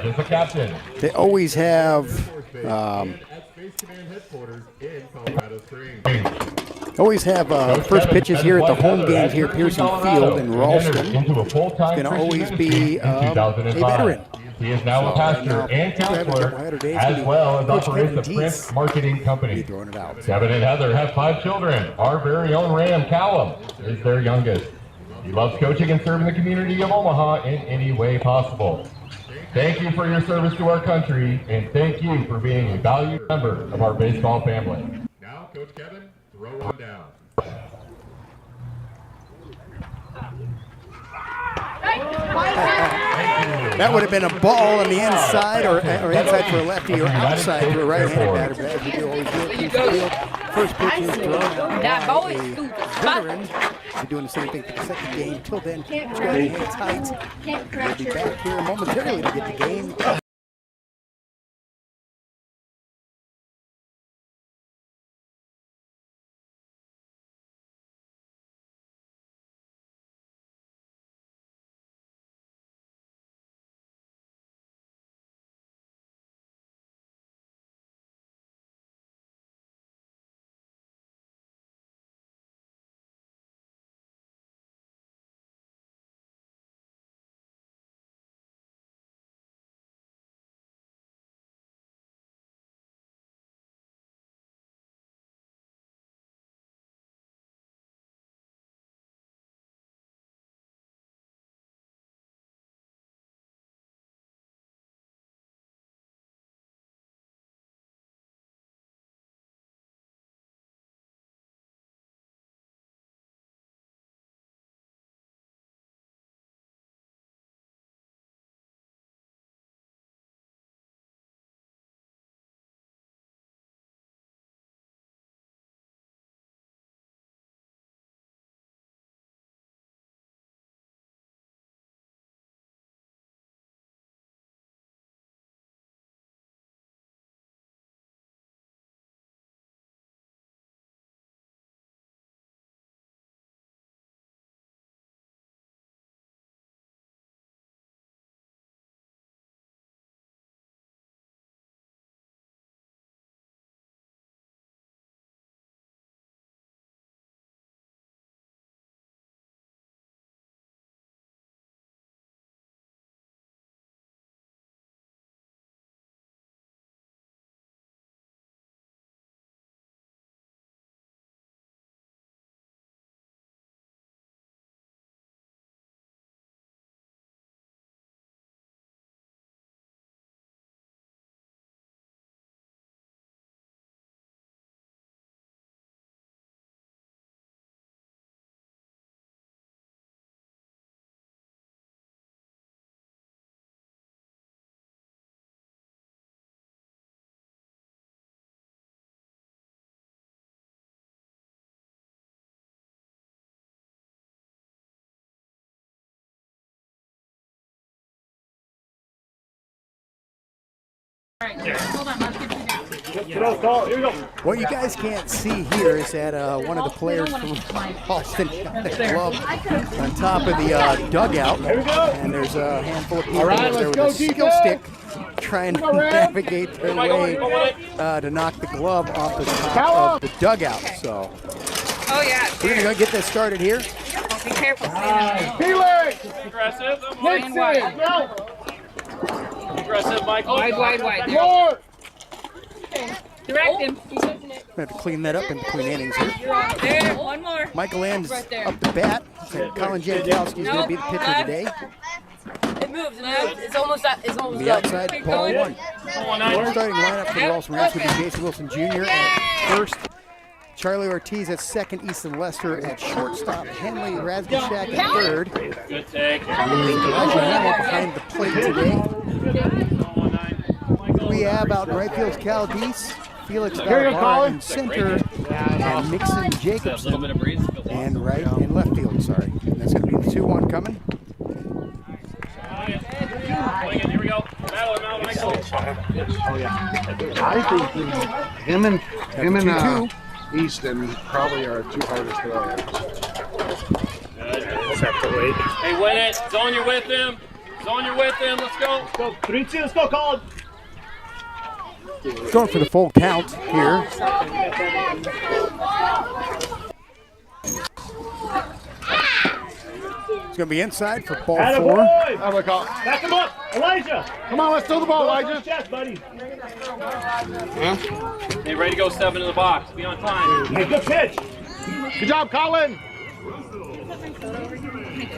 is the captain. They always have first pitches here at the home games here at Pearson Field in Ralston. It's going to always be a veteran. He is now a pastor and counselor, as well as operates the print marketing company. Kevin and Heather have 5 children. Our very own Ram, Callum, is their youngest. He loves coaching and serving the community of Omaha in any way possible. Thank you for your service to our country, and thank you for being a valued member of our baseball family. Now, Coach Kevin, throw one down. That would have been a ball on the inside, or inside for a lefty, or outside for a right-handed batter. But as we do always do, first pitch is thrown out by a veteran. We're doing the same thing for the second game. Till then, it's going to hang tight. We'll be back here momentarily to get the game. Hold on, let's get you down. Here we go. What you guys can't see here is that one of the players from Ralston got a glove on top of the dugout, and there's a handful of people there with a skill stick trying to navigate their way to knock the glove off the top of the dugout. So we're going to go get this started here. Be careful. Aggressive. Aggressive, Michael. Wide. More. Direct him. We have to clean that up in between innings here. There, one more. Michael Land's up the bat. So Colin Jankowski is going to be the pitcher today. It moves. It's almost The outside, ball 1. Starting lineup for the Ralston Rams would be Jason Wilson Jr. at first, Charlie Ortiz at second, Easton Lester at shortstop, Henley Razgashak at third. Good take. Elijah Hamill behind the plate today. We have out in right field Cal Deese, Felix Valvar in center, and Nixon Jacobson and right in left field. Sorry, and that's going to be the 2-1 coming. Here we go. Michael. Oh yeah. I think him and Easton probably are 2 hardest throwers. Just have to wait. Hey, win it. Zone, you're with him. Zone you're with him. Let's go. Go 3-2. Let's go, Colin. Going for the full count here. It's going to be inside for ball 4. Back him up. Elijah. Come on, let's throw the ball, Go Elijah. chest, buddy. Hey, ready to go 7 in the box. Be on time. Hey, good pitch. Good job, Colin.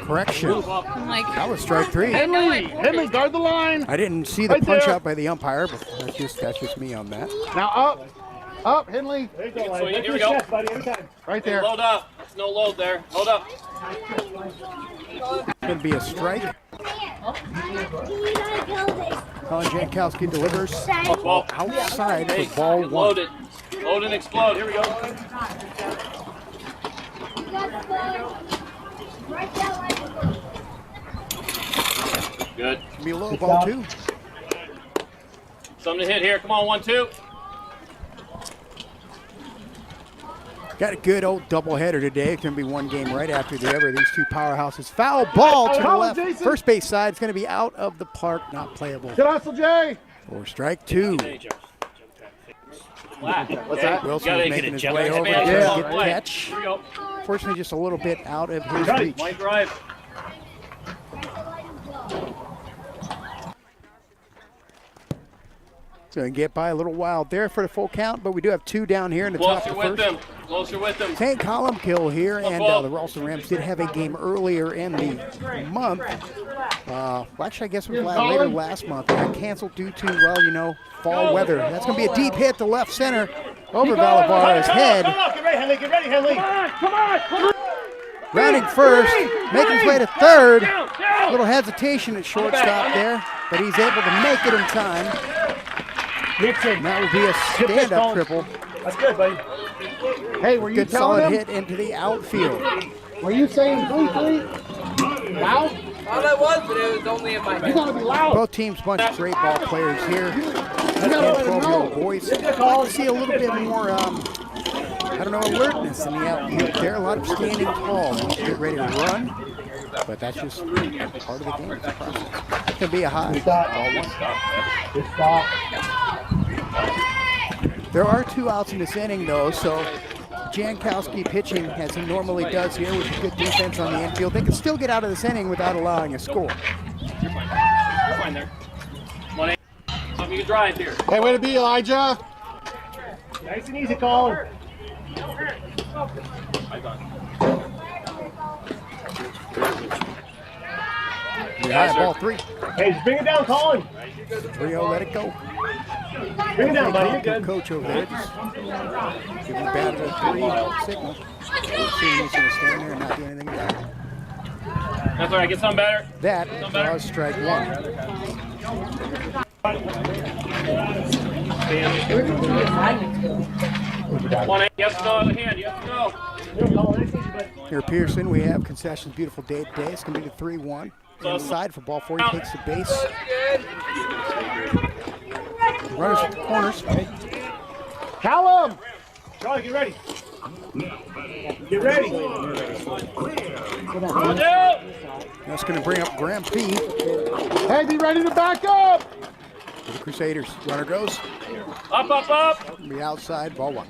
Correction. I'm like, That was strike 3. Henley, guard the line. I didn't see the Right punch there. out by the umpire, but that's just me on that. Now up, Henley. There you go, Swing Elijah. it. Right Here we to the go. chest, buddy. Every time. Right there. Load up. There's no load there. Load up. It's going to be a strike. Colin Jankowski delivers Ball. outside Hey, for ball 1. load it. Load and explode. Here we go. Good. Be a low ball 2. Something to hit here. Come on, 1-2. Got a good old doubleheader today. It's going to be one game right after the other. These two powerhouses. Foul ball to the Colin, left. Jason. First base side. It's going to be out of the park. Not playable. Good hustle, Jay. For strike 2. What's that? Wilson is making his way over. Yeah. Trying to get the Play. catch. Here we go. Fortunately, just a little bit out of his Right. reach. White drive. So going to get by a little wild there for the full count, but we do have 2 down here in the top Closer of the with first. them. Closer with them. St Columbkille here, and ball. the Ralston Rams did have a game earlier in the month. Well, actually, I guess it was later last month. It got canceled due to, well, you know, fall weather. That's going to be a deep hit to left center over Valivara's head. Come on, get ready, Henley. Get ready, Henley. Come on. Rounding first, making his way to third. A little hesitation at shortstop there, but he's able to make it in time. Nixon. That would be a stand-up triple. That's good, buddy. Hey, were you Good telling solid him? hit into the outfield. Were you saying 3-3? Loud? All that was, but it was only in my You head. gotta be loud. Both teams, bunch of great ball players here. You gotta let him 12-year-old know. boys. I'd like to see a little bit more, I don't know, alertness in the outfield there. A lot of standing tall. They need to get ready to run, but that's just part of the game. It's a process. It's going to be a high. Good stop. There are 2 outs in this inning, though, so Jankowski pitching as he normally does here with good defense on the infield. They can still get out of this inning without allowing a score. You're fine there. 1-8. Something you can drive here. Hey, way to be, Elijah. Nice and easy, Colin. High ball 3. Hey, just bring it down, Colin. 3-0, let it go. Bring it down, buddy. You're Good good. coach over there. Just give him the bat at a 3 signal. See him, he's going to stand there and not do anything about it. That's all right. Get some better. That was strike 1. One, yes, no, other hand, yes, no. Here, Pearson, we have concessions. Beautiful day today. It's going to be the 3-1. Inside for ball 4. He takes the base. Runners at the corners. Callum. Charlie, get ready. Get ready. One down. That's going to bring up Graham P. Hey, be ready to back up. For the Crusaders. Runner goes. Up, up, up. Be outside. Ball 1.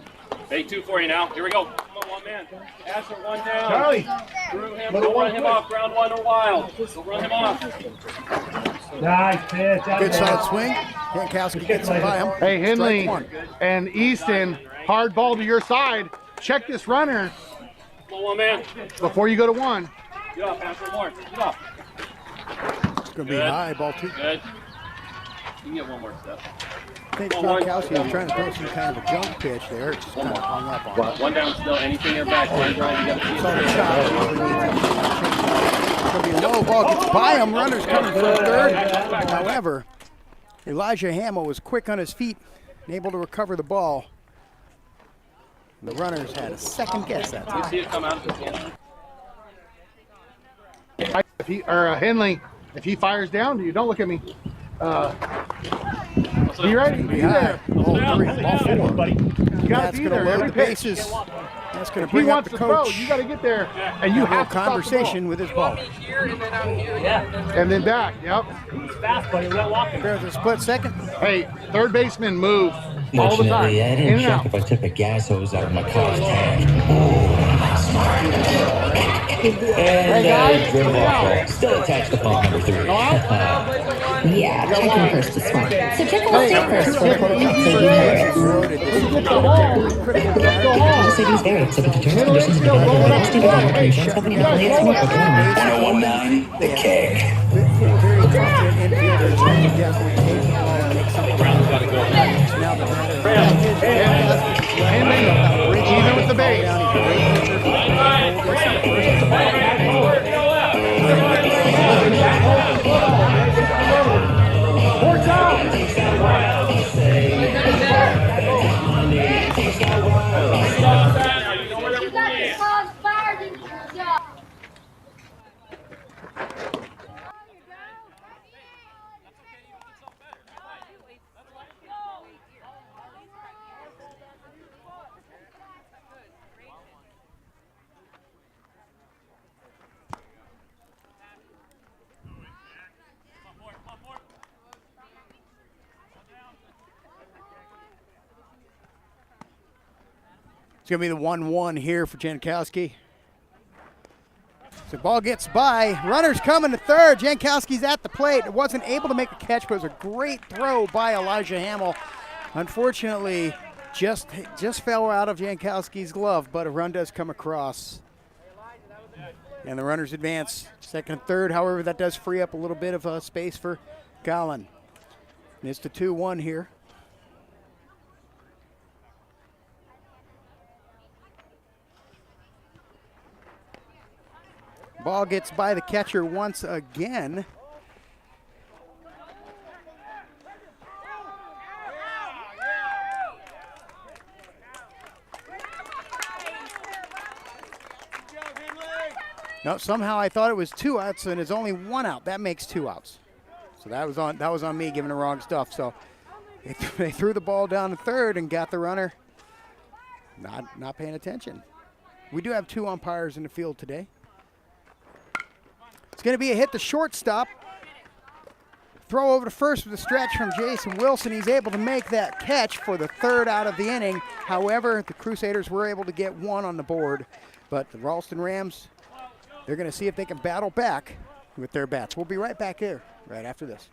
Hey, 2 for you now. Here we go. Come on, 1 man. Asher, 1 down. Charlie. Through him. Don't run him off. Ground 1 or wild. Don't run him off. Nice pitch. Good solid swing. Jankowski gets it by him. Hey, Henley Strike 1. and Easton, hard ball to your side. Check this runner Come on, 1 man. before you go to 1. Get off, Asher, more. Get off. It's going to be Good. high. Ball 2. Good. You can get 1 more step. I think Jankowski was trying to throw some kind of a junk pitch there. It's just kind of hung up on it. 1 down still. Anything in your back. Line drive. You got to Saw the shot. It's going to be a low ball. Gets by him. Runner's coming for a third. However, Elijah Hamill was quick on his feet and able to recover the ball. The runners had a second guess that You time. see it come out of his hand. If he, Henley, if he fires down to you, don't look at me. Be ready. Be Be high. there. Ball 3. Ball 4. Buddy. You gotta That's be going to there load every the pitch. bases. That's going to If he bring up wants the to throw, coach. you got to get there, and you Have a have to stop the conversation with his ball. Here and then out here. Yeah. And then back, yep. He's fast, buddy. Without walking. There's a split second. Hey, third baseman, move all the time. Fortunately, I In didn't and check out. if I took the gas hose out of my car's tank. And drove off. Still attached to pump number 3. Yeah, checking first is smart. So check all stay first for the quote so you know. This lady's very excited to terms and conditions of the Nasty Development Insurance Company affiliates and corporate owners. 1019, the keg. Very confident infielders who can definitely take the ball and make something. Now the Even with the base. It's going to be the 1-1 here for Jankowski. So ball gets by. Runner's coming to third. Jankowski's at the plate. Wasn't able to make a catch, but it was a great throw by Elijah Hamill. Unfortunately, just fell out of Jankowski's glove, but a run does come across. And the runners advance second and third. However, that does free up a little bit of space for Collin. And it's the 2-1 here. Ball gets by the catcher once again. No, somehow I thought it was 2 outs and it's only 1 out. That makes 2 outs. So that was on me giving the wrong stuff. So they threw the ball down to third and got the runner not paying attention. We do have 2 umpires in the field today. It's going to be a hit to shortstop. Throw over to first with a stretch from Jason Wilson. He's able to make that catch for the 3rd out of the inning. However, the Crusaders were able to get 1 on the board. But the Ralston Rams, they're going to see if they can battle back with their bats. We'll be right back here right after this.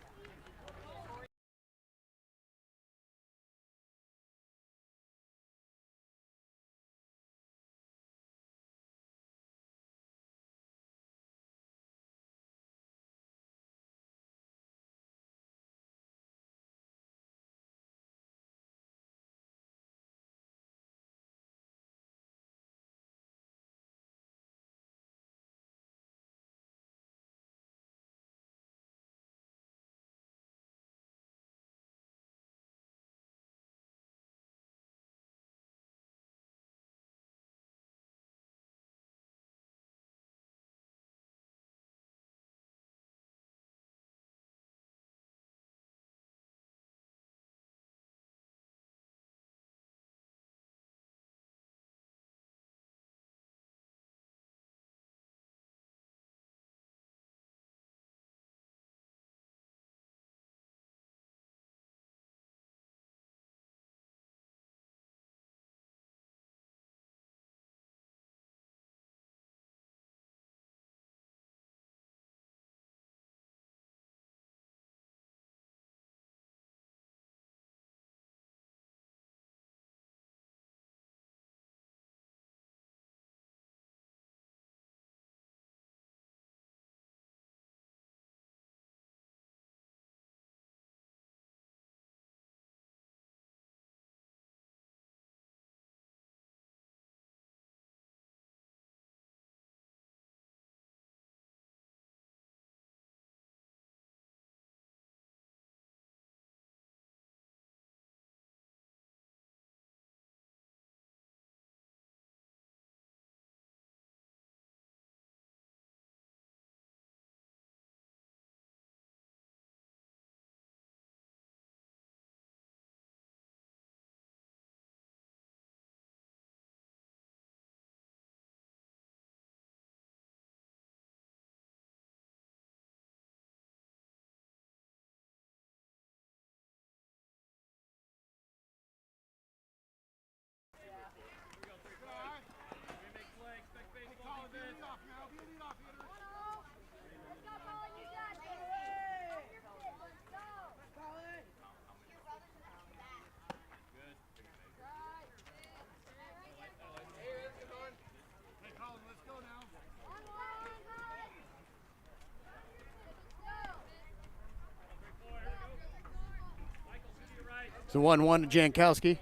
It's a 1-1 to Jankowski.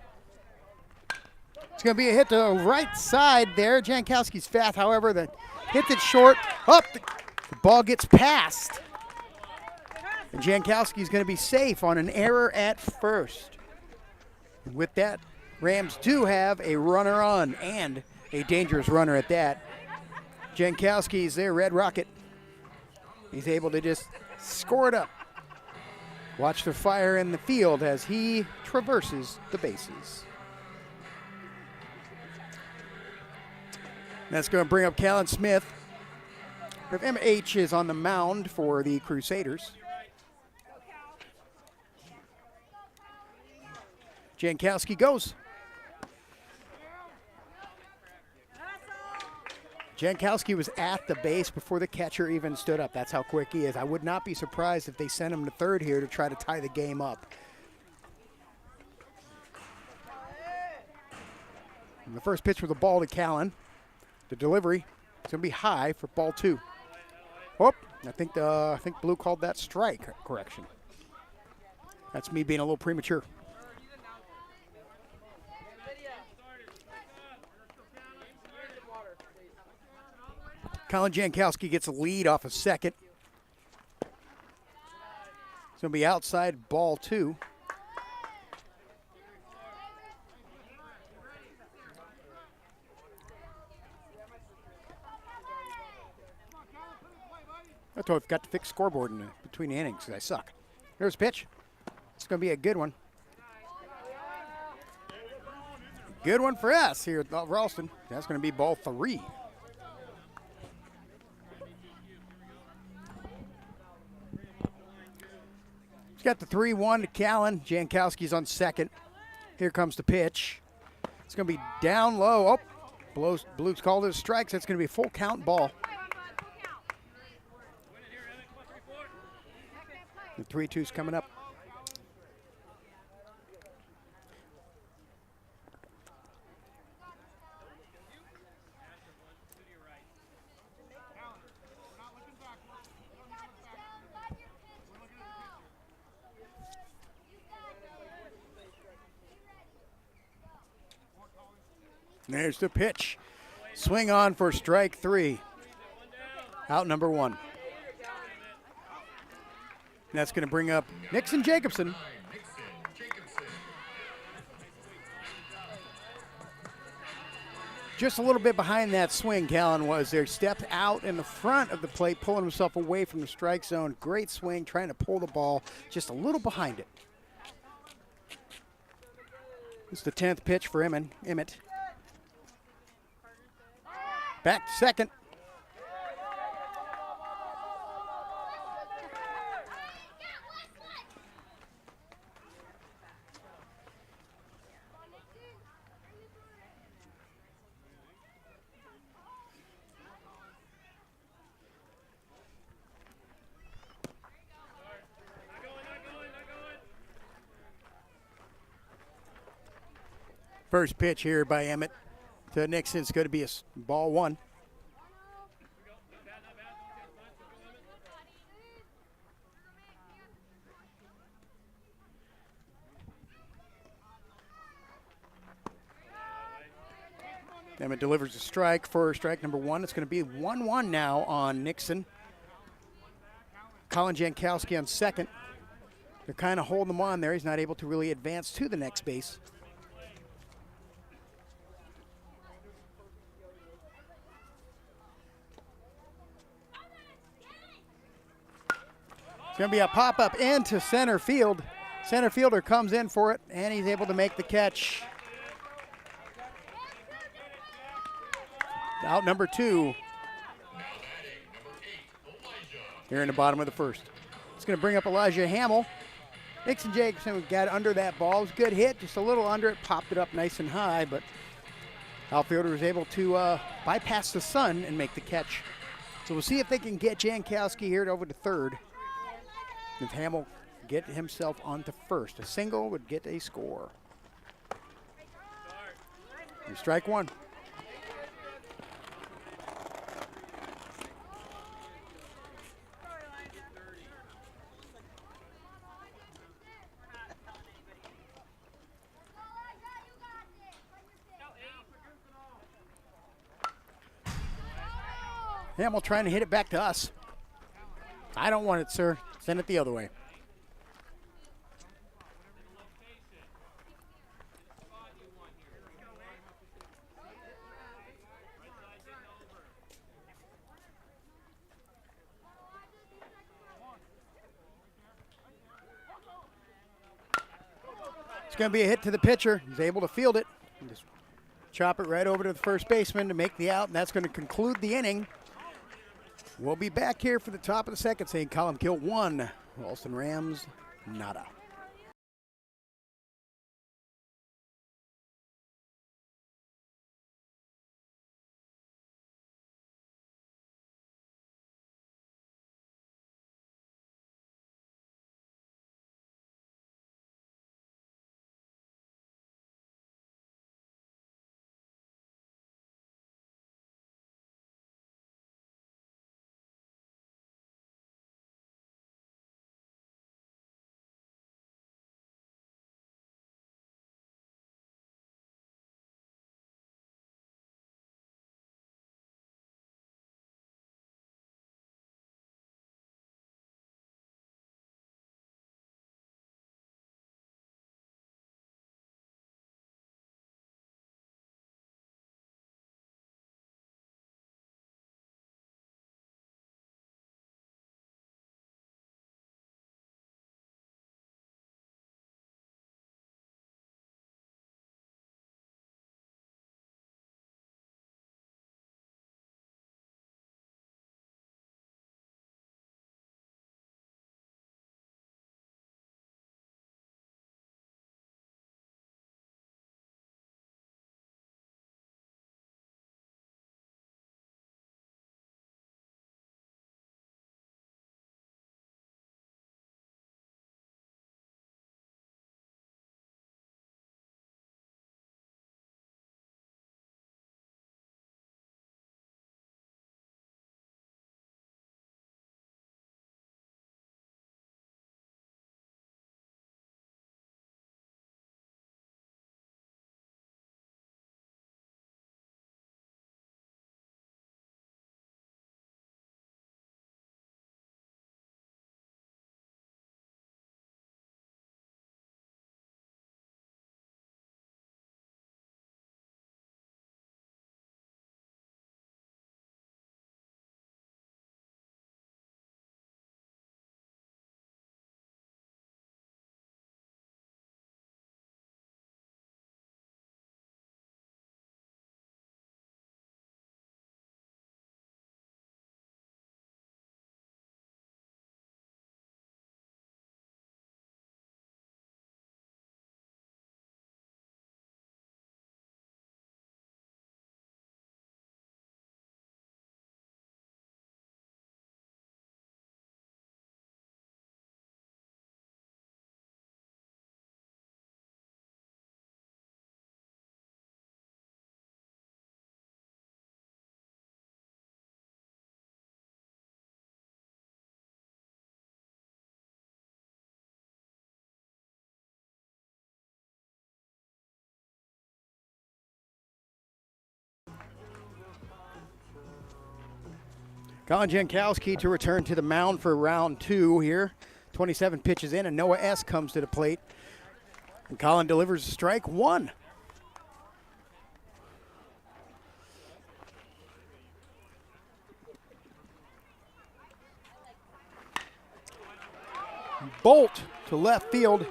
It's going to be a hit to the right side there. Jankowski's fast, however, the hits it short. Up, the ball gets passed. And Jankowski's going to be safe on an error at first. And with that, Rams do have a runner on, and a dangerous runner at that. Jankowski's their Red Rocket. He's able to just score it up. Watch the fire in the field as he traverses the bases. That's going to bring up Callan Smith. MH is on the mound for the Crusaders. Jankowski goes. Jankowski was at the base before the catcher even stood up. That's how quick he is. I would not be surprised if they sent him to third here to try to tie the game up. And the first pitch with a ball to Callan. The delivery is going to be high for ball 2. Oh, I think Blue called that strike. Correction. That's me being a little premature. Colin Jankowski gets a lead off of second. It's going to be outside ball 2. That's why I've got to fix scoreboard in between the innings because I suck. Here's a pitch. It's going to be a good one. Good one for us here at Ralston. That's going to be ball 3. He's got the 3-1 to Callan. Jankowski's on second. Here comes the pitch. It's going to be down low. Oh, Blues called it a strike, so it's going to be a full count ball. The 3-2's coming up. There's the pitch. Swing on for strike 3. Out number 1. That's going to bring up Nixon Jacobson. Just a little bit behind that swing, Callan was there. Stepped out in the front of the plate, pulling himself away from the strike zone. Great swing, trying to pull the ball just a little behind it. It's the 10th pitch for Emmett. Back to second. First pitch here by Emmett to Nixon is going to be a ball 1. Emmett delivers a strike for strike number 1. It's going to be 1-1 now on Nixon. Colin Jankowski on second. They're kind of holding him on there. He's not able to really advance to the next base. It's going to be a pop-up into center field. Center fielder comes in for it, and he's able to make the catch. Out number 2. Here in the bottom of the first. It's going to bring up Elijah Hamill. Nixon Jacobson got under that ball. It was a good hit, just a little under it, popped it up nice and high, but outfielder was able to bypass the sun and make the catch. So we'll see if they can get Jankowski here over to third. If Hamill get himself onto first, a single would get a score. And strike 1. Hamill trying to hit it back to us. I don't want it, sir. Send it the other way. It's going to be a hit to the pitcher. He's able to field it. Just chop it right over to the first baseman to make the out, and that's going to conclude the inning. We'll be back here for the top of the second, St. Columbkille 1, Ralston Rams, nada. Colin Jankowski to return to the mound for round 2 here. 27 pitches in, and Noah S. comes to the plate. And Colin delivers strike 1. Bolt to left field.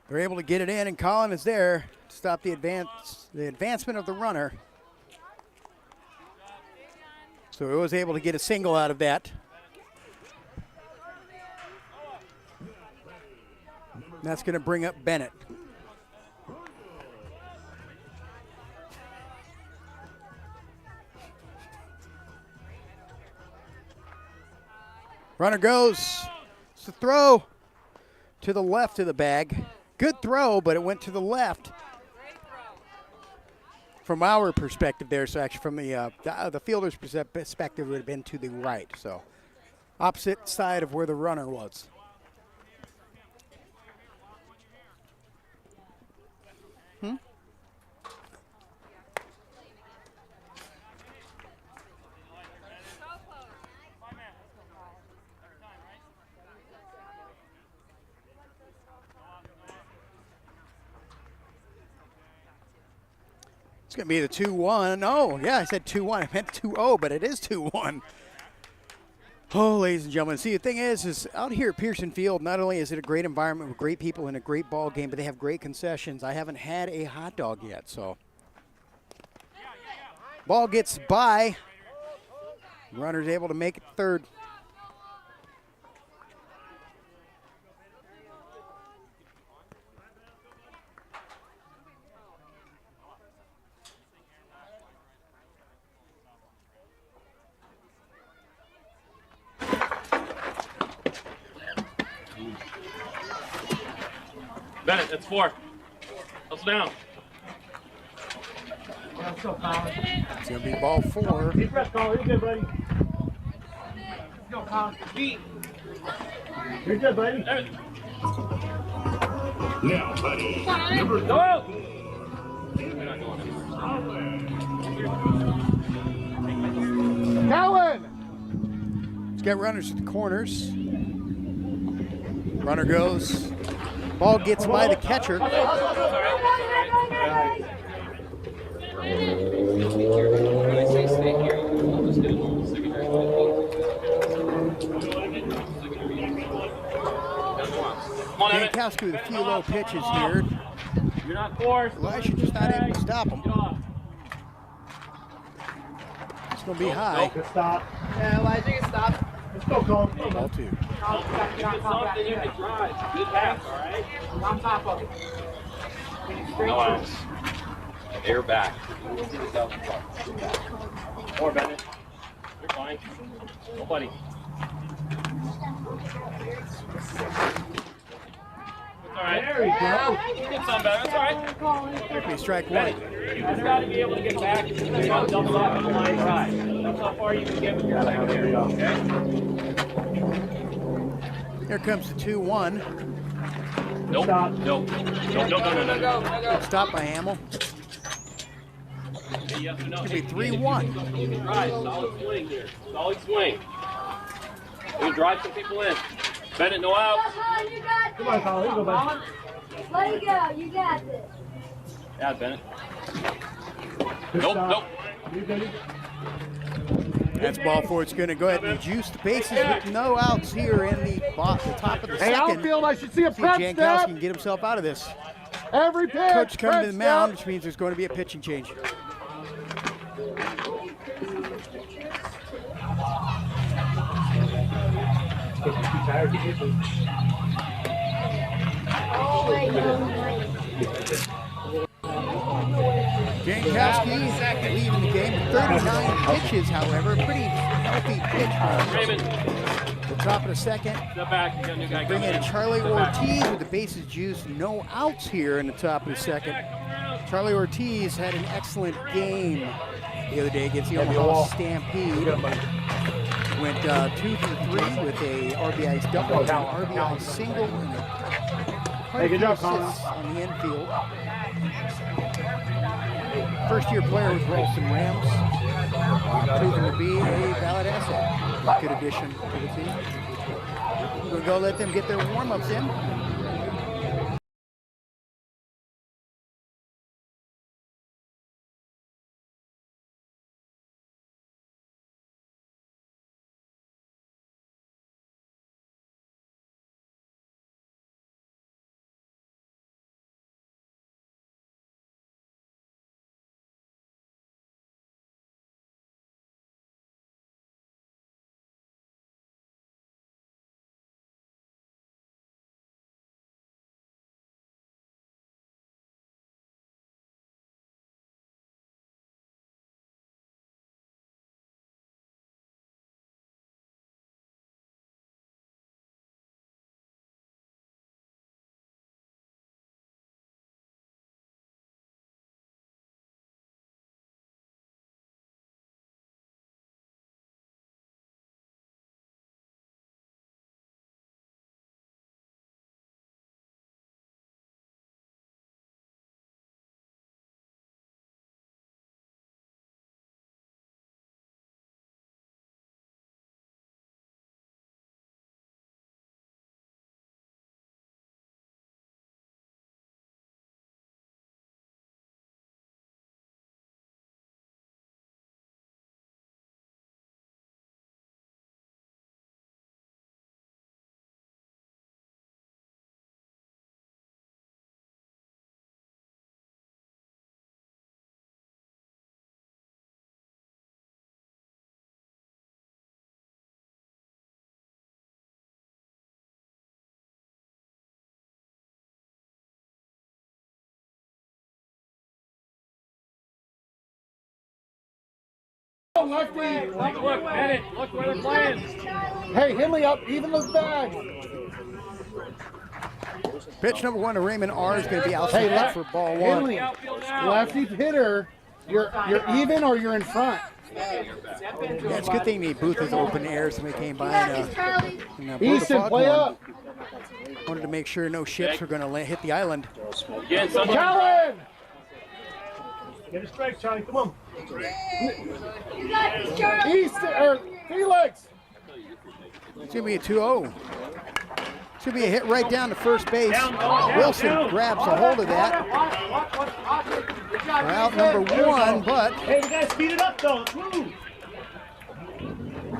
They're able to get it in, and Colin is there to stop the advancement of the runner. So he was able to get a single out of that. That's going to bring up Bennett. Runner goes. It's a throw to the left of the bag. Good throw, but it went to the left. From our perspective there, so actually from the fielder's perspective, it would have been to the right. So opposite side of where the runner was. It's going to be the 2-1. Oh, yeah, I said 2-1. I meant 2-0, but it is 2-1. Oh, ladies and gentlemen, see, the thing is out here at Pearson Field, not only is it a great environment with great people and a great ball game, but they have great concessions. I haven't had a hot dog yet, so. Ball gets by. Runner's able to make it third. Bennett, that's 4. Hustle down. It's going to be ball 4. Deep breath, Colin. You're good, buddy. Let's go, Colin. Beat. You're good, buddy. Now, buddy. Number Go out. Cowan! Let's get runners at the corners. Runner goes. Ball gets by the catcher. Jankowski with a few low pitches here. You're not forced. Elisha just not able to stop him. It's going to be high. Good stop. Yeah, Elijah, you stop. Let's go, Colin. Ball 2. Get something you can drive. Good pass, all right? On top of it. No outs. Air back. More, Bennett. You're fine. Nobody. That's all right. There we go. Get some better. That's all right. Okay, strike 1. You just got to be able to get back and double up on the line drive. That's how far you can get with your leg there, okay? Here comes the 2-1. Nope. Stop. Nope. No. Stop by Hamill. Hey, yes or no? It's going to be 3-1. You can drive. Solid swing here. Solid swing. You can drive some people in. Bennett, no out. Come on, Colin. Here you go, buddy. Let it go. You got this. Yeah, Bennett. Good Nope. stop. Nope. You good? That's ball 4. It's going to go ahead and juice the bases with no outs here in the top of the Hey, second. outfield, I should see a See if prep Jankowski step. can get himself out of this. Every pitch. Coach coming to the prep mound, step. which means there's going to be a pitching change. Jankowski leading the game. 39 pitches, however. Pretty healthy pitch run. Raymond, The top of the second. step back. You got a new guy Bring coming in in. Charlie Step back. Ortiz with the bases juiced. No outs here in the top of the second. Charlie Ortiz had an excellent game the other day against the Omaha Stampede. Went 2 for 3 with a RBI double, an RBI single, and Hey, good job, Colin. assists on the infield. First-year player with Ralston Rams, proven to be a valid asset. Good addition to the team. We're going to go let them get their warm-ups in. on, lefty. Look, Bennett, look where they're playing. Hey, Henley up, even those bags. Pitch number 1 to Raymond R is going to be outside for ball 1. Henley, lefty hitter, you're even or you're in front. Yeah, it's a good thing the booth is open air, so we came by and Easton, play up. Wanted to make sure no ships were going to hit the island. Again, someone. Calvin! Get a strike, Charlie. Come on. You got this, Charlie. Easton, or Felix. It's going to be a 2-0. Should be a hit right down to first base. Wilson grabs a hold of that. Out number 1, but Hey, we gotta speed it up though. Let's move.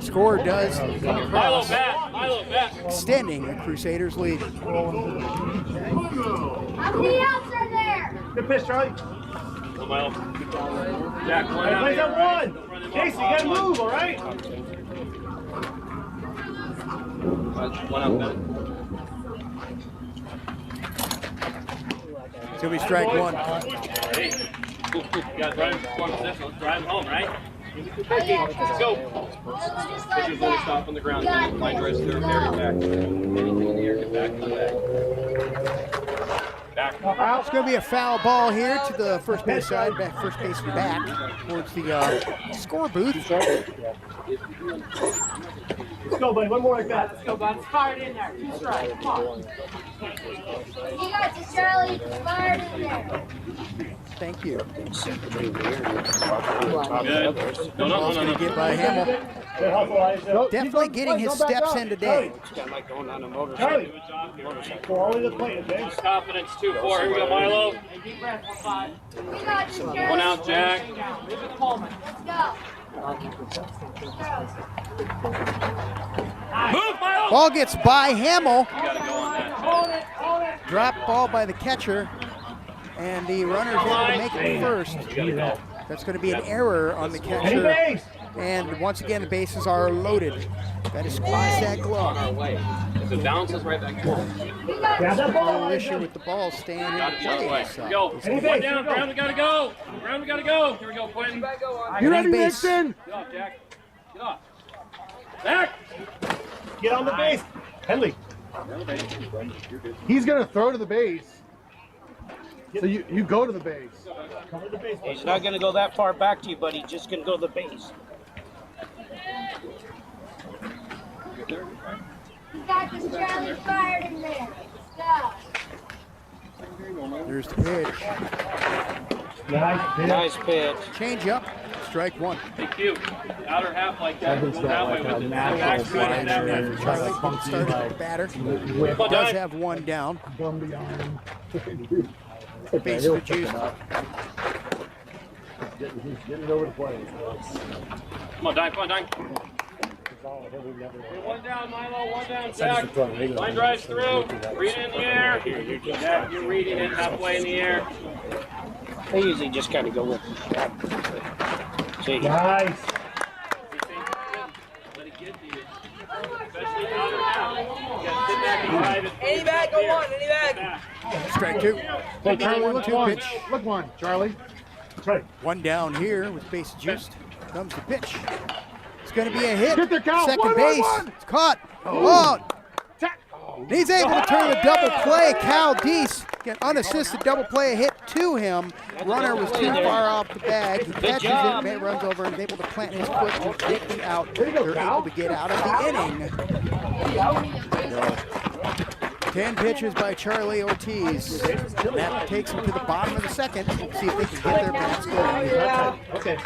score does come Milo across, bat. extending the Crusaders' lead. How many outs are there? Good pitch, Charlie. Go, Milo. Jack, one Hey, out plays there. up 1. Casey, you gotta move, all right? One out there. It's going to be strike 1. Hey, cool. You gotta drive him to position. Let's drive him home, right? Let's go. Pitcher's going to stop on the ground. Line drives through. Carry back. Anything in the air, get back to the back. Back. It's going to be a foul ball here to the first base side, first baseman back towards the score booth. Let's go, buddy. One more like that. Let's go, bud. It's fired in there. 2 strikes. Come on. You got this, Charlie. Fired in there. Thank you. Good. Ball's going to get by Hamill. Good hustle, Isaac. Definitely getting his steps in today. Charlie, go all the way to the plate, okay? Confidence, 2-4. Here we go, Milo. Deep breath. 1-5. You got this, Charlie. One out, Jack. Leave it the moment. Let's go. Move, Milo. Ball gets by Hamill. You gotta go on that. Dropped ball by the catcher. And the runner's able to make it first. You gotta go. That's going to be an error on the Any catcher. base. And once again, the bases are loaded. Got to squeeze that glove. If it bounces right back to him. Grab that ball, No issue Isaac. with the ball staying in Gotta be on the way. place. Here we go. Any One base, down. here we go. Brown, we gotta go. Brown, we gotta go. Here we go, Quentin. You ready, base. Nixon? Get off, Jack. Get off. Back. Get on the base. Henley. He's going to throw to the base. So you go to the base. Cover the base. He's not going to go that far back to you, but he's just going to go to the base. You got this, Charlie. Fired in there. Let's go. There's the pitch. Nice pitch. Change up. Strike 1. Hey, Q. Outer half like that. Go that way with it. Back straight in that way. Charlie started with the batter. Does have 1 down. Base reduced. Getting over the plate. Come on, Dime. Come on, Dime. 1 down, Milo. 1 down, Jack. Line drives through. Read it in the air. Jack, you're reading it halfway in the air. They usually just kind of go with that. See. Nice. Let it get to you. Especially outer half. You gotta sit back and drive it. Any bag, go on. Any bag. Strike 2. Hey, Charlie, look 1-2 one. pitch. Look one, Charlie. That's right. 1 down here with base juiced. Comes the pitch. It's going to be a hit. Get the count. Second 1-1-1. base. It's caught. Oh. He's able to turn the double play. Cal Deese, an unassisted double play, a hit to him. Runner was too far off the bag. He catches job. it, runs over, and is able to plant his foot to get the out. They're able to get out of the inning. 10 pitches by Charlie Ortiz. That takes him to the bottom of the second. See if they can get their bats going. Okay.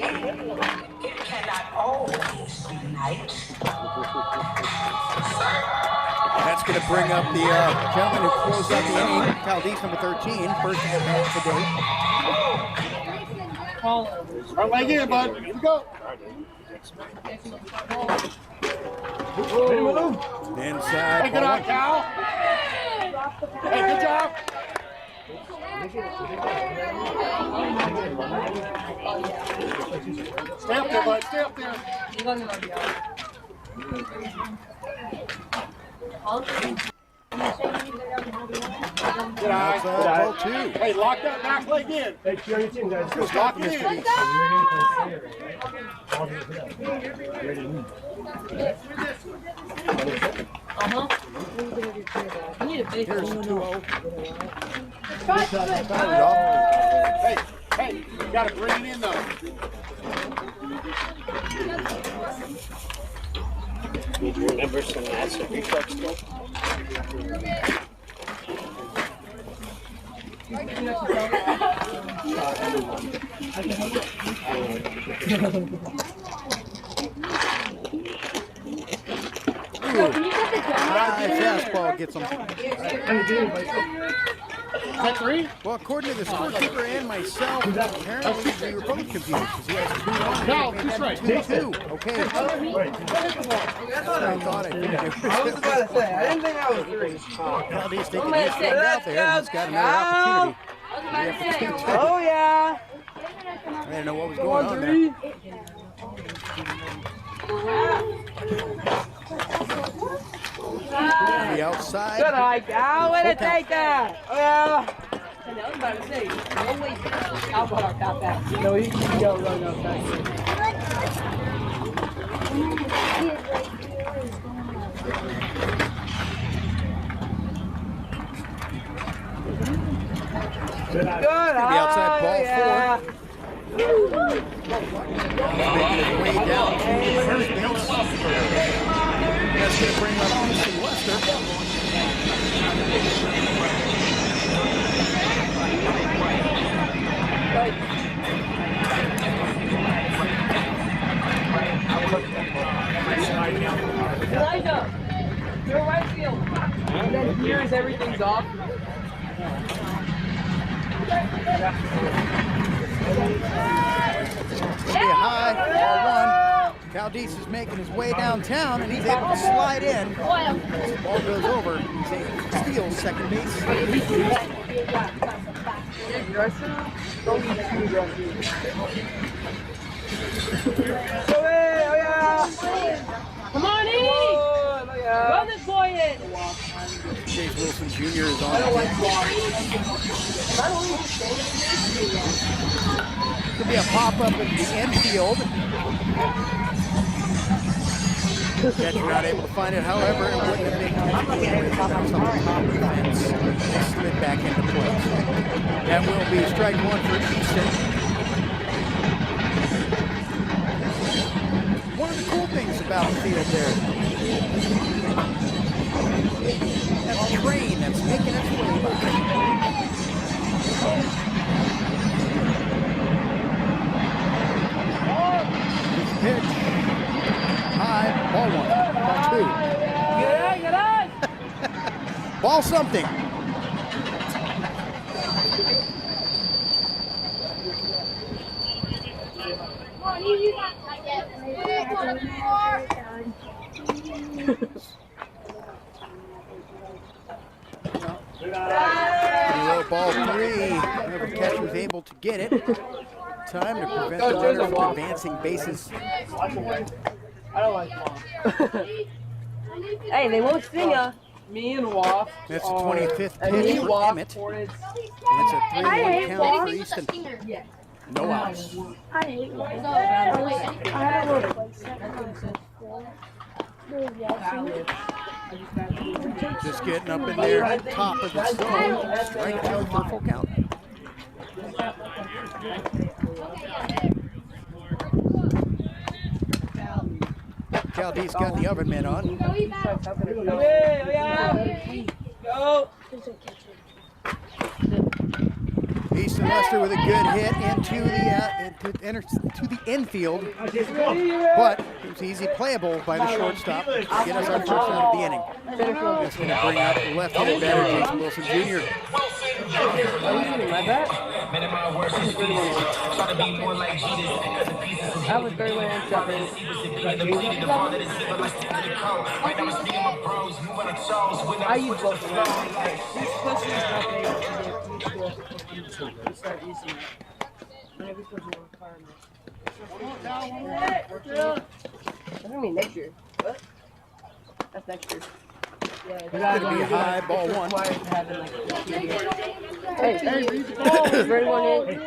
It cannot always be night. That's going to bring up the gentleman who closed out the inning, Caldese number 13, first at bat today. Right leg in, bud. Here we go. Inside. Hey, good on, Cal. Hey, good job. Stay up there, bud. Stay up there. Good eye. Ball two. Hey, lock that back leg in. Hey, cheer your team, guys. Just lock it in. Here's the 2-0. Hey, you gotta bring it in though. Need to remember some acid reflux stuff. High fastball gets him. Is that three? Well, according to the scorekeeper and myself, apparently we were both confused because he has 2-1. No, that's right. 2-2. Okay. That's what I thought I did. I was about to say, I didn't think I was three. Caldese taking his strike out there, and he's got another opportunity. Oh, yeah. I didn't know what was going on there. The outside. Good eye, Cal. Way to take that. Oh, yeah. I was about to say, I'll put our top back. No, you can go run outside. Good eye. The outside ball yeah. 4. Making his way down to first base. That's going to bring up Houston Lester. Elijah, you're right field. And then here's everything's off. Be a high, ball 1. Caldese is making his way downtown, and he's able to slide in. As the ball goes over, he's able to steal second base. Come on, E! Run this boy in! Chase Wilson Jr. is on. Could be a pop-up in the infield. Catcher not able to find it, however, it wouldn't have been defense. Slid back into place. That will be strike 1 for Easton. One of the cool things about the field there, that's a train that's making its way by. Pitch. High. Ball 1. Ball 2. Get on! Ball something. Ball 3. The catcher was able to get it. Time to prevent the runner from advancing bases. I don't like Hey, they won't sing ya. Me and Woff. That's the 25th pitch for Emmett. And it's a 3-1 count for Easton. No outs. I hate one. I don't Just getting up in there, top of the zone. Strike 2 for full count. Caldese got the oven mitt on. Be Easton Lester with a good hit into the infield, but it was easy playable by the shortstop to get us our first out of the inning. That's going to bring out the left-handed batter, Jason Wilson Jr. I was third one and seven. I use both of them. That's gonna be next year. What? That's next year. It's going to be a high ball one. Hey, read the ball. 31 in.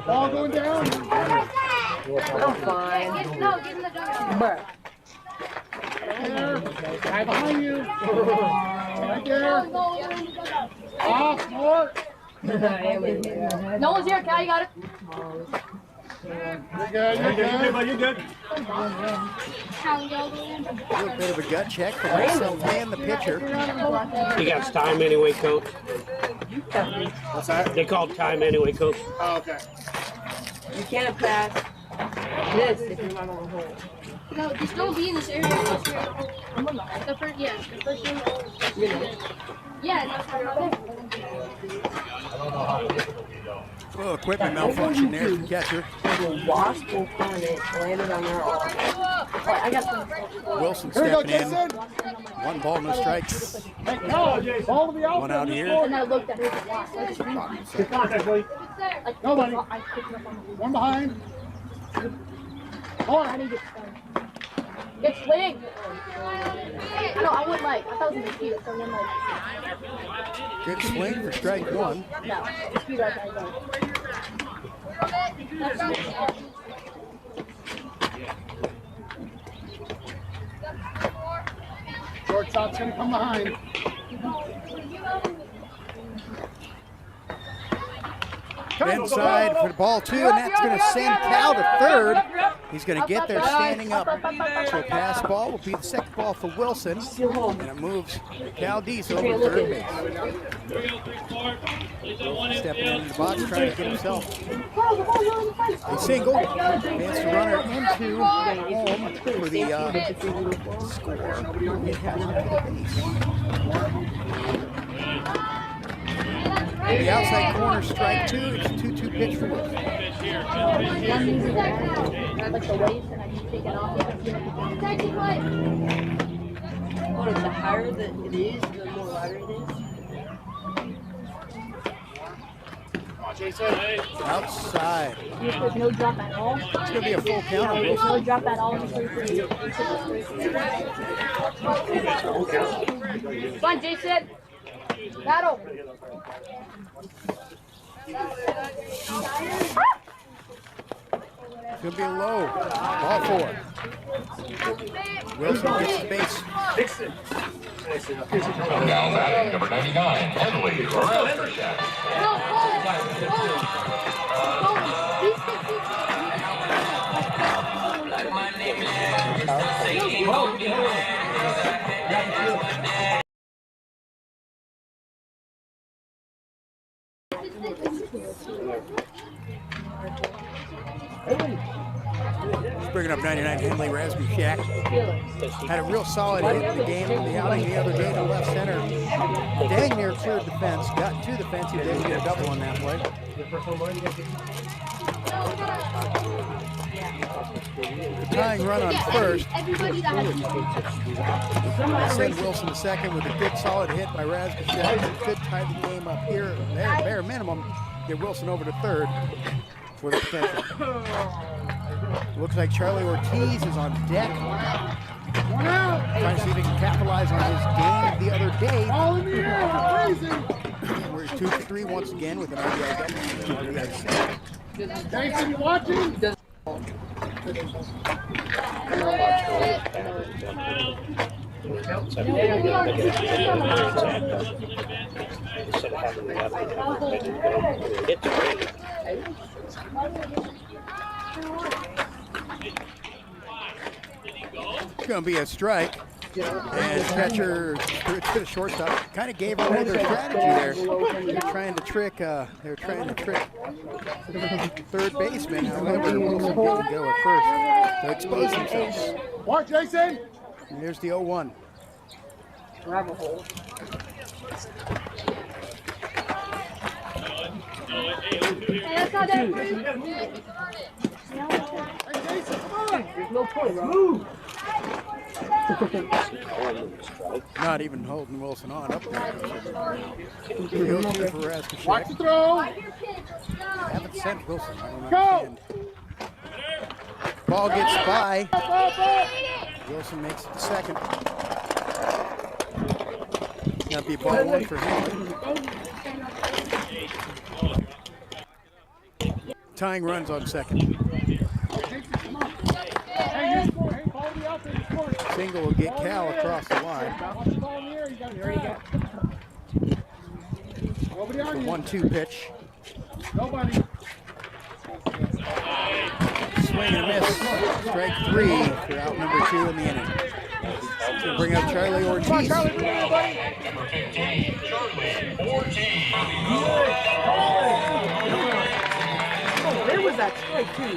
Ball going down. I'm fine. Bruh. Right behind you. Right there. Off, more. No one's here, Cal, you got it. You're good, you're good. You're good. A little bit of a gut check from myself and the pitcher. You got time anyway, coach. What's that? They called time anyway, coach. Oh, okay. You can't pass this if you're not on the hole. No, just don't be in this area. The first year. Yeah, that's how Well, equipment malfunction there from the catcher. Wasp will find it, landed on their arm. I got some. Wilson stepping in. One ball, no strikes. Ball to the outfield. One out here. And I looked at it. Good contact, buddy. Nobody. One behind. I need to get swing. No, I went like, I thought it was a mosquito, so then like. Good swing for strike one. No, mosquito, I go. Shortstop's going to come behind. Inside for the ball two, and that's going to send Cal to third. He's going to get there standing up. So a pass ball will be the second ball for Wilson, and it moves Cal Deese over to third base. Stepping into the box, trying to get himself a single. Advance the runner into home for the score. It has to the base. The outside corner, strike two. It's a 2-2 pitch for Wilson. The higher that it is, the more louder it is. Outside. There's no drop at all. It's going to be a full count on Wilson. No drop at all. Come on, Jason. Battle. It's going to be a low. Ball four. Wilson gets the base. Now batting number 99, Henley Ralston. Bringing up 99, Henley Razmishak. Had a real solid hit in the game in the outing the other day to left center. Dang near cleared the fence. Got to the fence. He did get a double on that play. The tying run on first. Send Wilson to second with a good solid hit by Razmishak. Could tie the game up here. Bare minimum, get Wilson over to third for the potential. Looks like Charlie Ortiz is on deck. Trying to see if he can capitalize on his game the other day. Ball in the air, crazy. We're 2 for 3 once again with an RBI double. Jason, you watching? going to be a strike. And catcher threw it to the shortstop. Kind of gave away their strategy there. They're trying to trick. Third baseman. However, Wilson didn't go at first to expose themselves. Watch, Jason. And here's the 0-1. Rabbit hole. There's no point, move. Not even holding Wilson on up there. 3-0 for Raskashek. Watch the throw. Haven't sent Wilson. I don't understand. Ball gets by. Wilson makes it to second. That'll be ball one for him. Tying runs on second. Single will get Cal across the line. The 1-2 pitch. Swing and a miss. Strike 3 for out number 2 in the inning. To bring up Charlie Ortiz. Number 15, Charlie Ortiz. Where was that strike, too?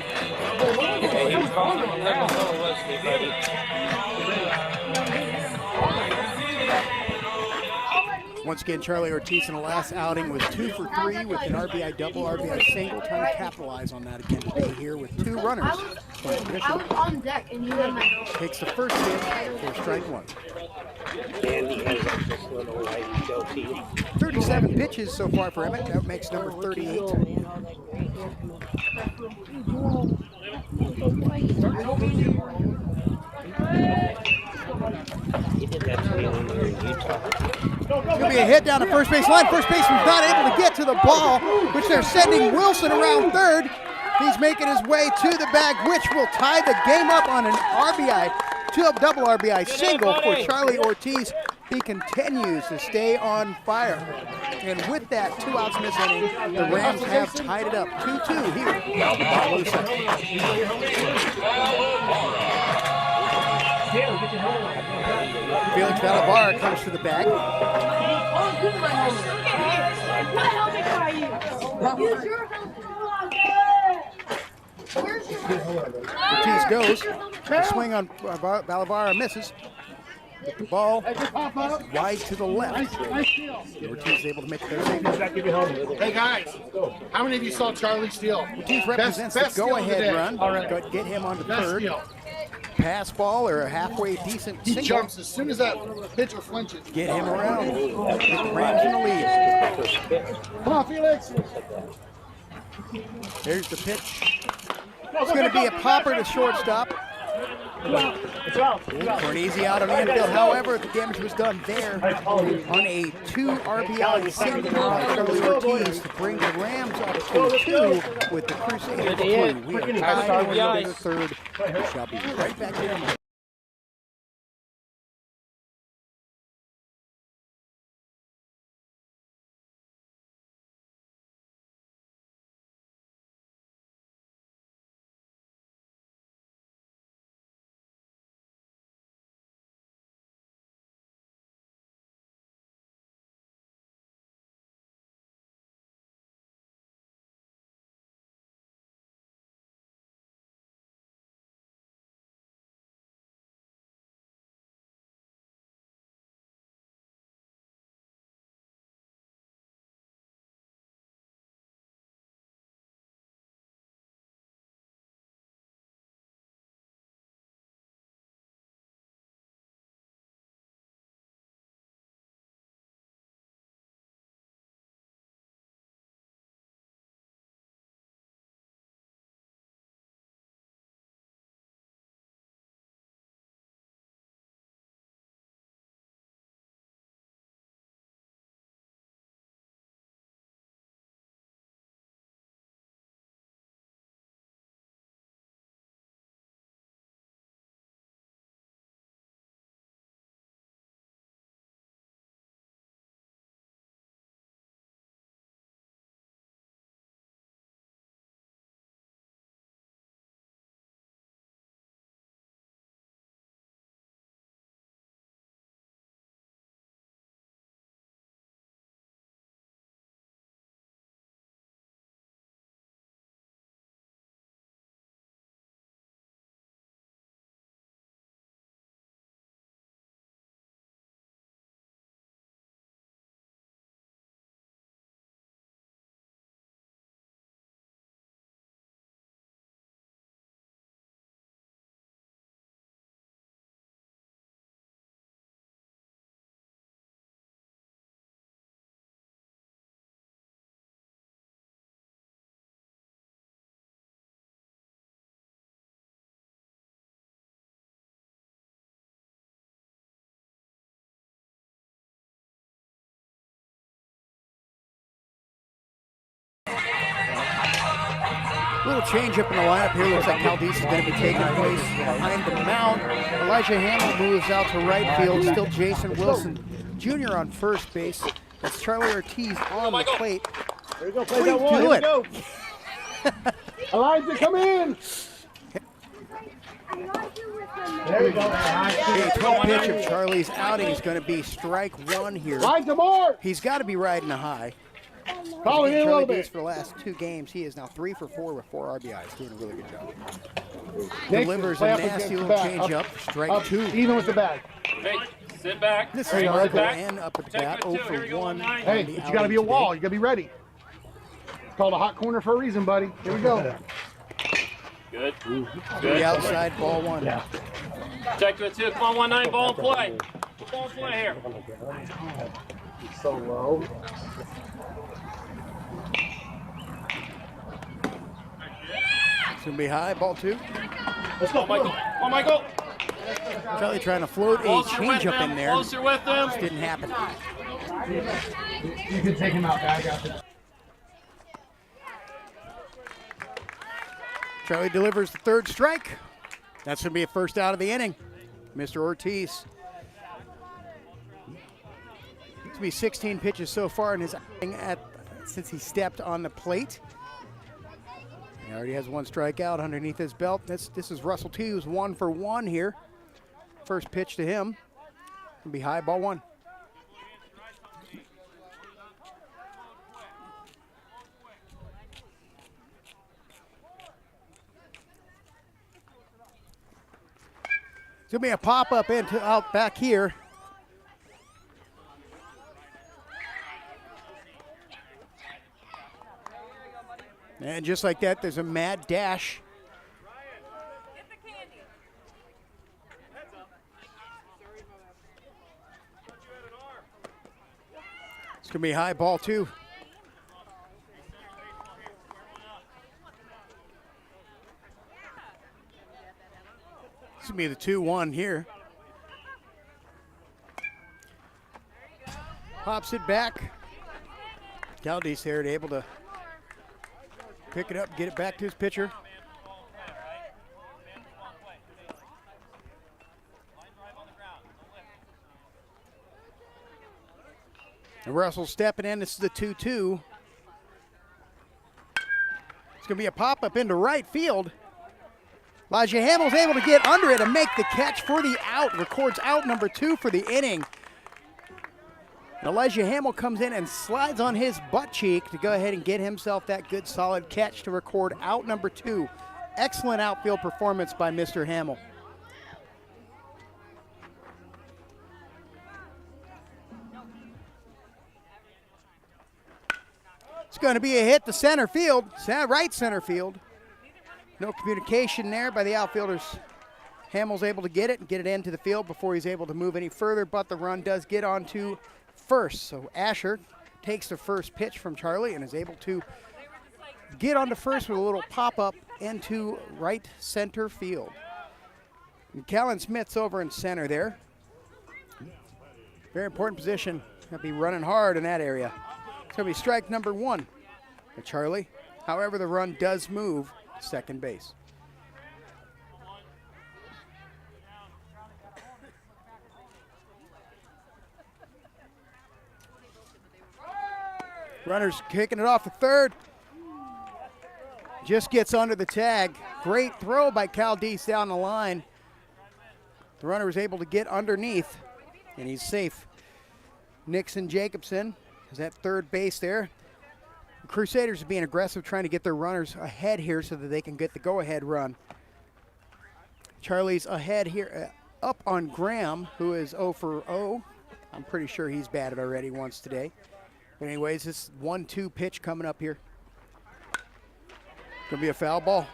Once again, Charlie Ortiz in the last outing was 2 for 3 with an RBI double, RBI single, trying to capitalize on that again today here with 2 runners. I was on deck and you had my Takes the first pitch for strike 1. And he has like this little light goatee. 37 pitches so far for Emmett. That makes number 38. He did that to me when we were in Utah. It's going to be a hit down the first base line. First baseman's not able to get to the ball, which they're sending Wilson around third. He's making his way to the bag, which will tie the game up on an RBI, double RBI single for Charlie Ortiz. He continues to stay on fire. And with that, 2 outs in this inning, the Rams have tied it up 2-2 here. Now the bottom of the second. Felix Valivara comes to the bag. Ortiz goes. The swing on Valivara misses. The ball wide to the left. Ortiz is able to make their save. Hey guys, how many of you saw Charlie steal? Ortiz represents the go-ahead run. Get him on the third. Steal. Pass ball or a halfway decent He single. jumps as soon as that pitcher flinches. Get him around. Get the Rams in the lead. Come on, Felix. There's the pitch. It's going to be a popper to shortstop. For an easy out on the infield. However, the damage was done there on a 2 RBI single by Charlie Ortiz to bring the Rams up to 2 with the Crusaders 2. We are tied in the third. We shall be right back here. Little change up in the lineup here. Looks like Caldese is going to be taking place behind the mound. Elijah Hamill moves out to right field. Still Jason Wilson Jr. on first base. That's Charlie Ortiz on the plate. There you go. Play that one. Here we go. Elijah, come in. There you go. The 12th pitch of Charlie's outing is going to be strike one here. Elijah Moore. He's got to be riding a high. Call it in a little bit. For the last 2 games, he is now 3 for 4 with 4 RBIs. Doing a really good job. Next, Delivers a nasty little changeup. Strike 2. Even with the bag. Hey, sit back. This There is you go, Michael right N up at the bat. 0 for 1. Hey, but you got to be a wall. You got to be ready. It's called a hot corner for a reason, buddy. Here we go. Good. The outside, ball 1. Yeah. Check to it, 2. Come on, 1-9, ball and play. Ball and play here. It's so low. It's going to be high, ball 2. Let's go, Michael. Come on, Michael. Charlie trying to float a changeup in there. Closer with them. Just didn't happen. You can take him out, bag out there. Charlie delivers the 3rd strike. That's going to be a first out of the inning. Mr. Ortiz. It's going to be 16 pitches so far in his outing since he stepped on the plate. He already has 1 strikeout underneath his belt. This is Russell T, who's 1 for 1 here. First pitch to him. It'll be high, ball 1. It's going to be a pop-up out back here. And just like that, there's a mad dash. It's going to be high, ball 2. This will be the 2-1 here. Pops it back. Caldese there able to pick it up, get it back to his pitcher. And Russell stepping in. This is the 2-2. It's going to be a pop-up into right field. Elijah Hamill's able to get under it and make the catch for the out. Records out number 2 for the inning. And Elijah Hamill comes in and slides on his butt cheek to go ahead and get himself that good solid catch to record out number 2. Excellent outfield performance by Mr. Hamill. It's going to be a hit to center field, right center field. No communication there by the outfielders. Hamill's able to get it and get it into the field before he's able to move any further, but the run does get onto first. So Asher takes the first pitch from Charlie and is able to get onto first with a little pop-up into right center field. And Callan Smith's over in center there. Very important position. He'll be running hard in that area. It's going to be strike number 1 for Charlie. However, the run does move second base. Runner's kicking it off to third. Just gets under the tag. Great throw by Caldese down the line. The runner was able to get underneath, and he's safe. Nixon Jacobson is at third base there. The Crusaders are being aggressive, trying to get their runners ahead here so that they can get the go-ahead run. Charlie's ahead here, up on Graham, who is 0 for 0. I'm pretty sure he's batted already once today. But anyways, this 1-2 pitch coming up here. Gonna be a foul ball.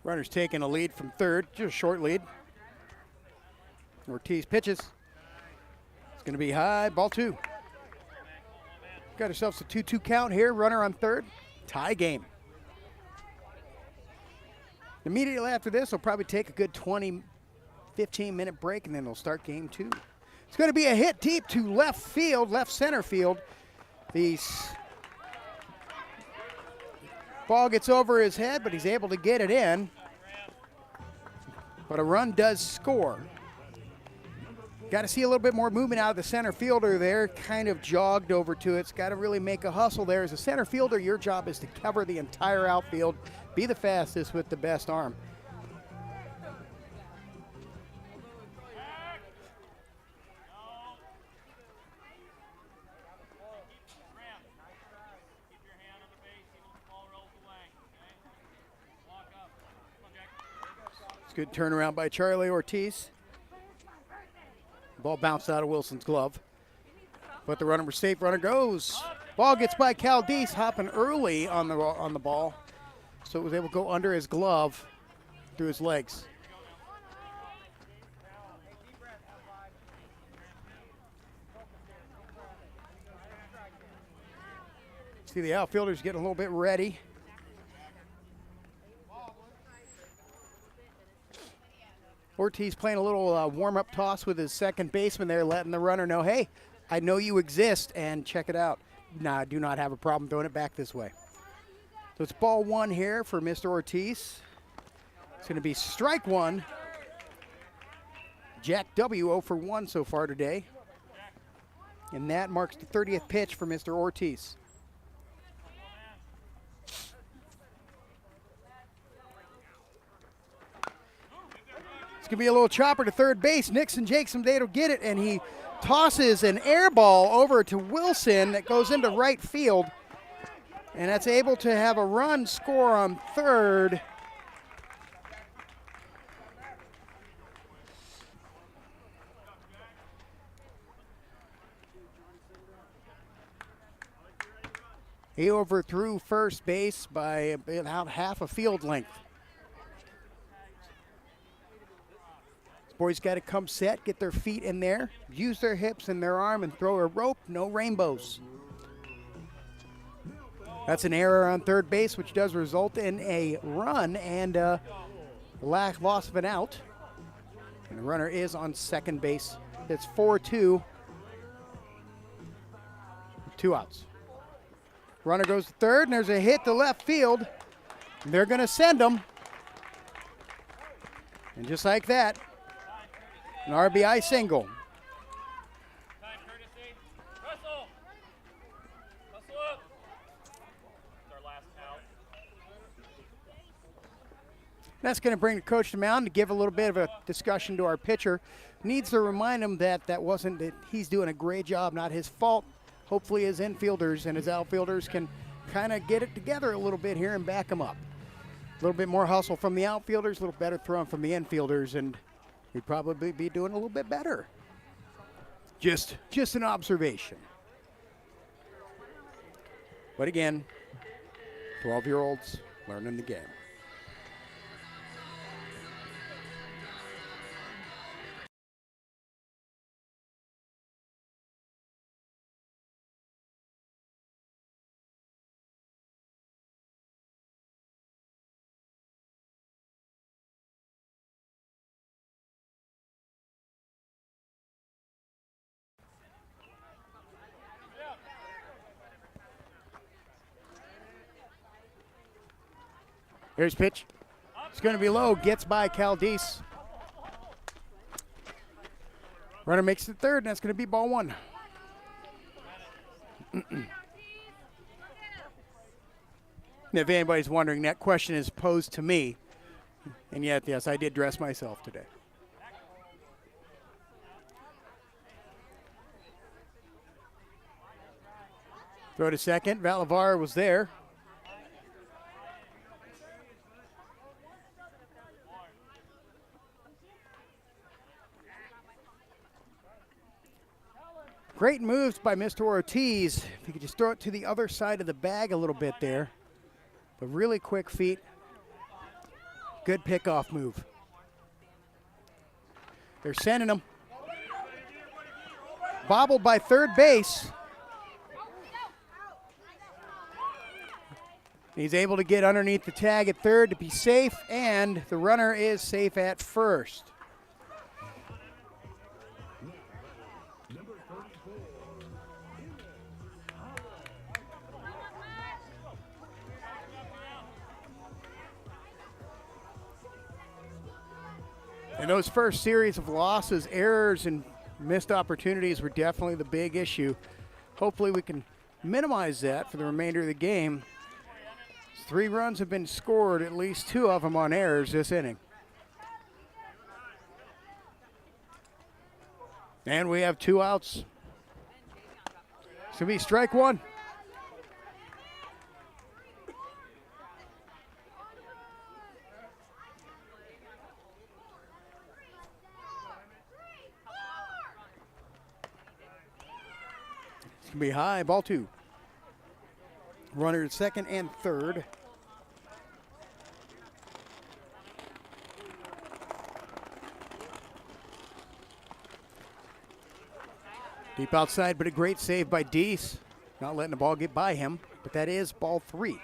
Runner's taking a lead from third, just a short lead. Ortiz pitches. It's going to be high, ball 2. Got ourselves a 2-2 count here, runner on third. Tie game. Immediately after this, they'll probably take a good 20, 15-minute break, and then they'll start game 2. It's going to be a hit deep to left field, left center field. The ball gets over his head, but he's able to get it in. But a run does score. Got to see a little bit more movement out of the center fielder there. Kind of jogged over to it. It's got to really make a hustle there. As a center fielder, your job is to cover the entire outfield. Be the fastest with the best arm. It's a good turnaround by Charlie Ortiz. Ball bounced out of Wilson's glove. But the runner was safe. Runner goes. Ball gets by Caldice, hopping early on the ball. So it was able to go under his glove through his legs. See the outfielders getting a little bit ready. Ortiz playing a little warm-up toss with his second baseman there, letting the runner know, hey, I know you exist, and check it out. Nah, I do not have a problem throwing it back this way. So it's ball 1 here for Mr. Ortiz. It's going to be strike 1. Jack W. 0 for 1 so far today. And that marks the 30th pitch for Mr. Ortiz. It's going to be a little chopper to third base. Nixon Jakeson Date will get it, and he tosses an air ball over to Wilson that goes into right field. And that's able to have a run score on third. He overthrew first base by about half a field length. Boys got to come set, get their feet in there, use their hips and their arm, and throw a rope. No rainbows. That's an error on third base, which does result in a run and loss of an out. And the runner is on second base. It's 4-2. 2 outs. Runner goes to third, and there's a hit to left field. And they're going to send him. And just like that, an RBI single. That's going to bring the coach to the mound to give a little bit of a discussion to our pitcher. Needs to remind him that he's doing a great job, not his fault. Hopefully his infielders and his outfielders can kind of get it together a little bit here and back him up. A little bit more hustle from the outfielders, a little better throwing from the infielders, and we'd probably be doing a little bit better. Just an observation. But again, 12-year-olds learning the game. Here's pitch. It's going to be low. Gets by Caldice. Runner makes the third, and that's going to be ball 1. If anybody's wondering, that question is posed to me. And yet, yes, I did dress myself today. Throw to second. Valavar was there. Great moves by Mr. Ortiz. If he could just throw it to the other side of the bag a little bit there. But really quick feet. Good pickoff move. They're sending him. Bobbled by third base. He's able to get underneath the tag at third to be safe, and the runner is safe at first. And those first series of losses, errors, and missed opportunities were definitely the big issue. Hopefully we can minimize that for the remainder of the game. 3 runs have been scored, at least 2 of them on errors this inning. And we have 2 outs. It's going to be strike 1. It's going to be high, ball 2. Runner at second and third. Deep outside, but a great save by Deese. Not letting the ball get by him, but that is ball 3.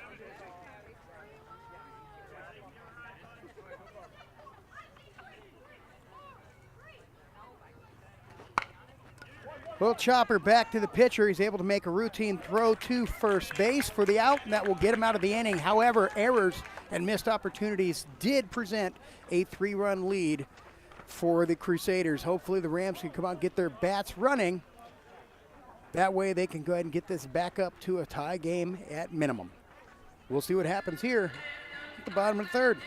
Little chopper back to the pitcher. He's able to make a routine throw to first base for the out, and that will get him out of the inning. However, errors and missed opportunities did present a 3-run lead for the Crusaders. Hopefully the Rams can come out and get their bats running. That way they can go ahead and get this back up to a tie game at minimum. We'll see what happens here at the bottom of the third.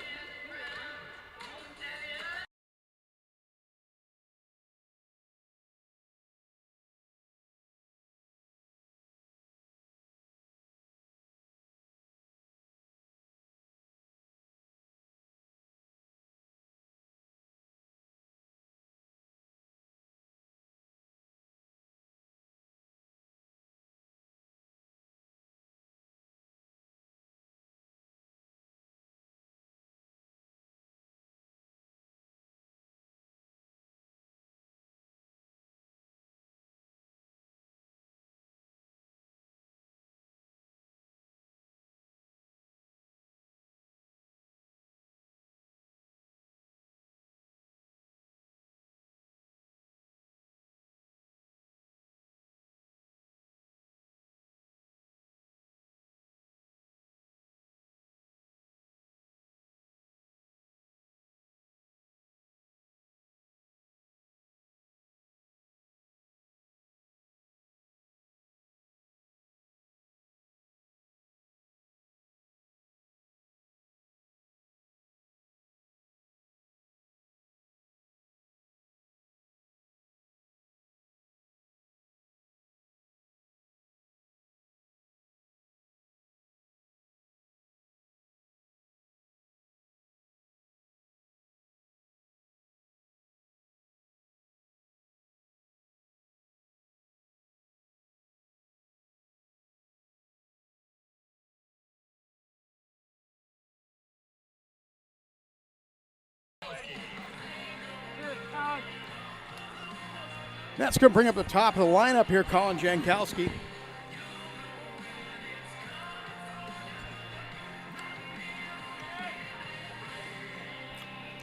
That's going to bring up the top of the lineup here, Colin Jankowski.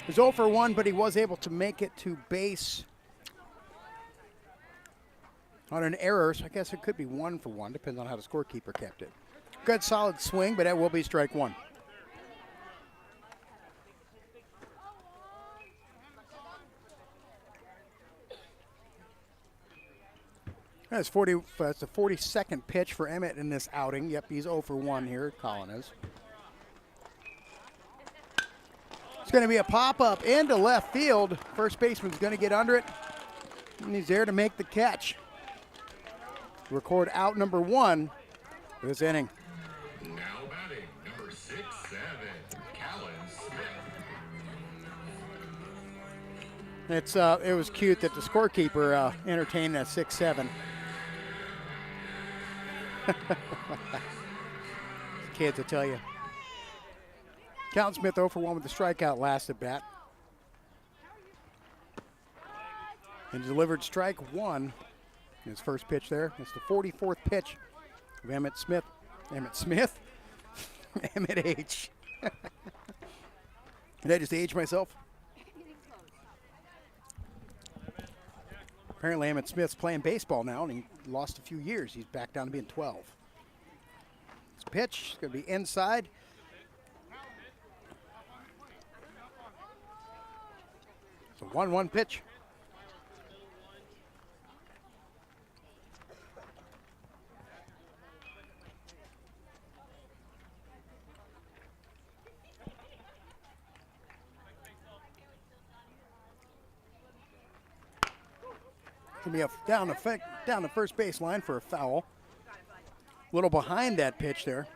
He's 0 for 1, but he was able to make it to base on an error, so I guess it could be 1 for 1, depends on how the scorekeeper kept it. Good solid swing, but that will be strike 1. That's the 42nd pitch for Emmett in this outing. Yep, he's 0 for 1 here, Colin is. It's going to be a pop-up into left field. First baseman's going to get under it, and he's there to make the catch. Record out number 1 for this inning. Now batting, number 6'7", Callan Smith. It was cute that the scorekeeper entertained that 6'7". Kids, I tell you. Callan Smith 0 for 1 with the strikeout last at bat. And delivered strike 1. His first pitch there. It's the 44th pitch of Emmett Smith. Emmett Smith? Emmett H. Did I just age myself? Apparently Emmett Smith's playing baseball now, and he lost a few years. He's back down to being 12. This pitch is going to be inside. It's a 1-1 pitch. Gonna be a down the first baseline for a foul. A little behind that pitch there.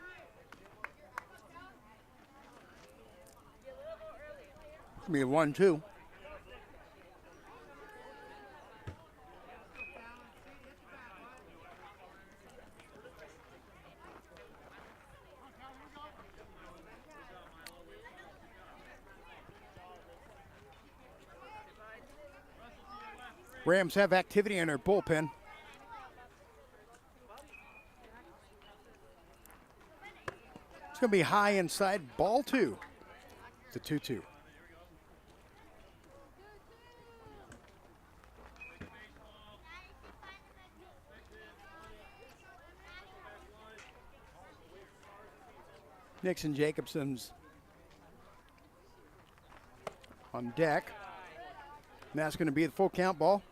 Gonna be a 1-2. Rams have activity in their bullpen. It's going to be high inside, ball 2. It's a 2-2. Nixon Jacobson's on deck. And that's going to be the full count ball.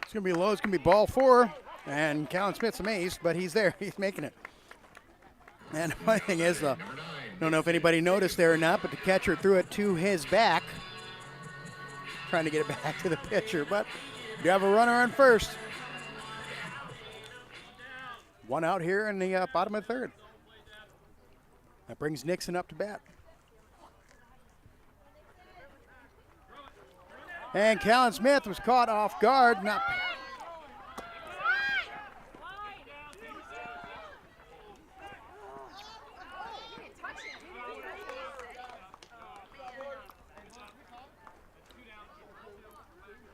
It's going to be low. It's going to be ball 4. And Callan Smith's amazed, but he's there. He's making it. And the funny thing is, I don't know if anybody noticed there or not, but the catcher threw it to his back, trying to get it back to the pitcher. But you have a runner on first. One out here in the bottom of the 3rd. That brings Nixon up to bat. And Callan Smith was caught off guard.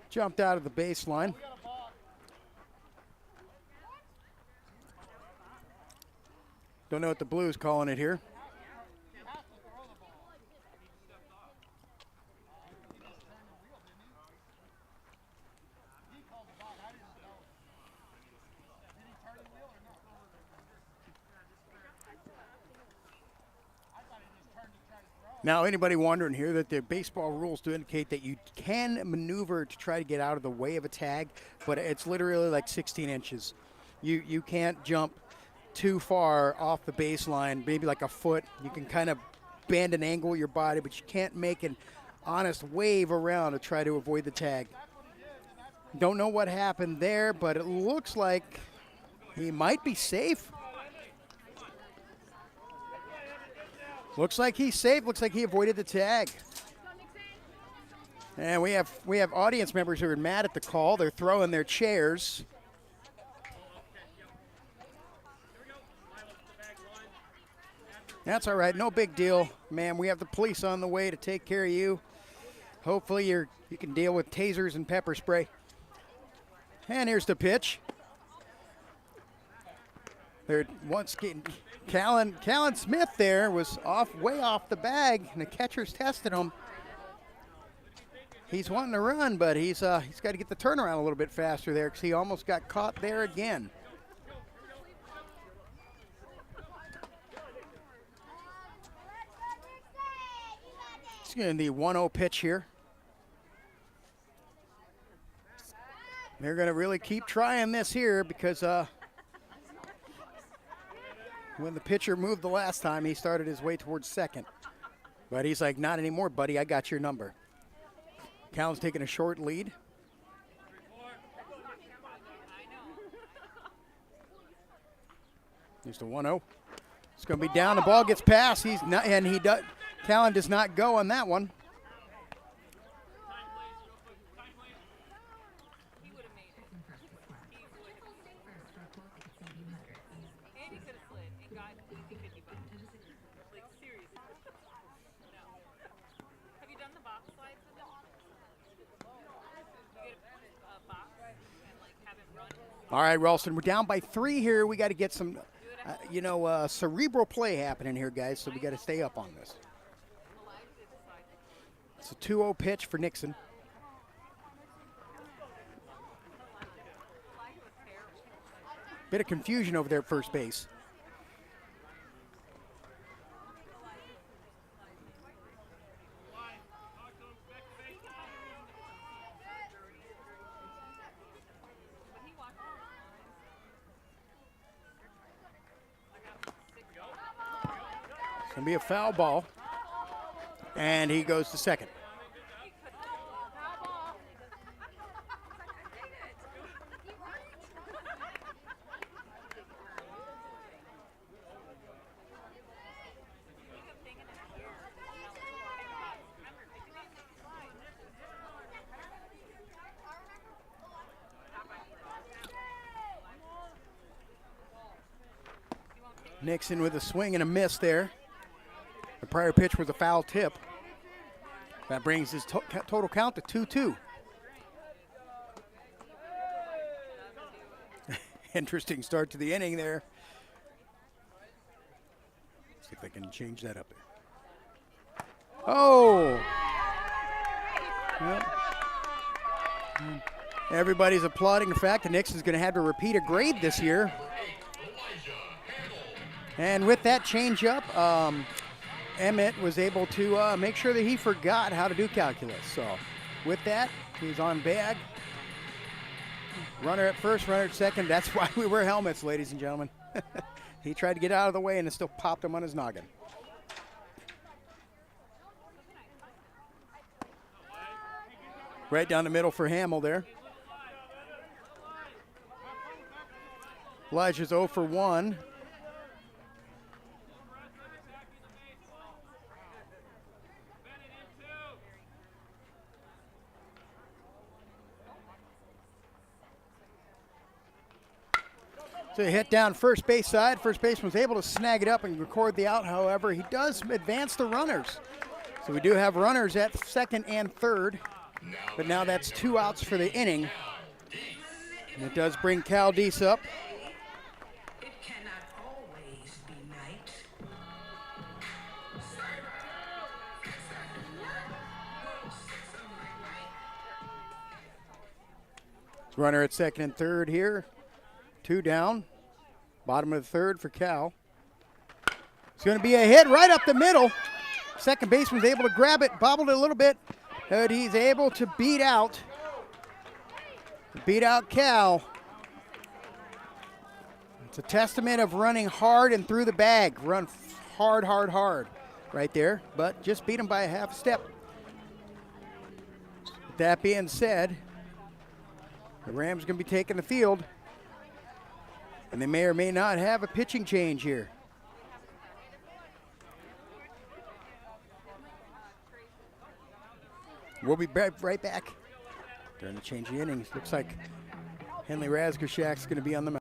Jumped out of the baseline. Don't know what the Blues calling it here. Now, anybody wondering here that the baseball rules do indicate that you can maneuver to try to get out of the way of a tag, but it's literally like 16 inches. You can't jump too far off the baseline, maybe like a foot. You can kind of bend and angle your body, but you can't make an honest wave around to try to avoid the tag. Don't know what happened there, but it looks like he might be safe. Looks like he's safe. Looks like he avoided the tag. And we have audience members who are mad at the call. They're throwing their chairs. That's all right. No big deal, man. We have the police on the way to take care of you. Hopefully you can deal with tasers and pepper spray. And here's the pitch. They're once getting Callan Smith there was way off the bag, and the catcher's tested him. He's wanting to run, but he's got to get the turnaround a little bit faster there because he almost got caught there again. It's going to be the 1-0 pitch here. They're going to really keep trying this here because when the pitcher moved the last time, he started his way towards second. But he's like, not anymore, buddy. I got your number. Callan's taking a short lead. Here's the 1-0. It's going to be down. The ball gets past. Callan does not go on that one. All right, Ralston, we're down by 3 here. We got to get some, cerebral play happening here, guys, so we got to stay up on this. It's a 2-0 pitch for Nixon. Bit of confusion over there at first base. It's going to be a foul ball, and he goes to second. Nixon with a swing and a miss there. The prior pitch was a foul tip. That brings his total count to 2-2. Interesting start to the inning there. See if I can change that up there. Oh! Well, everybody's applauding the fact that Nixon's going to have to repeat a grade this year. And with that change-up, Emmett was able to make sure that he forgot how to do calculus. So with that, he's on bag. Runner at first, runner at second. That's why we wear helmets, ladies and gentlemen. He tried to get out of the way, and it still popped him on his noggin. Right down the middle for Hamill there. Elijah's 0 for 1. So he hit down first base side. First baseman was able to snag it up and record the out. However, he does advance the runners. So we do have runners at second and third. But now that's 2 outs for the inning. And it does bring Caldice up. Runner at second and third here. 2 down. Bottom of the third for Cal. It's going to be a hit right up the middle. Second baseman's able to grab it, bobbled it a little bit, but he's able to beat out Cal. It's a testament of running hard and through the bag. Run hard, hard, hard right there, but just beat him by a half step. With that being said, the Rams are going to be taking the field. And they may or may not have a pitching change here. We'll be right back during the change of innings. Looks like Henley Razgorshak's going to be on the mound.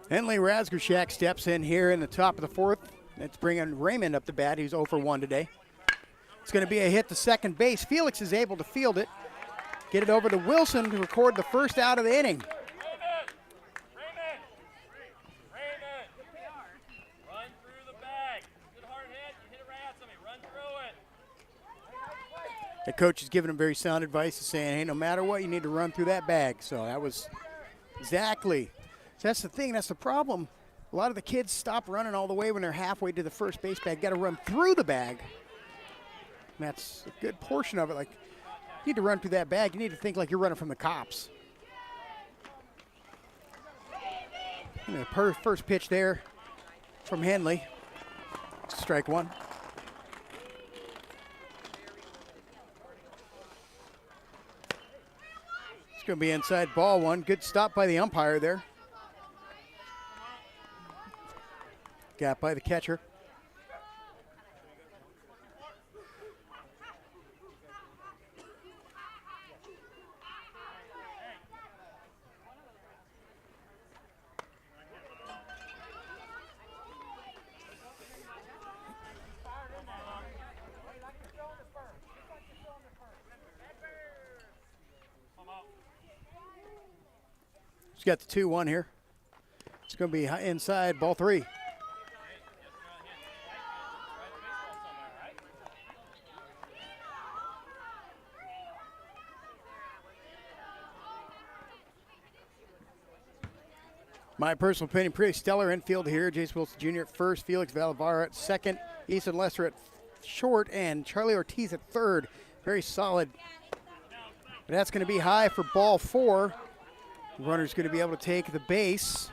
Henley Razgorshak steps in here in the top of the fourth. It's bringing Raymond up the bat. He's 0 for 1 today. It's going to be a hit to second base. Felix is able to field it. Get it over to Wilson to record the first out of the inning. Run through the bag. Good hard hit. You hit it right at somebody. Run through it. The coach is giving him very sound advice, saying, hey, no matter what, you need to run through that bag. So that was exactly. So that's the thing. That's the problem. A lot of the kids stop running all the way when they're halfway to the first base bag. Got to run through the bag. And that's a good portion of it. Like, you need to run through that bag. You need to think like you're running from the cops. And the first pitch there from Henley. Strike one. It's going to be inside ball one. Good stop by the umpire there. Got by the catcher. He's got the 2-1 here. It's going to be inside ball three. My personal opinion, pretty stellar infield here. Jace Wilson Jr. at first, Felix Valavara at second, Ethan Lester at short, and Charlie Ortiz at third. Very solid. But that's going to be high for ball four. The runner's going to be able to take the base.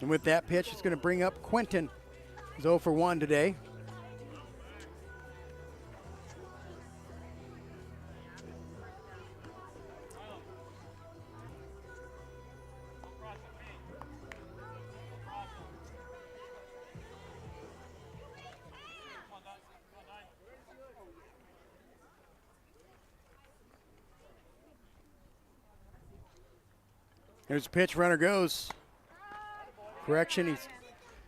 And with that pitch, it's going to bring up Quentin. He's 0 for 1 today. There's a pitch, runner goes. Correction, he's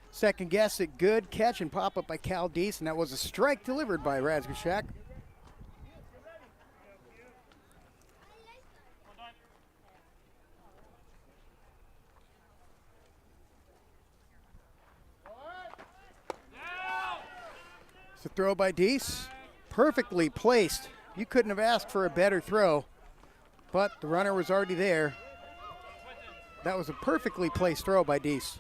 second guess it, good catch and pop up by Cal Deese, and that was a strike delivered by Razgorshak. It's a throw by Deese, perfectly placed. You couldn't have asked for a better throw, but the runner was already there. That was a perfectly placed throw by Deese.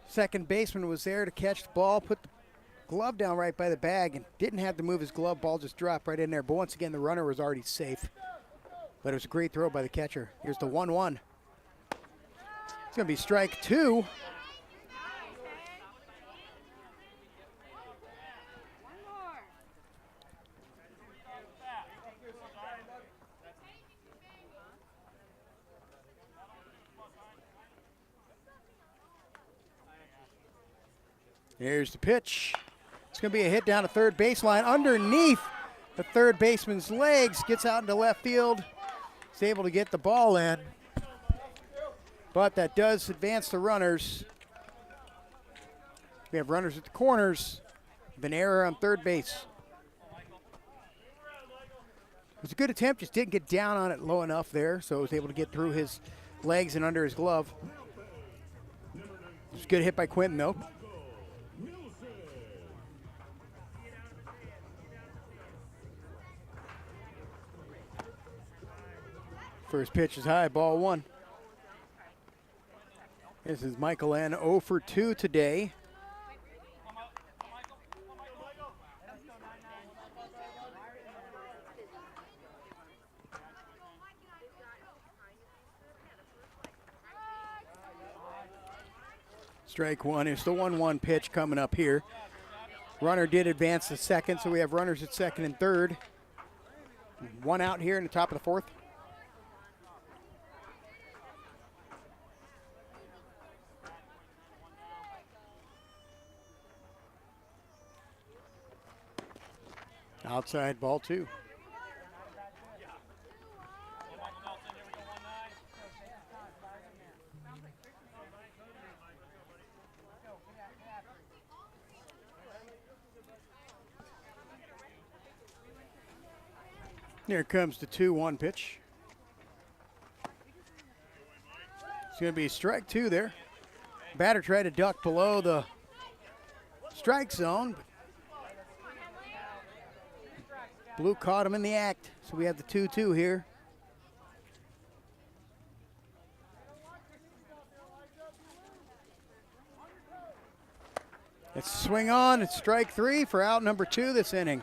Second baseman was there to catch the ball, put the glove down right by the bag, and didn't have to move his glove. Ball just dropped right in there. But once again, the runner was already safe. But it was a great throw by the catcher. Here's the 1-1. It's going to be strike two. Here's the pitch. It's going to be a hit down to third baseline underneath the third baseman's legs. Gets out into left field. He's able to get the ball in. But that does advance the runners. We have runners at the corners. An error on third base. It was a good attempt, just didn't get down on it low enough there, so he was able to get through his legs and under his glove. It was a good hit by Quentin, though. First pitch is high, ball one. This is Michael N. 0 for 2 today. Strike one. It's the 1-1 pitch coming up here. Runner did advance to second, so we have runners at second and third. One out here in the top of the fourth. Outside ball 2. Here comes the 2-1 pitch. It's going to be strike 2 there. Batter tried to duck below the strike zone. Blue caught him in the act, so we have the 2-2 here. It's a swing on. It's strike 3 for out number 2 this inning.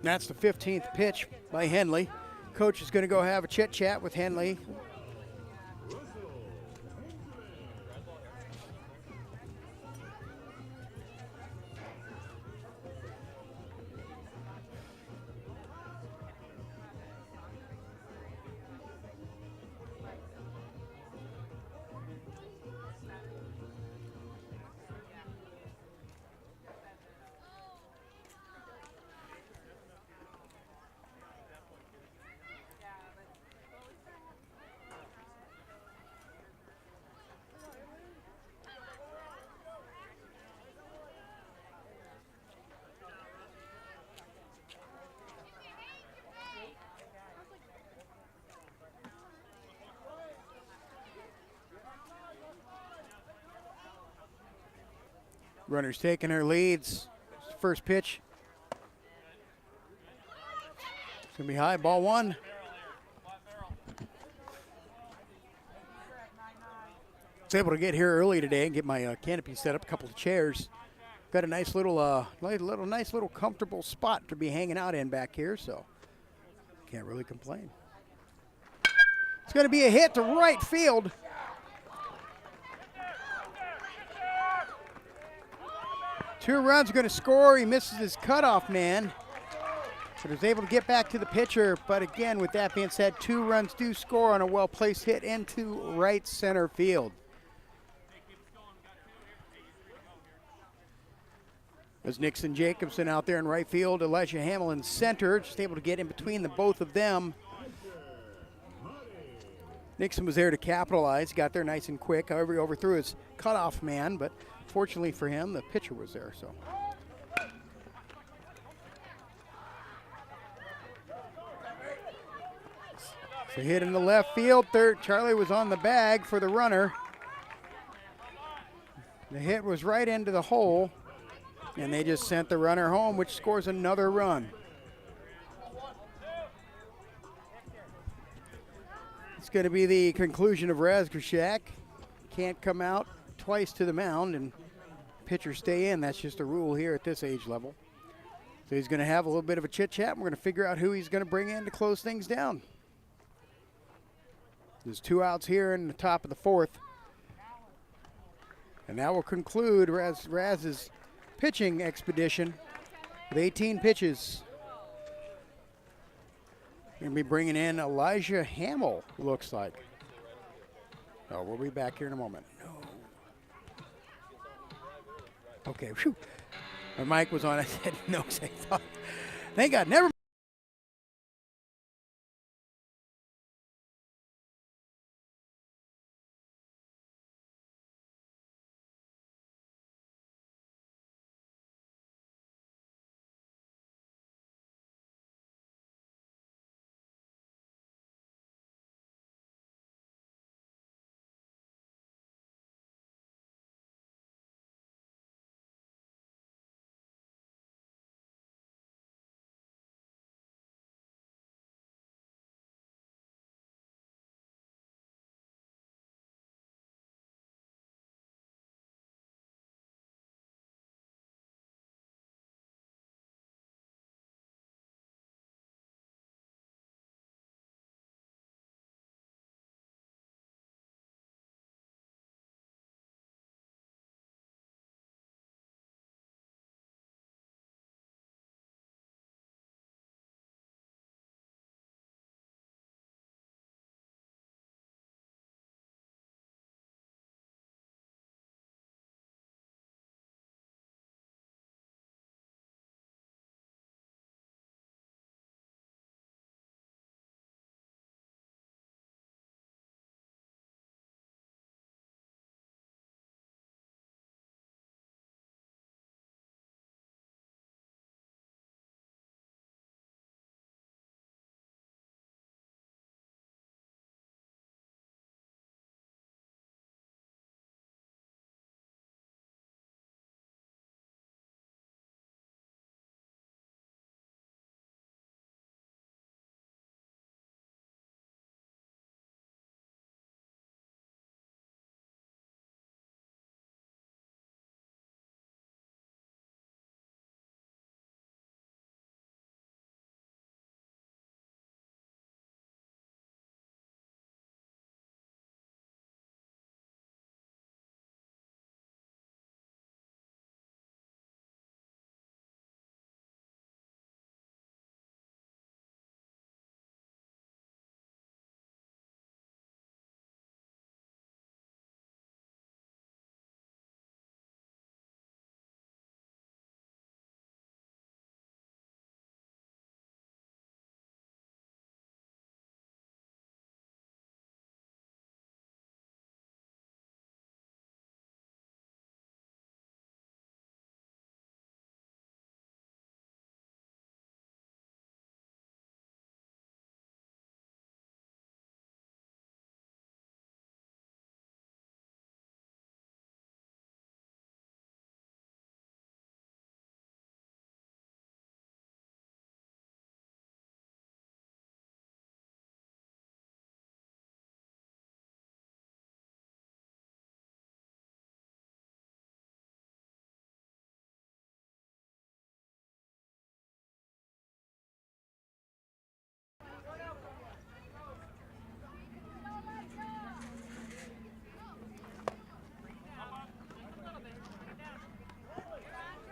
That's the 15th pitch by Henley. Coach is going to go have a chit-chat with Henley. Runners taking their leads. First pitch. It's going to be high, ball 1. I was able to get here early today and get my canopy set up, a couple of chairs. Got a nice little, nice little comfortable spot to be hanging out in back here, so can't really complain. It's going to be a hit to right field. Two runs are going to score. He misses his cutoff man, but was able to get back to the pitcher. But again, with that being said, 2 runs do score on a well-placed hit into right center field. There's Nixon Jacobson out there in right field. Elijah Hamill in center, just able to get in between the both of them. Nixon was there to capitalize, got there nice and quick. However, he overthrew his cutoff man, but fortunately for him, the pitcher was there. So hit in the left field. Third, Charlie was on the bag for the runner. The hit was right into the hole, and they just sent the runner home, which scores another run. It's going to be the conclusion of Razgrashak. Can't come out twice to the mound and pitchers stay in. That's just a rule here at this age level. So he's going to have a little bit of a chit-chat. We're going to figure out who he's going to bring in to close things down. There's 2 outs here in the top of the 4th. And that will conclude Raz's pitching expedition with 18 pitches. We're going to be bringing in Elijah Hamill, looks like. Oh, we'll be back here in a moment. No. Okay, whew. My mic was on. I said no, I thought. Thank God, never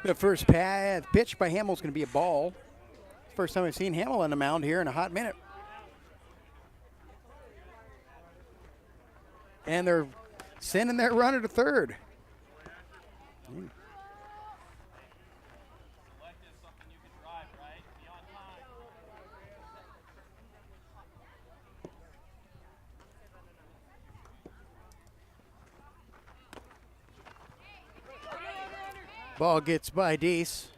The first pitch by Hamill is going to be a ball. First time I've seen Hamill on the mound here in a hot minute. And they're sending their runner to third. Ball gets by Deese.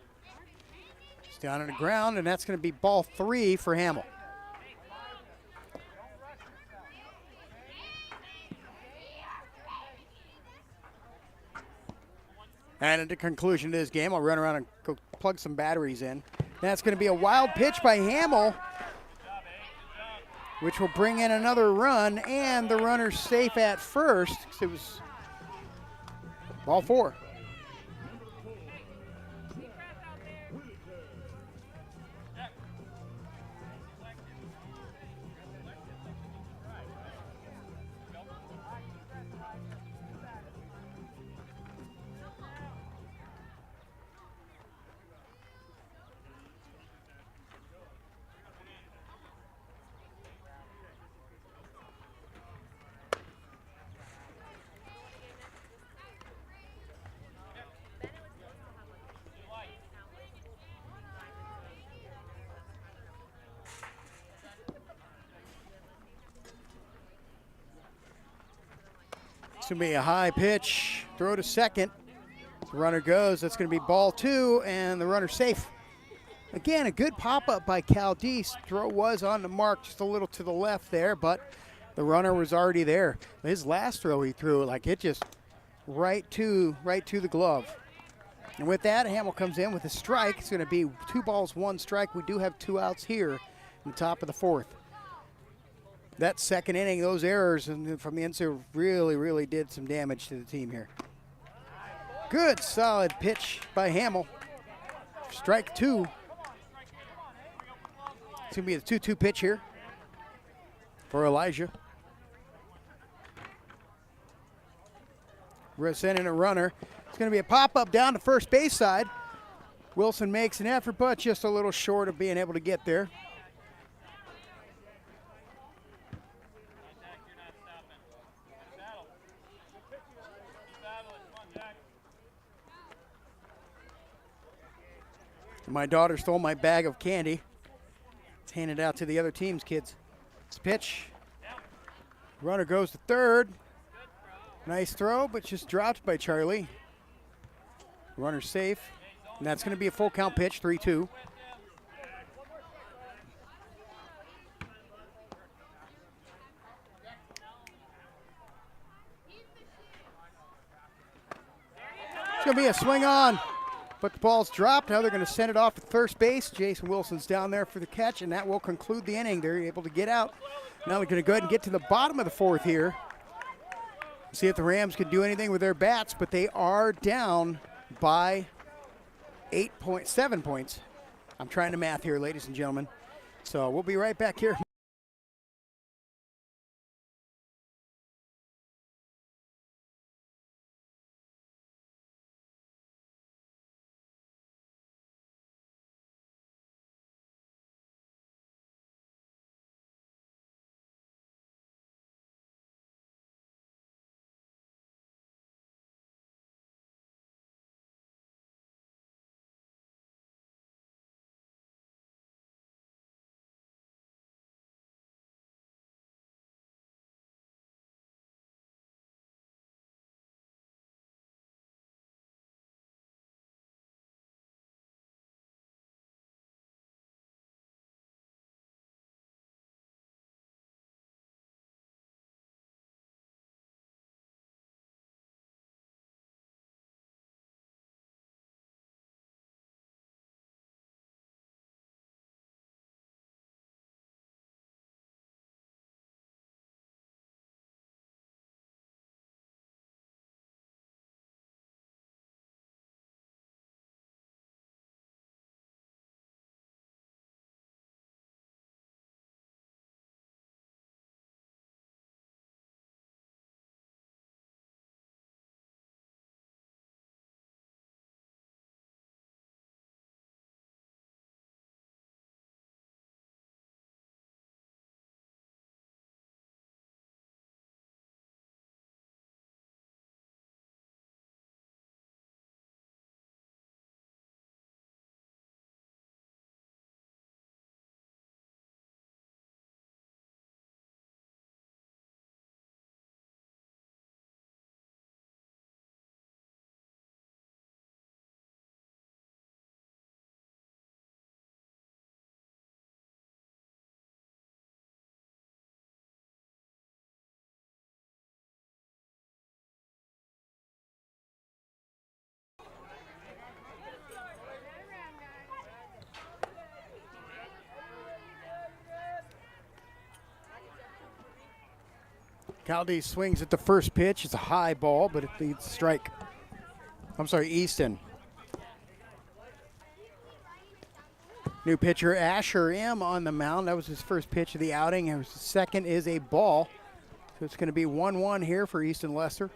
It's down on the ground, and that's going to be ball 3 for Hamill. And at the conclusion of this game, I'll run around and go plug some batteries in. That's going to be a wild pitch by Hamill, which will bring in another run, and the runner's safe at first. It was ball 4. It's going to be a high pitch, throw to second. The runner goes, that's going to be ball 2, and the runner safe. Again, a good pop-up by Cal Deese. Throw was on the mark, just a little to the left there, but the runner was already there. His last throw he threw, like it just right to the glove. And with that, Hamill comes in with a strike. It's going to be 2 balls, 1 strike. We do have 2 outs here in the top of the 4th. That second inning, those errors from the inside really did some damage to the team here. Good, solid pitch by Hamill. Strike 2. It's going to be a 2-2 pitch here for Elijah. We're sending a runner. It's going to be a pop-up down to first base side. Wilson makes an effort, but just a little short of being able to get there. My daughter stole my bag of candy. It's handed out to the other team's kids. It's a pitch. Runner goes to third. Nice throw, but just dropped by Charlie. Runner safe. And that's going to be a full count pitch, 3-2. It's going to be a swing on. But the ball's dropped. Now they're going to send it off to first base. Jason Wilson's down there for the catch, and that will conclude the inning. They're able to get out. Now they're going to go ahead and get to the bottom of the 4th here. See if the Rams can do anything with their bats, but they are down by 7 points. I'm trying to math here, ladies and gentlemen. So we'll be right back here. Caldy swings at the first pitch. It's a high ball, but it leads strike. I'm sorry, Easton. New pitcher Asher M on the mound. That was his first pitch of the outing. His second is a ball. So it's going to be 1-1 here for Easton Lester.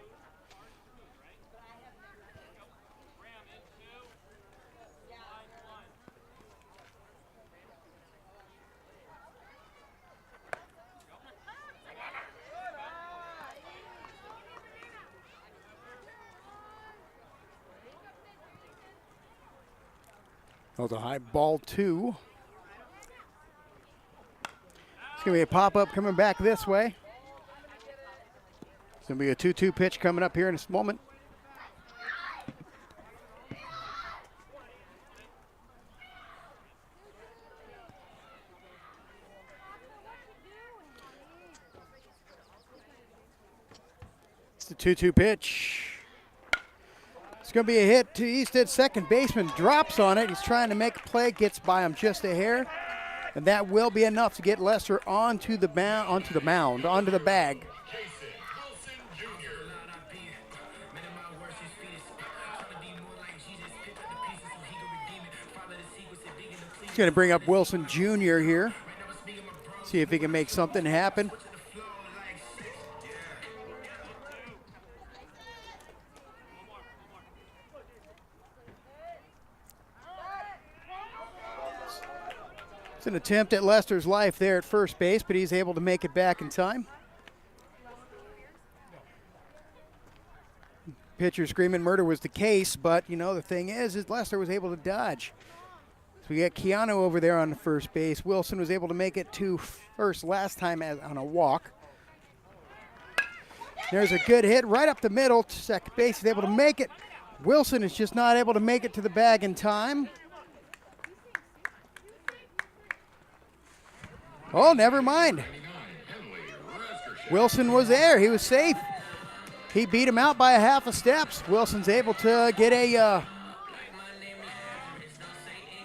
That was a high ball 2. It's going to be a pop-up coming back this way. It's going to be a 2-2 pitch coming up here in this moment. It's the 2-2 pitch. It's going to be a hit to Easton. Second baseman drops on it. He's trying to make a play, gets by him just a hair. And that will be enough to get Lester onto the mound, onto the bag. He's going to bring up Wilson Jr. here. See if he can make something happen. It's an attempt at Lester's life there at first base, but he's able to make it back in time. Pitcher screaming murder was the case, but, you know, the thing is Lester was able to dodge. So we got Keanu over there on the first base. Wilson was able to make it to first last time on a walk. There's a good hit right up the middle to second base. He's able to make it. Wilson is just not able to make it to the bag in time. Oh, never mind. Wilson was there. He was safe. He beat him out by a half a steps. Wilson's able to get a...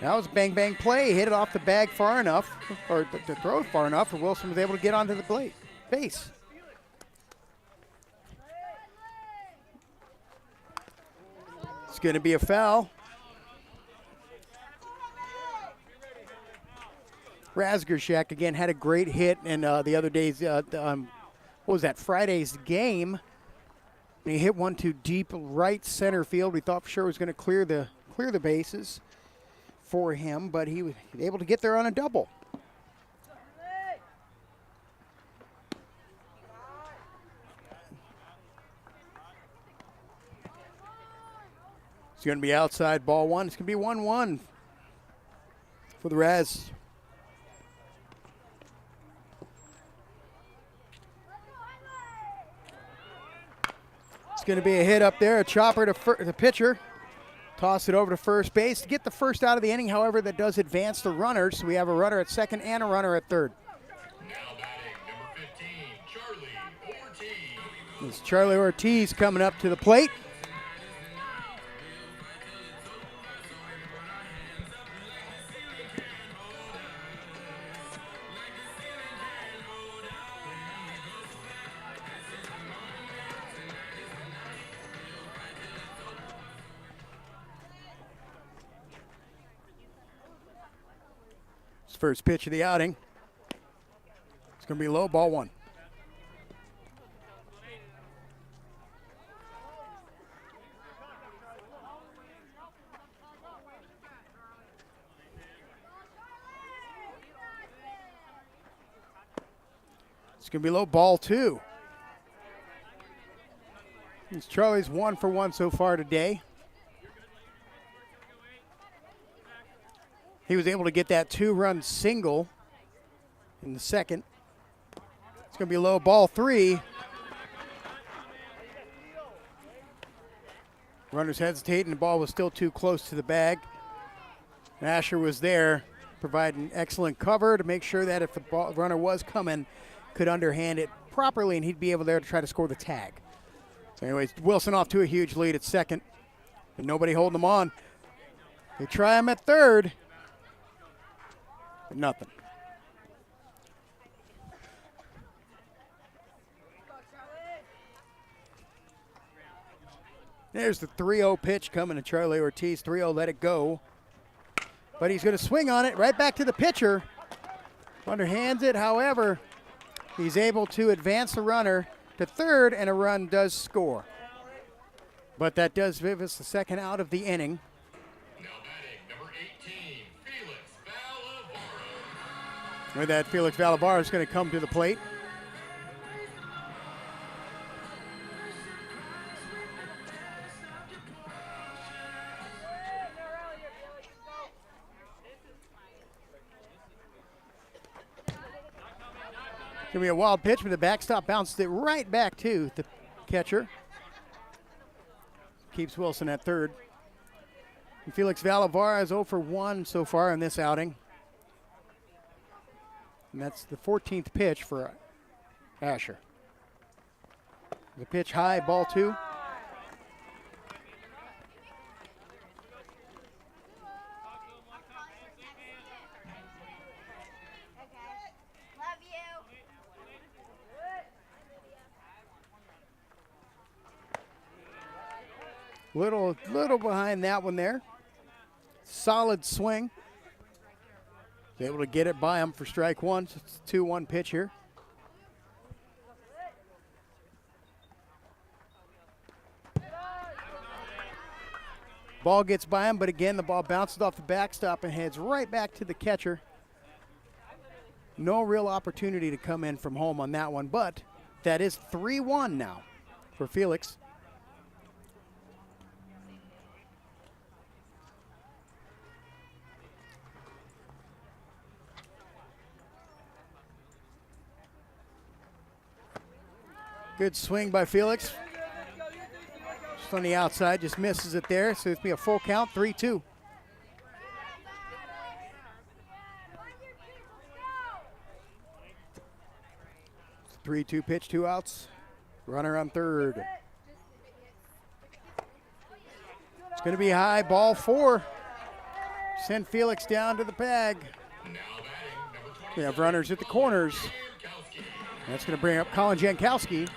that was a bang-bang play. Hit it off the bag far enough, or to throw it far enough, and Wilson was able to get onto the base. It's going to be a foul. Razgershak, again, had a great hit in the other day's, what was that, Friday's game. And he hit one to deep right center field. We thought for sure it was going to clear the bases for him, but he was able to get there on a double. It's going to be outside ball 1. It's going to be 1-1 for the Raz. It's going to be a hit up there, a chopper to the pitcher. Toss it over to first base to get the first out of the inning. However, that does advance the runners. So we have a runner at second and a runner at third. Now batting, number 15, Charlie Ortiz. It's Charlie Ortiz coming up to the plate. First pitch of the outing. It's going to be low, ball 1. It's going to be low, ball 2. It's Charlie's 1 for 1 so far today. He was able to get that 2-run single in the second. It's going to be low, ball 3. Runners hesitating. The ball was still too close to the bag. Asher was there providing excellent cover to make sure that if the runner was coming, could underhand it properly, and he'd be able there to try to score the tag. So anyways, Wilson off to a huge lead at second, and nobody holding them on. They try him at third. Nothing. There's the 3-0 pitch coming to Charlie Ortiz. 3-0, let it go. But he's going to swing on it right back to the pitcher. Underhands it, however, he's able to advance the runner to third, and a run does score. But that does give us the second out of the inning. Now batting, number 18, Felix Valavara. With that, Felix Valavara is going to come to the plate. Going to be a wild pitch, but the backstop bounced it right back to the catcher. Keeps Wilson at third. And Felix Valavara is 0 for 1 so far in this outing. And that's the 14th pitch for Asher. The pitch high, ball 2. Little behind that one there. Solid swing. He's able to get it by him for strike 1. So it's a 2-1 pitch here. Ball gets by him, but again, the ball bounces off the backstop and heads right back to the catcher. No real opportunity to come in from home on that one, but that is 3-1 now for Felix. Good swing by Felix. Just on the outside, just misses it there. So it's be a full count, 3-2. It's a 3-2 pitch, 2 outs. Runner on third. It's going to be high, ball 4. Send Felix down to the bag. We have runners at the corners. That's going to bring up Colin Jankowski.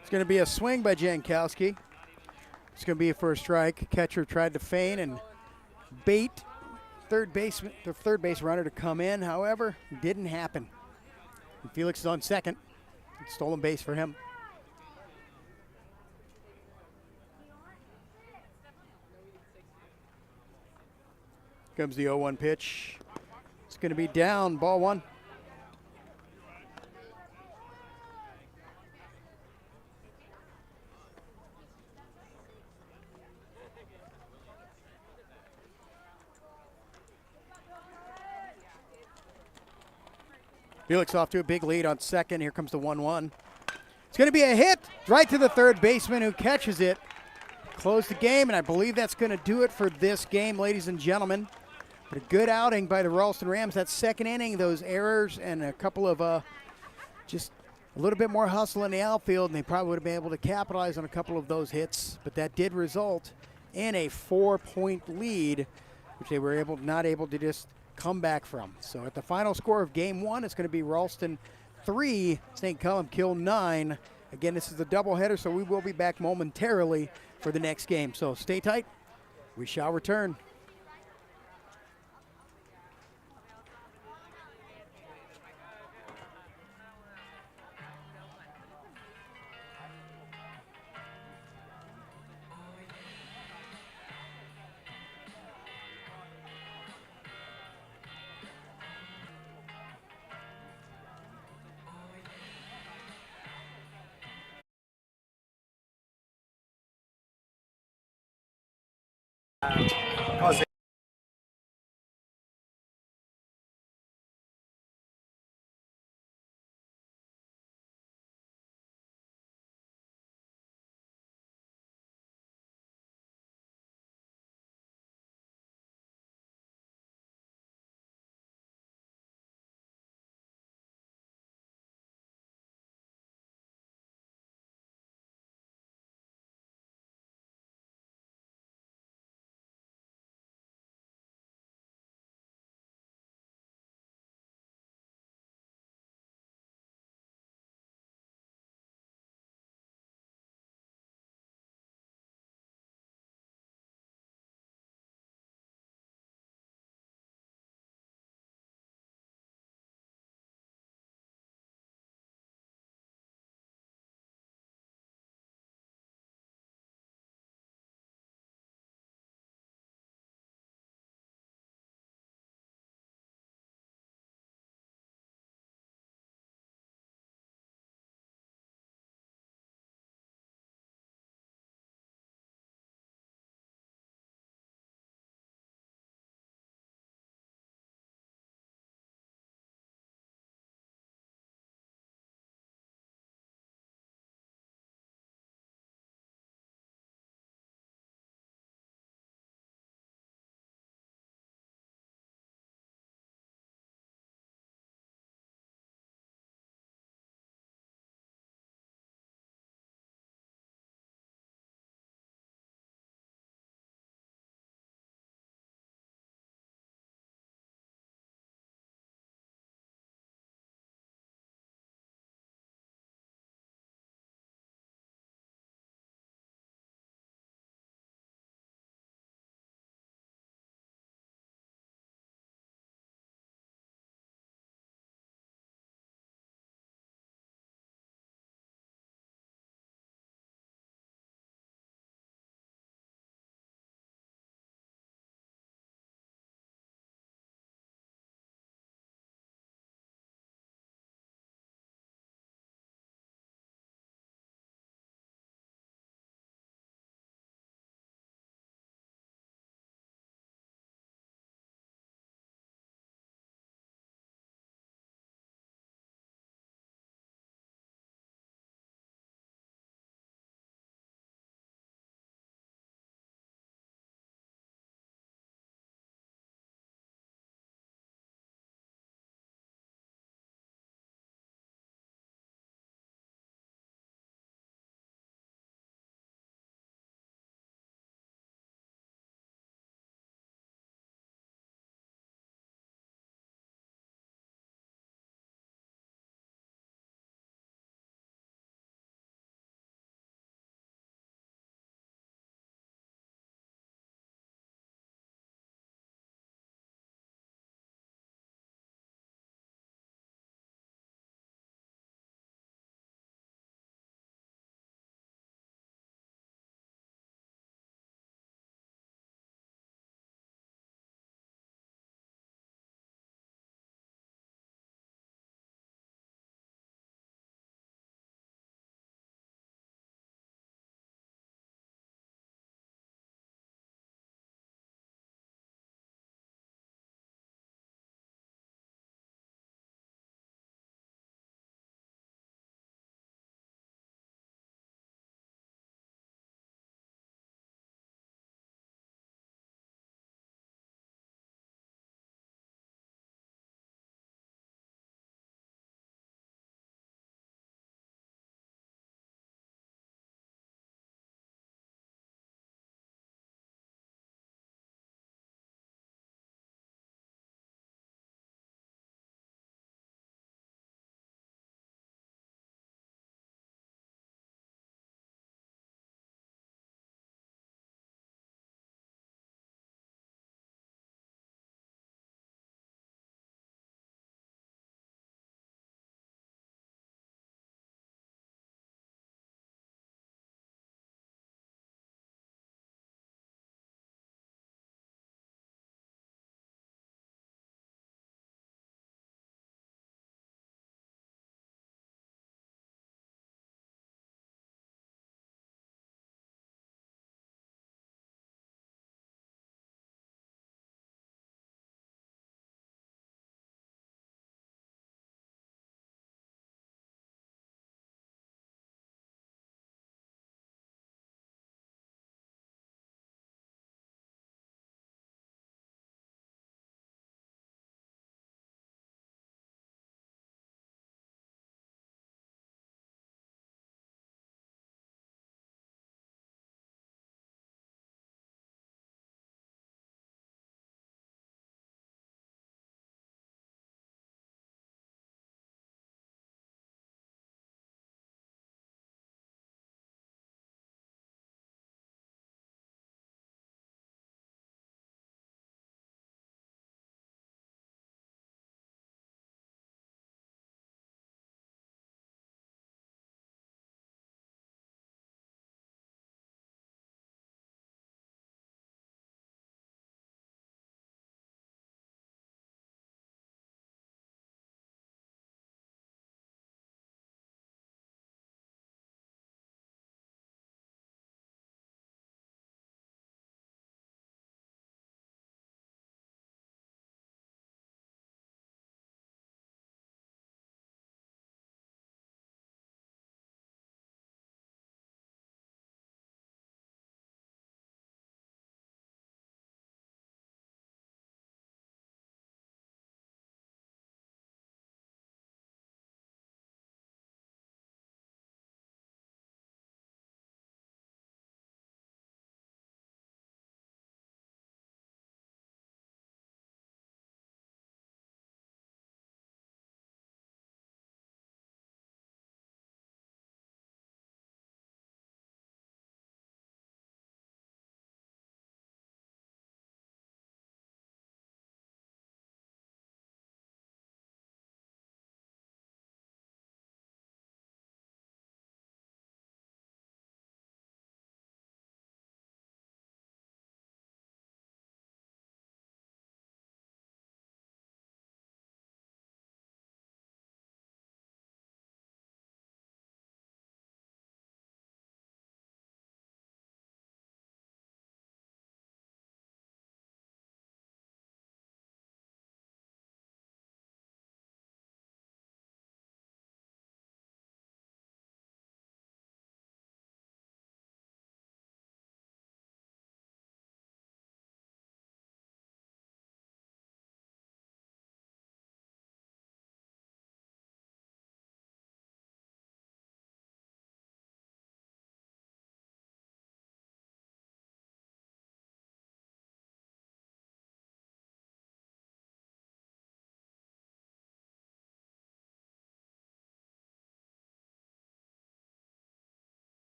It's going to be a swing by Jankowski. It's going to be for a strike. Catcher tried to feint and bait the third base runner to come in. However, it didn't happen. And Felix is on second. Stolen base for him. Comes the 0-1 pitch. It's going to be down, ball 1. Felix off to a big lead on second. Here comes the 1-1. It's going to be a hit right to the third baseman who catches it. Close the game, and I believe that's going to do it for this game, ladies and gentlemen. But a good outing by the Ralston Rams. That second inning, those errors and a couple of just a little bit more hustle in the outfield, and they probably would have been able to capitalize on a couple of those hits. But that did result in a 4-point lead, which they were not able to just come back from. So at the final score of game 1, it's going to be Ralston 3, St Columbkille 9. Again, this is a doubleheader, so we will be back momentarily for the next game. So stay tight. We shall return.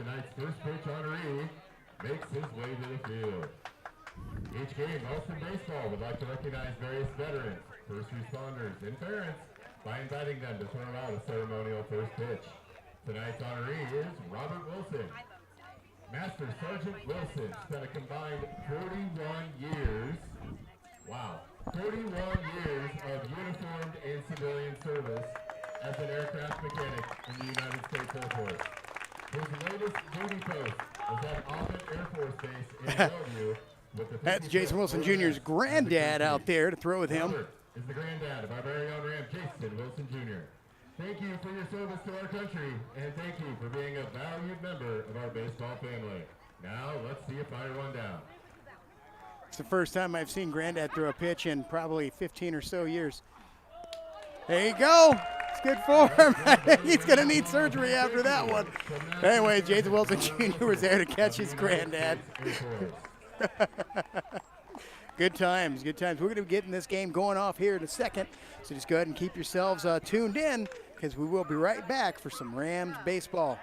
tonight's first pitch honoree makes his way to the field. Each game, Ralston Baseball would like to recognize various veterans, first responders, and parents by inviting them to throw out a ceremonial first pitch. Tonight's honoree is Robert Wilson. Master Sergeant Wilson spent a combined 41 years, wow, 41 years of uniformed and civilian service as an aircraft mechanic in the United States Air Force. His latest duty post was at Offutt Air Force Base in Bellevue. That's Jason Wilson Jr.'s granddad out there to throw with him. Is the granddad of our very own Ram, Jason Wilson Jr. Thank you for your service to our country, and thank you for being a valued member of our baseball family. Now, let's see you fire one down. It's the first time I've seen granddad throw a pitch in probably 15 or so years. There you go. It's good form. He's going to need surgery after that one. Anyway, Jason Wilson Jr. was there to catch his granddad. Good times, good times. We're going to be getting this game going off here in a second, so just go ahead and keep yourselves tuned in, because we will be right back for some Rams baseball.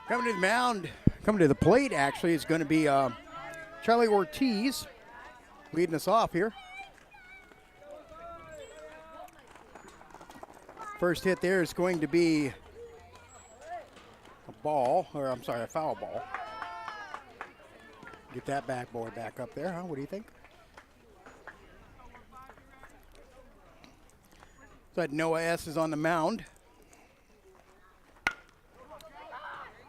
Coming to the mound, coming to the plate, actually, is going to be Charlie Ortiz leading us off here. First hit there is going to be a ball, or I'm sorry, a foul ball. Get that back boy back up there, huh? What do you think? So Noah S. is on the mound.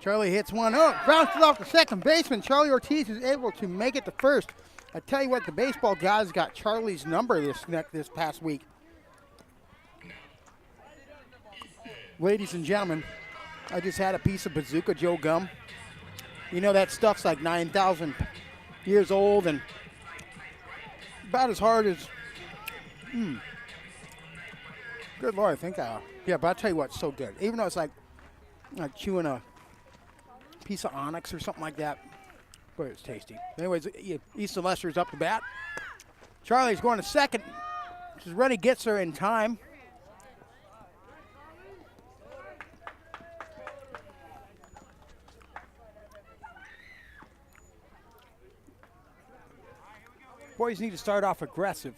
Charlie hits one up, bounces off the second baseman. Charlie Ortiz is able to make it to first. I tell you what, the baseball guys got Charlie's number this past week. Ladies and gentlemen, I just had a piece of Bazooka Joe gum. You know that stuff's like 9,000 years old and about as hard as, good Lord, I think yeah, but I'll tell you what, it's so good. Even though it's like chewing a piece of onyx or something like that, but it's tasty. Anyways, Easton Lester's up to bat. Charlie's going to second. His runny gets her in time. Boys need to start off aggressive.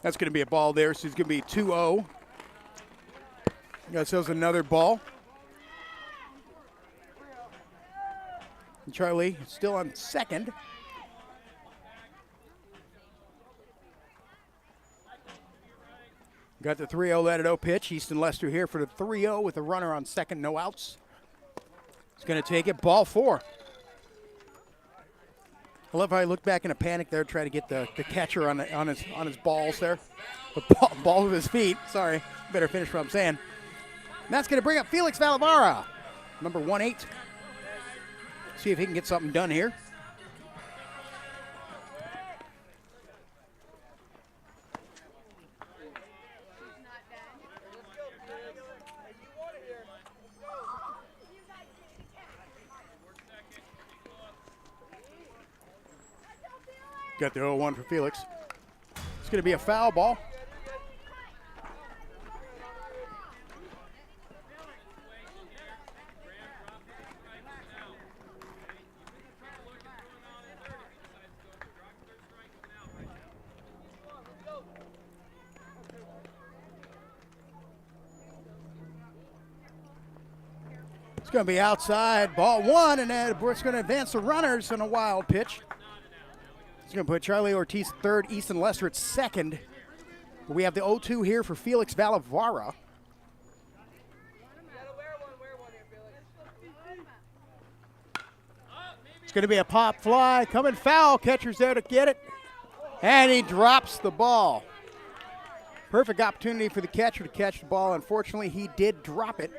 That's going to be a ball there, so it's going to be 2-0. That shows another ball. And Charlie still on second. Got the 3-0 let-it-o pitch. Easton Lester here for the 3-0 with a runner on second, no outs. He's going to take it, ball 4. I love how he looked back in a panic there, trying to get the catcher on his balls there. The ball of his feet. Sorry, better finish what I'm saying. And that's going to bring up Felix Valavara, number 1-8. See if he can get something done here. Got the 0-1 for Felix. It's going to be a foul ball. It's going to be outside, ball 1, and then it's going to advance the runners on a wild pitch. It's going to put Charlie Ortiz third, Easton Lester at second. We have the 0-2 here for Felix Valavara. It's going to be a pop fly, coming foul. Catcher's there to get it, and he drops the ball. Perfect opportunity for the catcher to catch the ball. Unfortunately, he did drop it.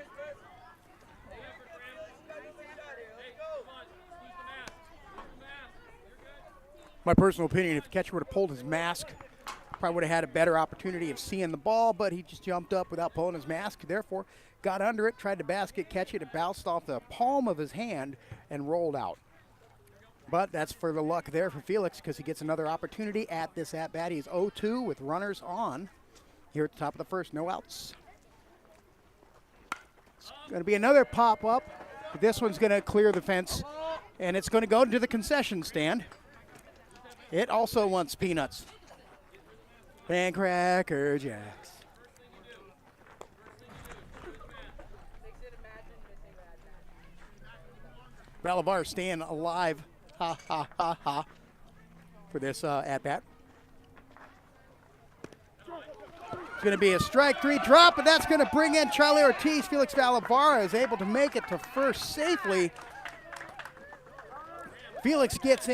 My personal opinion, if the catcher would have pulled his mask, probably would have had a better opportunity of seeing the ball, but he just jumped up without pulling his mask, therefore got under it, tried to basket catch it, it bounced off the palm of his hand and rolled out. But that's for the luck there for Felix because he gets another opportunity at this at-bat. He's 0-2 with runners on here at the top of the first, no outs. It's going to be another pop-up. This one's going to clear the fence, and it's going to go to the concession stand. It also wants peanuts and Cracker Jacks. Balavar staying alive, ha, ha, ha, ha, for this at-bat. It's going to be a strike 3 drop, and that's going to bring in Charlie Ortiz. Felix Valavara is able to make it to first safely. Felix gets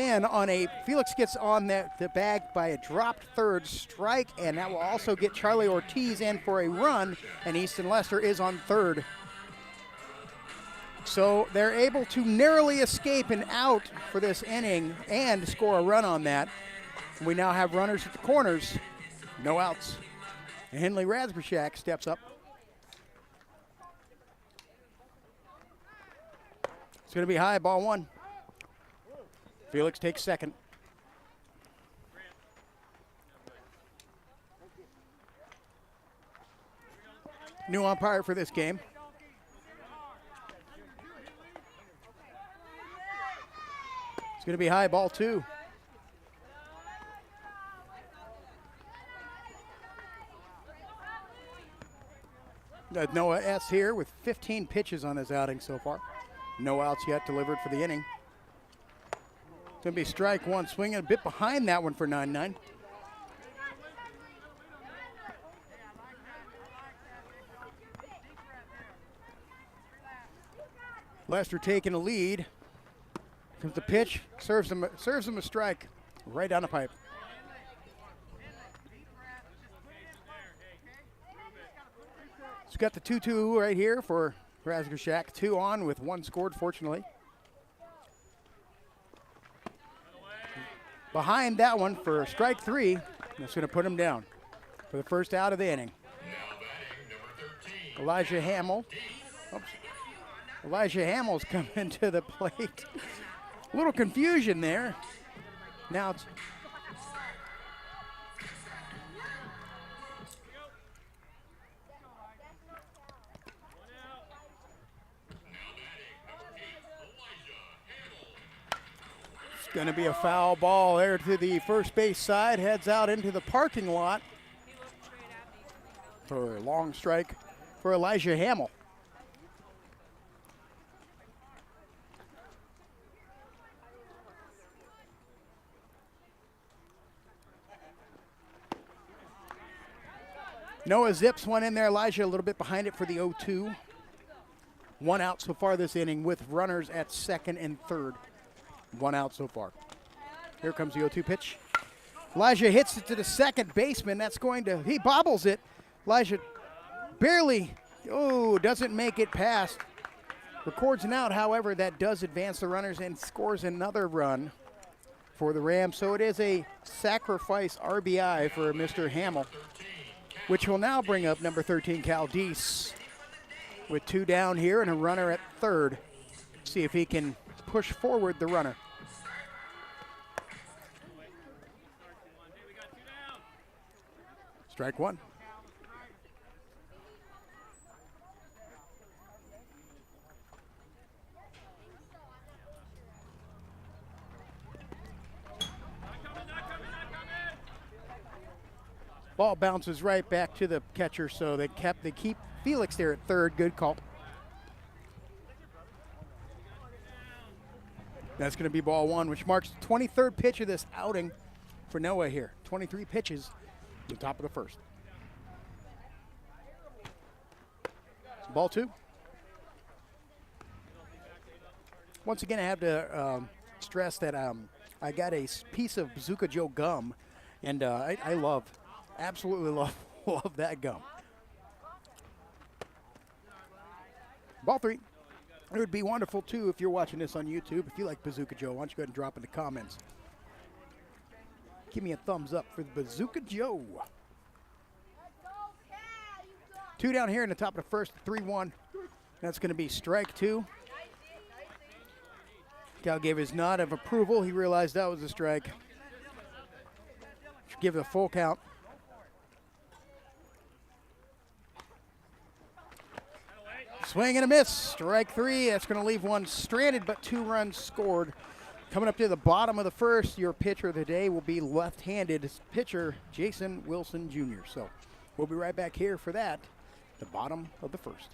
on the bag by a dropped third strike, and that will also get Charlie Ortiz in for a run, and Easton Lester is on third. So they're able to narrowly escape an out for this inning and score a run on that. We now have runners at the corners. No outs. Henley Rasbershak steps up. It's going to be high, ball one. Felix takes second. New umpire for this game. It's going to be high, ball two. Noah S. here with 15 pitches on his outing so far. No outs yet delivered for the inning. It's going to be strike one, swinging a bit behind that one for 9-9. Lester taking a lead. Comes the pitch, serves him a strike right down the pipe. He's got the 2-2 right here for Rasbershak. 2 on with 1 scored, fortunately. Behind that one for strike 3. That's going to put him down for the first out of the inning. Elijah Hamill. Oops. Elijah Hamill's coming to the plate. A little confusion there. Now it's going to be a foul ball there to the first base side. Heads out into the parking lot for a long strike for Elijah Hamill. Noah zips one in there. Elijah a little bit behind it for the 0-2. 1 out so far this inning with runners at second and third. 1 out so far. Here comes the 0-2 pitch. Elijah hits it to the second baseman. That's going to, he bobbles it. Elijah barely, doesn't make it past. Records an out, however, that does advance the runners and scores another run for the Rams. So it is a sacrifice RBI for Mr. Hamill, which will now bring up number 13, Caldice, with 2 down here and a runner at third. See if he can push forward the runner. Strike 1. Ball bounces right back to the catcher, so they keep Felix there at third. Good call. That's going to be ball 1, which marks the 23rd pitch of this outing for Noah here. 23 pitches at the top of the first. Ball 2. Once again, I have to stress that I got a piece of Bazooka Joe gum, and I absolutely love that gum. Ball 3. It would be wonderful, too, if you're watching this on YouTube. If you like Bazooka Joe, why don't you go ahead and drop in the comments. Give me a thumbs up for the Bazooka Joe. 2 down here in the top of the first, 3-1. That's going to be strike 2. Cal gave his nod of approval. He realized that was a strike. Should give it a full count. Swing and a miss. Strike 3. That's going to leave 1 stranded, but 2 runs scored. Coming up to the bottom of the first, your pitcher of the day will be left-handed pitcher Jason Wilson Jr. So we'll be right back here for that, the bottom of the first.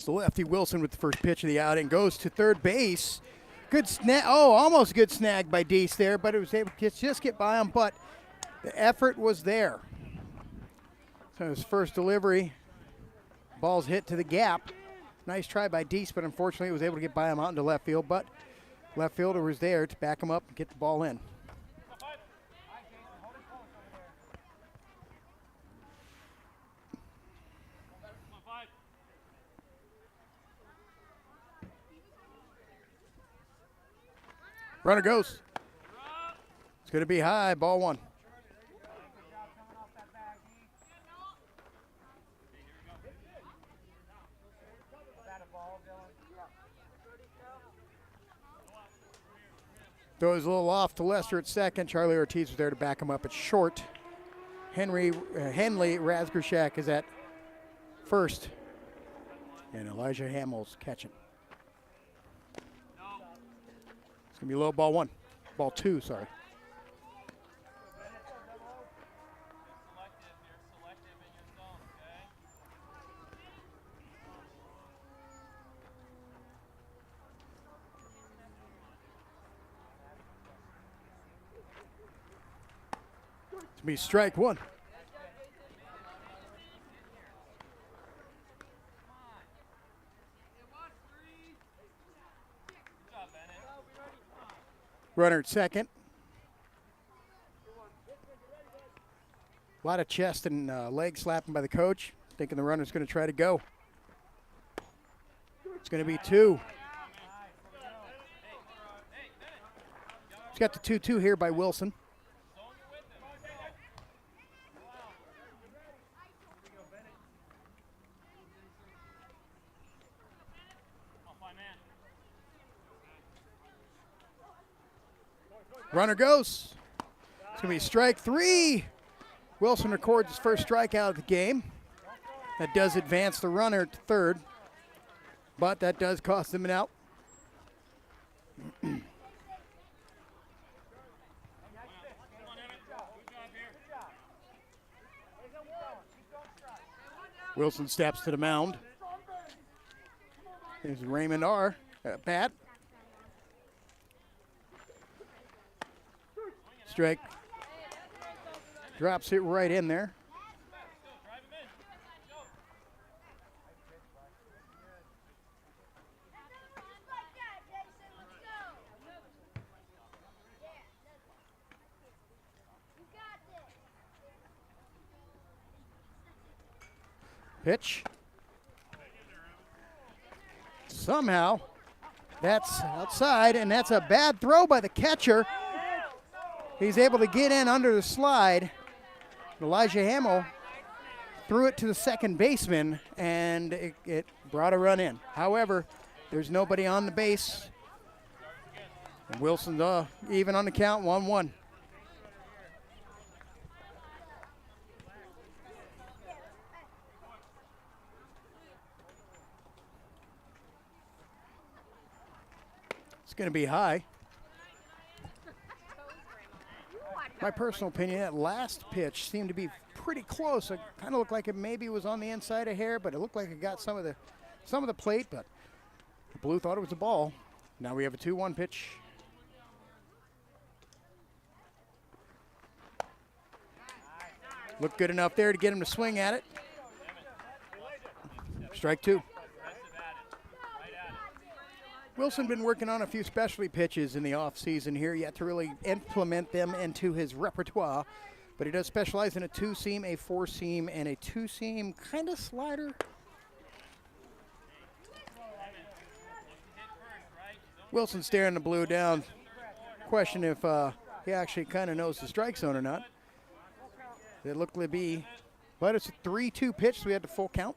So lefty Wilson with the first pitch of the outing goes to third base. Good snag. Oh, almost good snag by Deese there, but it was able to just get by him. But the effort was there. So his first delivery, ball's hit to the gap. Nice try by Deese, but unfortunately he was able to get by him out into left field. But left fielder was there to back him up and get the ball in. Runner goes. It's going to be high, ball one. Throws a little off to Lester at second. Charlie Ortiz was there to back him up at short. Henley Razgrashak is at first. And Elijah Hamill's catching. It's going to be low, ball one. Ball two, sorry. It's going to be strike one. Runner at second. A lot of chest and leg slapping by the coach, thinking the runner's going to try to go. It's going to be two. He's got the 2-2 here by Wilson. Runner goes. It's going to be strike three. Wilson records his first strikeout of the game. That does advance the runner to third, but that does cost him an out. Wilson steps to the mound. There's Raymond R. at bat. Strike. Drops it right in there. Pitch. Somehow, that's outside, and that's a bad throw by the catcher. He's able to get in under the slide. Elijah Hamill threw it to the second baseman, and it brought a run in. However, there's nobody on the base. And Wilson's even on the count, 1-1. It's going to be high. My personal opinion, that last pitch seemed to be pretty close. It kind of looked like it maybe was on the inside a hair, but it looked like it got some of the plate, but the Blue thought it was a ball. Now we have a 2-1 pitch. Looked good enough there to get him to swing at it. Strike two. Wilson been working on a few specialty pitches in the offseason here, yet to really implement them into his repertoire. But he does specialize in a two-seam, a four-seam, and a two-seam kind of slider. Wilson staring the Blue down. Question if he actually kind of knows the strike zone or not. It looked to be, but it's a 3-2 pitch, so we had the full count.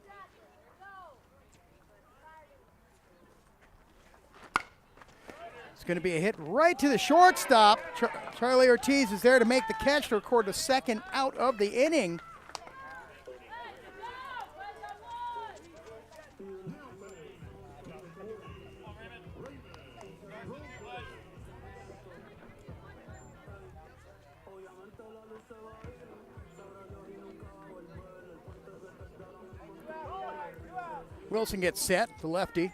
Going to be a hit right to the shortstop. Charlie Ortiz is there to make the catch to record the second out of the inning. Wilson gets set, the lefty.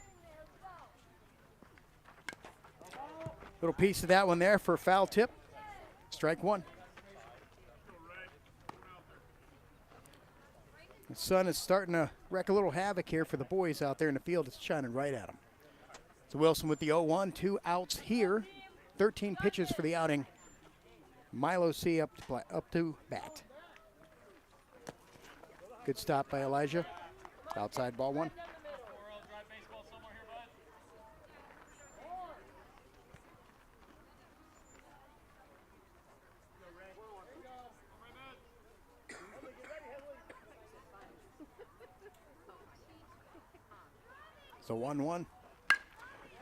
Little piece of that one there for a foul tip. Strike one. The sun is starting to wreak a little havoc here for the boys out there in the field. It's shining right at them. So Wilson with the 0-1, 2 outs here. 13 pitches for the outing. Milo C up to bat. Good stop by Elijah. Outside ball one. So 1-1.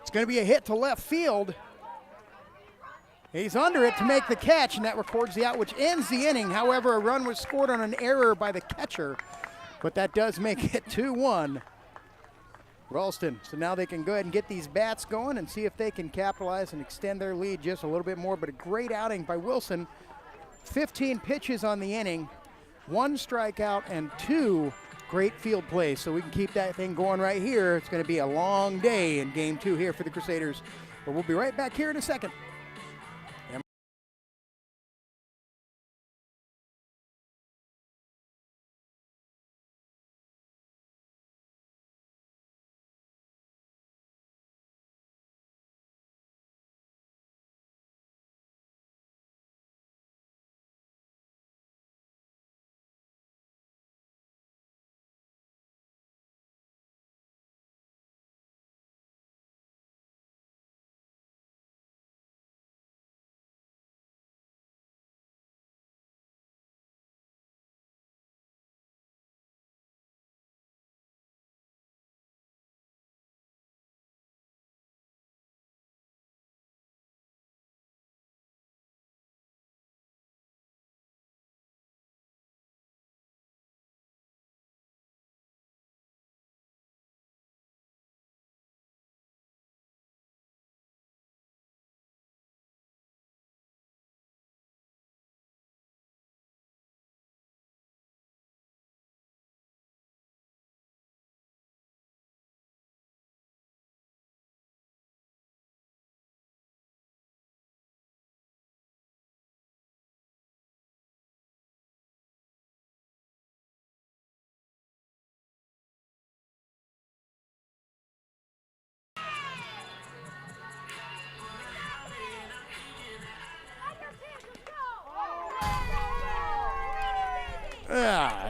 It's going to be a hit to left field. He's under it to make the catch, and that records the out, which ends the inning. However, a run was scored on an error by the catcher, but that does make it 2-1. Ralston, so now they can go ahead and get these bats going and see if they can capitalize and extend their lead just a little bit more, but a great outing by Wilson. 15 pitches on the inning, 1 strikeout, and 2 great field plays, so we can keep that thing going right here. It's going to be a long day in game 2 here for the Crusaders, but we'll be right back here in a second.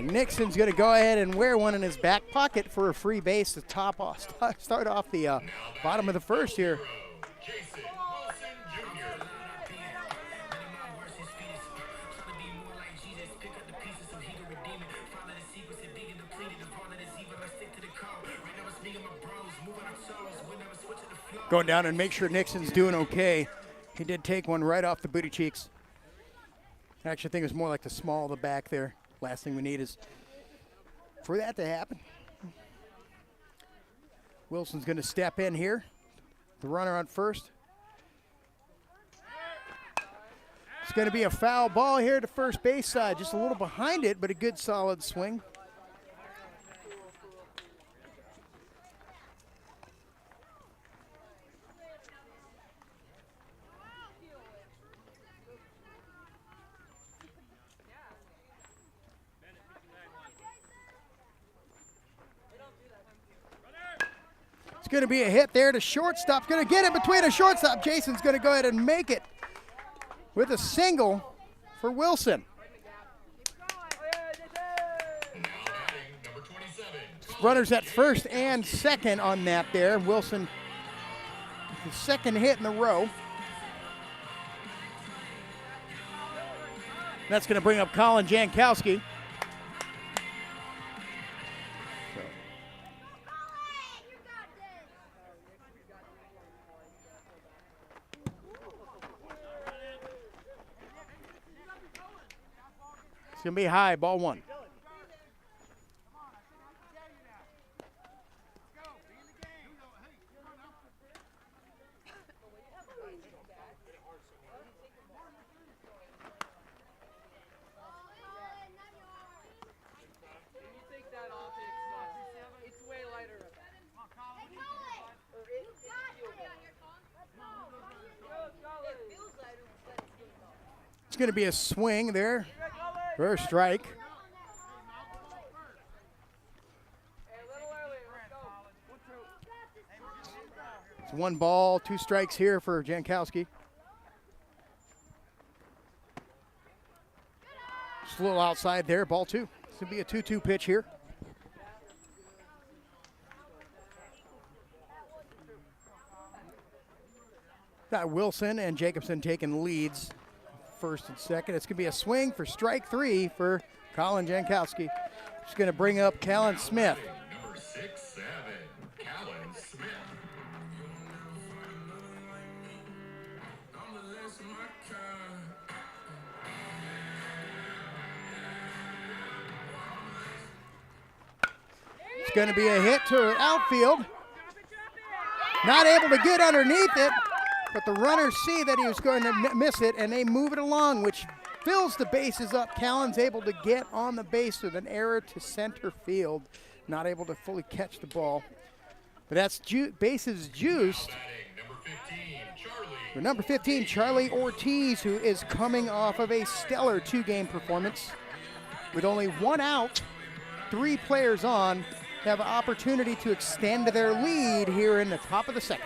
Nixon's going to go ahead and wear one in his back pocket for a free base to start off the bottom of the first here. Going down and make sure Nixon's doing okay. He did take one right off the booty cheeks. I actually think it was more like the small of the back there. Last thing we need is for that to happen. Wilson's going to step in here. The runner on first. It's going to be a foul ball here to first base side. Just a little behind it, but a good solid swing. Going to be a hit there to shortstop. Going to get it between a shortstop. Jason's going to go ahead and make it with a single for Wilson. Runners at first and second on that there. Wilson, the second hit in a row. That's going to bring up Colin Jankowski. It's going to be high, ball one. It's way lighter. going to be a swing there for a strike. It's 1 ball, 2 strikes here for Jankowski. Just a little outside there, ball 2. This will be a 2-2 pitch here. Got Wilson and Jacobson taking leads, first and second. It's going to be a swing for strike 3 for Colin Jankowski. Just going to bring up Callan Smith. Number 6'7", Callan Smith. It's going to be a hit to outfield. Not able to get underneath it, but the runners see that he was going to miss it, and they move it along, which fills the bases up. Callan's able to get on the base with an error to center field. Not able to fully catch the ball. But that's bases juiced. For number 15, Charlie Ortiz, who is coming off of a stellar 2-game performance. With only 1 out, 3 players on, have an opportunity to extend their lead here in the top of the second.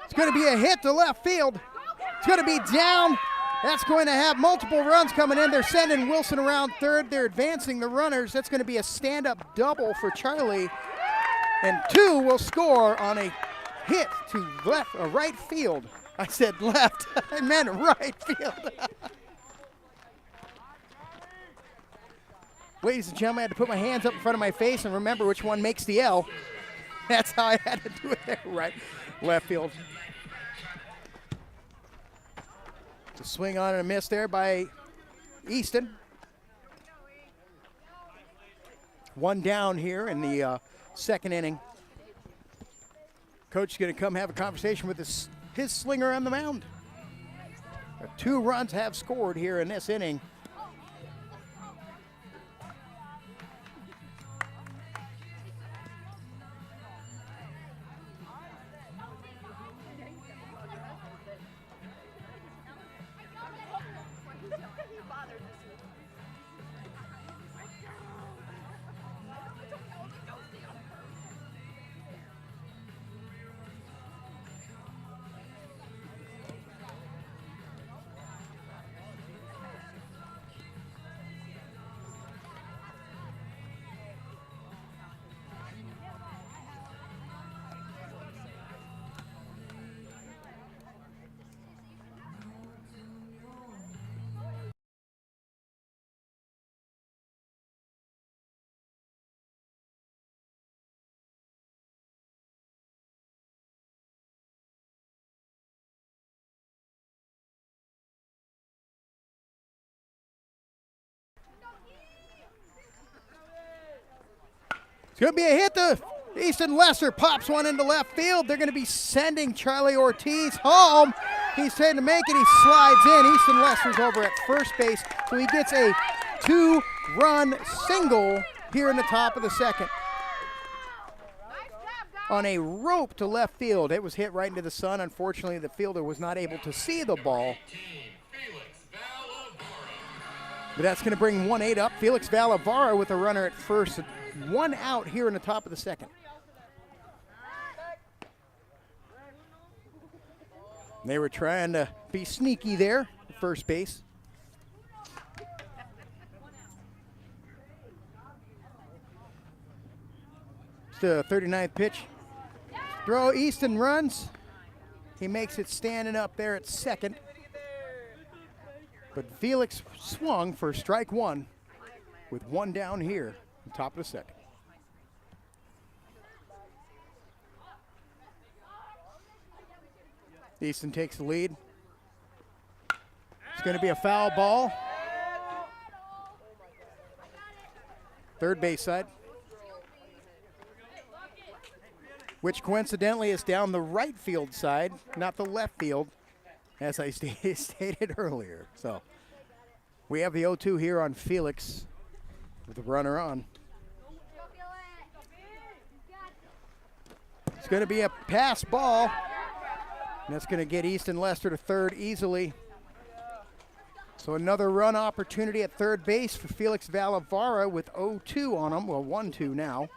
It's going to be a hit to left field. It's going to be down. That's going to have multiple runs coming in. They're sending Wilson around third. They're advancing the runners. That's going to be a stand-up double for Charlie. And 2 will score on a hit to right field. I said left. I meant right field. Ladies and gentlemen, I had to put my hands up in front of my face and remember which one makes the L. That's how I had to do it there. Right, left field. It's a swing on and a miss there by Easton. 1 down here in the second inning. Coach is going to come have a conversation with his slinger on the mound. 2 runs have scored here in this inning. It's going to be a hit to Easton Lesser. Pops one into left field. They're going to be sending Charlie Ortiz home. He's trying to make it. He slides in. Easton Lesser's over at first base. So he gets a 2-run single here in the top of the second. On a rope to left field. It was hit right into the sun. Unfortunately, the fielder was not able to see the ball. But that's going to bring 1-8 up. Felix Valavara with a runner at first. 1 out here in the top of the second. They were trying to be sneaky there at first base. It's the 39th pitch. Throw, Easton runs. He makes it standing up there at second. But Felix swung for strike 1 with 1 down here. Top of the second. Easton takes the lead. It's going to be a foul ball. Third base side. Which coincidentally is down the right field side, not the left field, as I stated earlier. So we have the 0-2 here on Felix with the runner on. It's going to be a pass ball. And that's going to get Easton Lester to third easily. So another run opportunity at third base for Felix Valavara with 0-2 on him. Well, 1-2 now.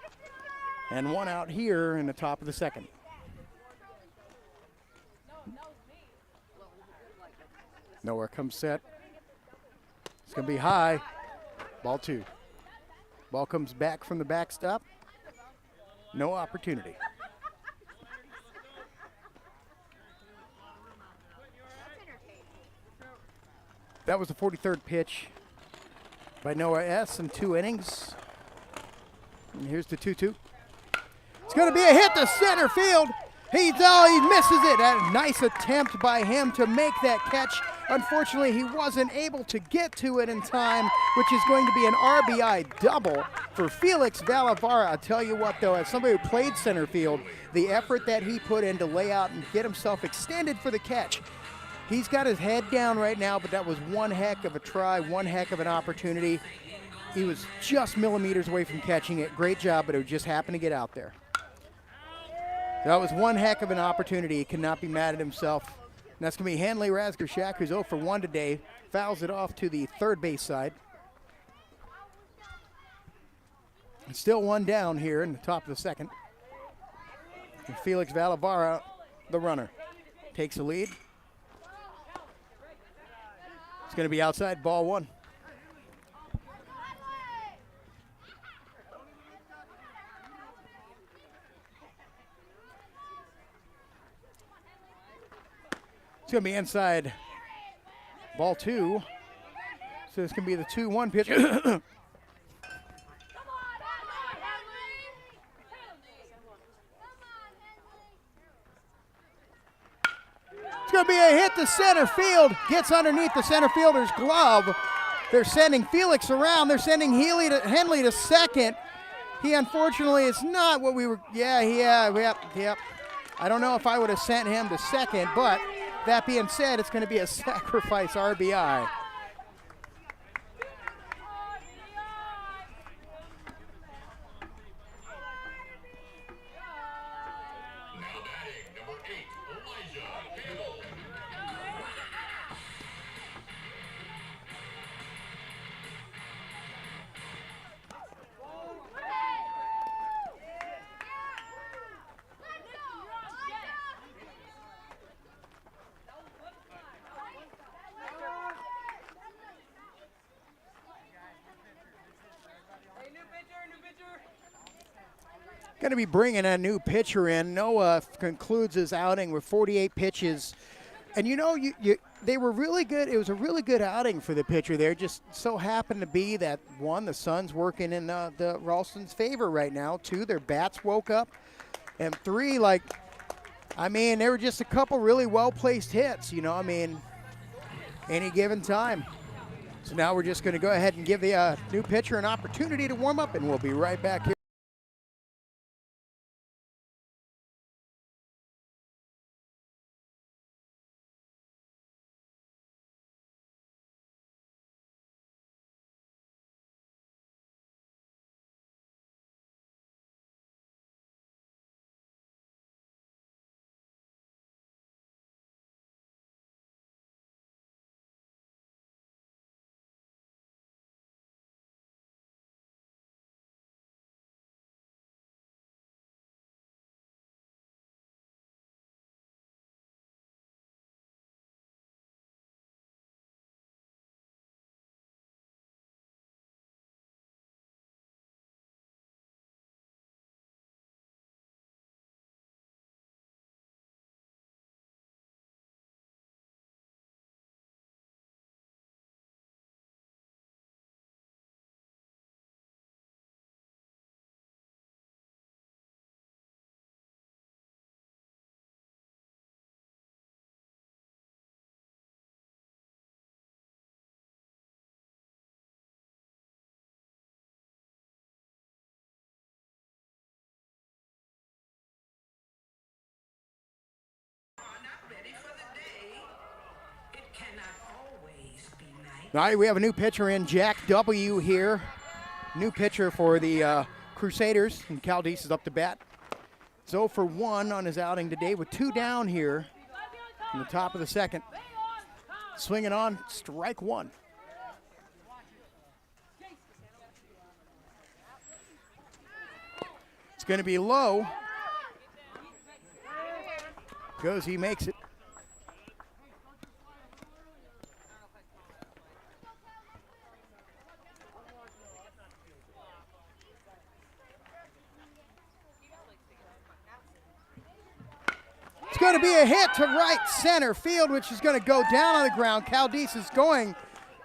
And one out here in the top of the second. Nowhere comes set. It's going to be high. Ball 2. Ball comes back from the backstop. No opportunity. That was the 43rd pitch by Noah S. in 2 innings. And here's the 2-2. It's going to be a hit to center field. He misses it. A nice attempt by him to make that catch. Unfortunately, he wasn't able to get to it in time, which is going to be an RBI double for Felix Valavara. I'll tell you what, though, as somebody who played center field, the effort that he put in to lay out and get himself extended for the catch, he's got his head down right now, but that was one heck of a try, one heck of an opportunity. He was just millimeters away from catching it. Great job, but it just happened to get out there. That was one heck of an opportunity. He cannot be mad at himself. And that's going to be Hanley Razgorshak, who's 0 for 1 today. Fouls it off to the third base side. And still one down here in the top of the second. And Felix Valavara, the runner, takes the lead. It's going to be outside, ball 1. It's going to be inside, ball 2. So it's going to be the 2-1 pitch. It's going to be a hit to center field. Gets underneath the center fielder's glove. They're sending Felix around. They're sending Henley to second. He unfortunately is not what we were. Yep. I don't know if I would have sent him to second, but that being said, it's going to be a sacrifice RBI. Going to be bringing a new pitcher in. Noah concludes his outing with 48 pitches. And you know, they were really good. It was a really good outing for the pitcher there. Just so happened to be that, 1, the sun's working in the Ralston's favor right now. 2, their bats woke up. And 3, there were just a couple really well-placed hits, any given time. So now we're just going to go ahead and give the new pitcher an opportunity to warm up, and we'll be right back here. All right, we have a new pitcher in, Jack W. here. New pitcher for the Crusaders, and Caldice is up to bat. It's 0 for 1 on his outing today with 2 down here in the top of the second. Swinging on, strike 1. It's going to be low. Goes, he makes it. It's going to be a hit to right center field, which is going to go down on the ground. Caldice is going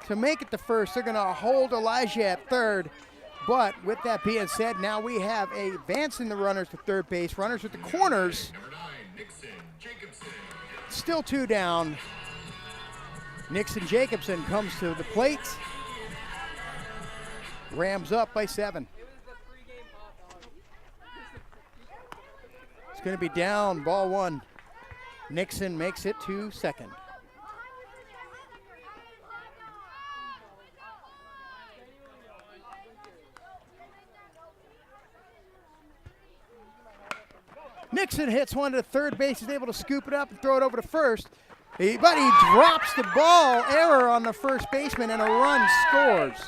to make it to first. They're going to hold Elijah at third. But with that being said, now we have advancing the runners to third base. Runners at the corners. Still 2 down. Nixon Jacobson comes to the plate. Rams up by 7. It's going to be down, ball 1. Nixon makes it to second. Nixon hits one to third base. He's able to scoop it up and throw it over to first. But he drops the ball. Error on the first baseman, and a run scores.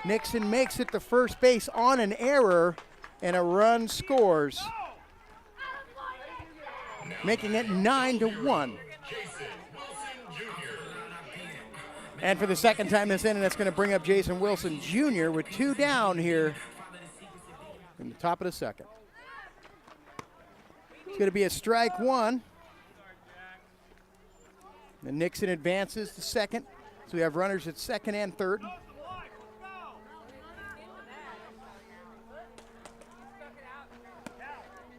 Nixon makes it to first base on an error, and a run scores, making it 9-1. And for the second time this inning, that's going to bring up Jason Wilson Jr. with 2 down here in the top of the second. It's going to be a strike 1. And Nixon advances to second. So we have runners at second and third.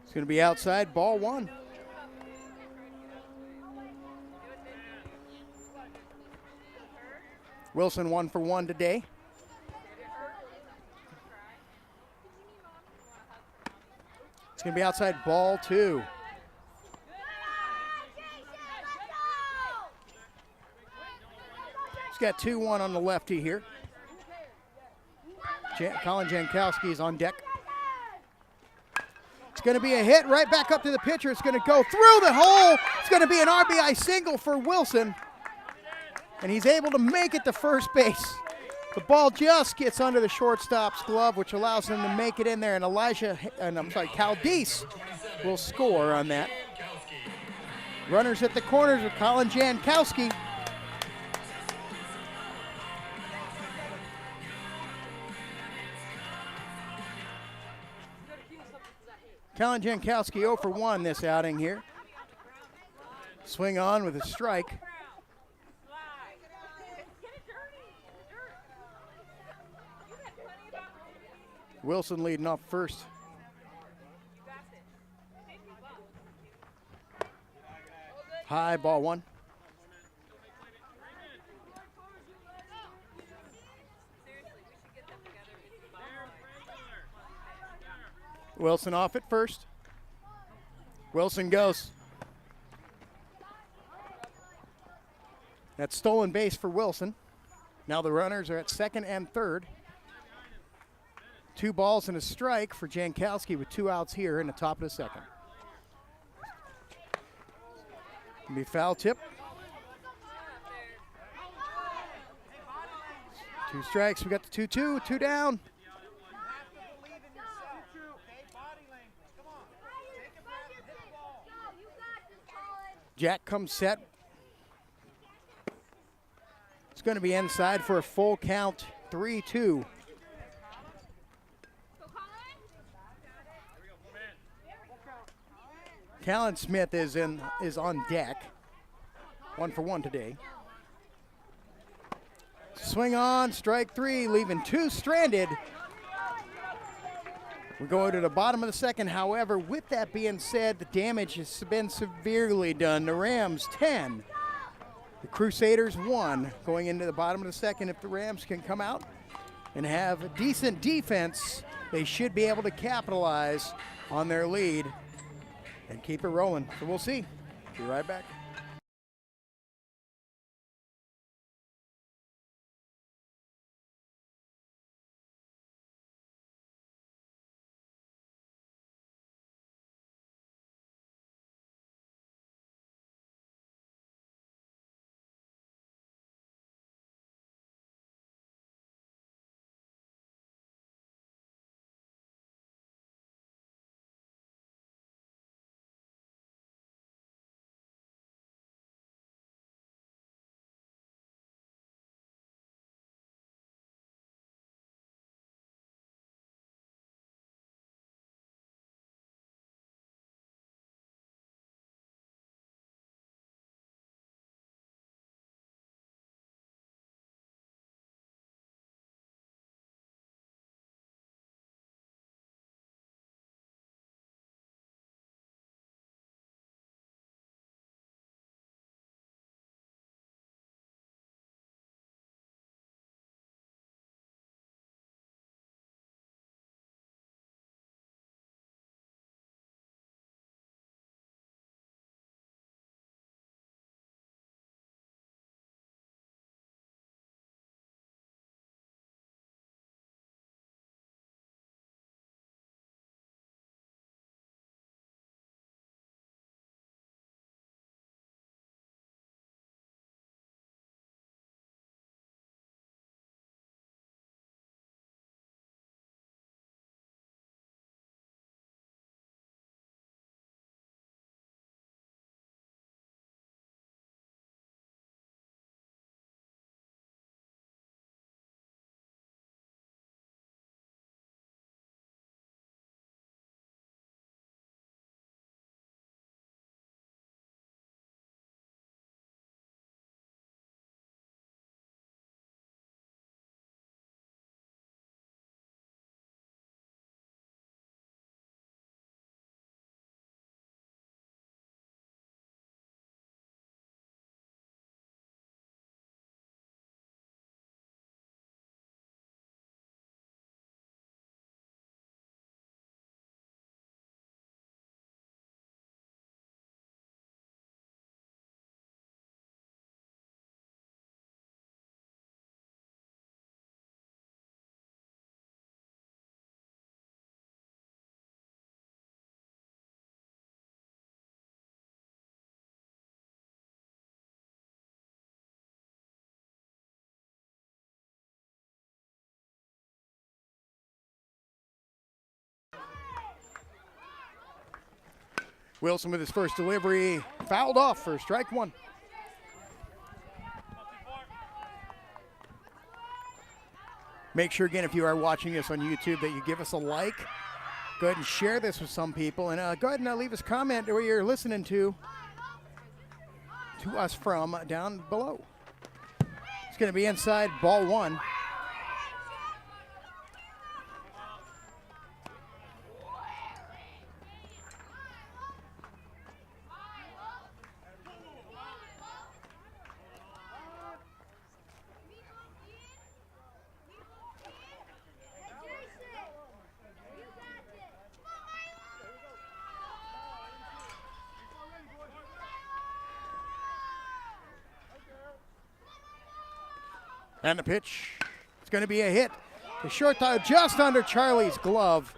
It's going to be outside, ball 1. Wilson 1 for 1 today. It's going to be outside, ball 2. He's got 2-1 on the lefty here. Colin Jankowski is on deck. It's going to be a hit right back up to the pitcher. It's going to go through the hole. It's going to be an RBI single for Wilson. And he's able to make it to first base. The ball just gets under the shortstop's glove, which allows him to make it in there. And Caldice will score on that. Runners at the corners with Colin Jankowski. Colin Jankowski 0 for 1 this outing here. Swing on with a strike. Wilson leading off first. High, ball 1. Wilson off at first. Wilson goes. That's stolen base for Wilson. Now the runners are at second and third. 2 balls and a strike for Jankowski with 2 outs here in the top of the second. It'll be foul tip. 2 strikes. We got the 2-2, 2 down. Jack comes set. It's going to be inside for a full count, 3-2. Callan Smith is on deck. 1 for 1 today. Swing on, strike 3, leaving 2 stranded. We're going to the bottom of the second. However, with that being said, the damage has been severely done. The Rams 10, the Crusaders 1. Going into the bottom of the second, if the Rams can come out and have a decent defense, they should be able to capitalize on their lead and keep it rolling. So we'll see. Be right back. Wilson with his first delivery, fouled off for strike one. Make sure, again, if you are watching this on YouTube, that you give us a like. Go ahead and share this with some people. And go ahead and leave us a comment where you're listening to us from down below. It's going to be inside, ball one. And the pitch, it's going to be a hit. The short throw just under Charlie's glove,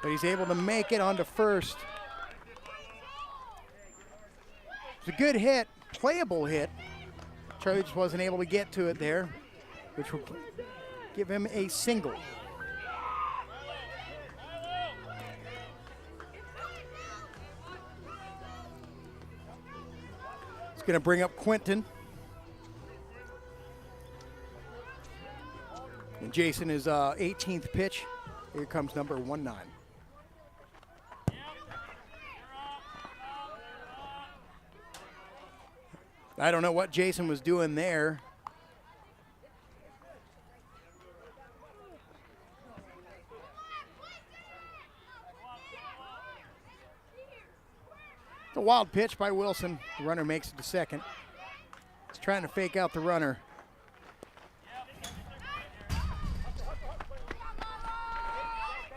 but he's able to make it onto first. It's a good hit, playable hit. Charlie just wasn't able to get to it there, which will give him a single. It's going to bring up Quentin. And Jason is 18th pitch. Here comes number 19. I don't know what Jason was doing there. It's a wild pitch by Wilson. The runner makes it to second. He's trying to fake out the runner.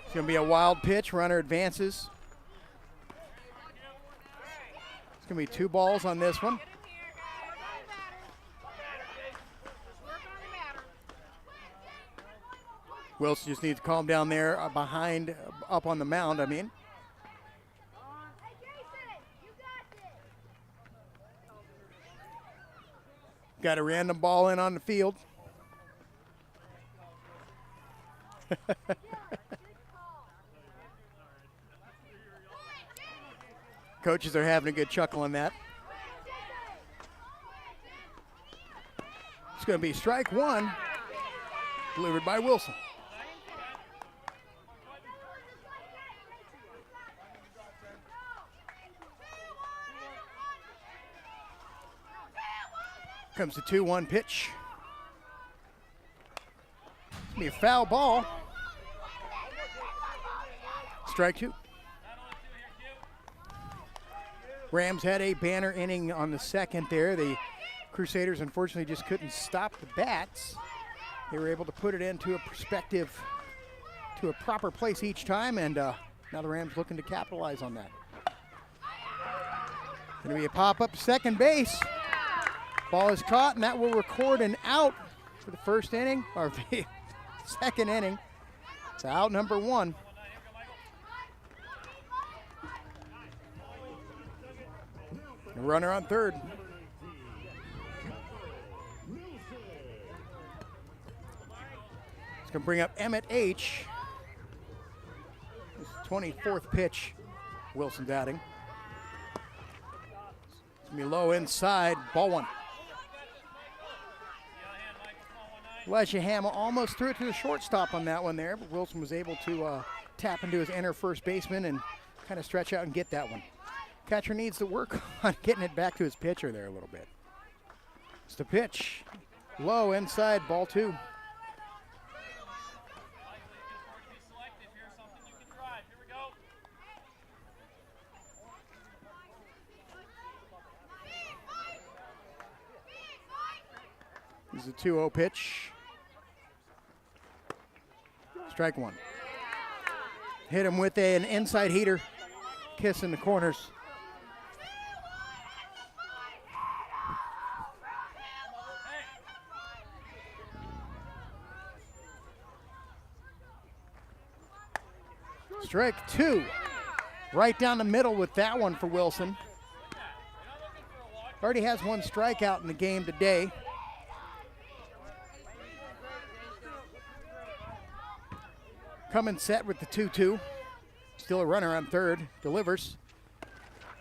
It's going to be a wild pitch. Runner advances. It's going to be 2 balls on this one. Wilson just needs to calm down there behind, up on the mound, I mean. Got a random ball in on the field. Coaches are having a good chuckle on that. It's going to be strike one, delivered by Wilson. Comes the 2-1 pitch. It's going to be a foul ball. Strike two. Rams had a banner inning on the second there. The Crusaders unfortunately just couldn't stop the bats. They were able to put it into a perspective, to a proper place each time, and now the Rams looking to capitalize on that. Going to be a pop-up to second base. Ball is caught, and that will record an out for the first inning, or the second inning. It's out number 1. A runner on third. It's going to bring up Emmett H. His 24th pitch. Wilson's batting. It's going to be low inside. Ball one. Elijah Hamill almost threw it to the shortstop on that one there, but Wilson was able to tap into his inner first baseman and kind of stretch out and get that one. Catcher needs to work on getting it back to his pitcher there a little bit. It's the pitch. Low inside, ball 2. This is a 2-0 pitch. Strike one. Hit him with an inside heater. Kiss in the corners. Strike two. Right down the middle with that one for Wilson. Already has 1 strikeout in the game today. Coming set with the 2-2. Still a runner on third. Delivers.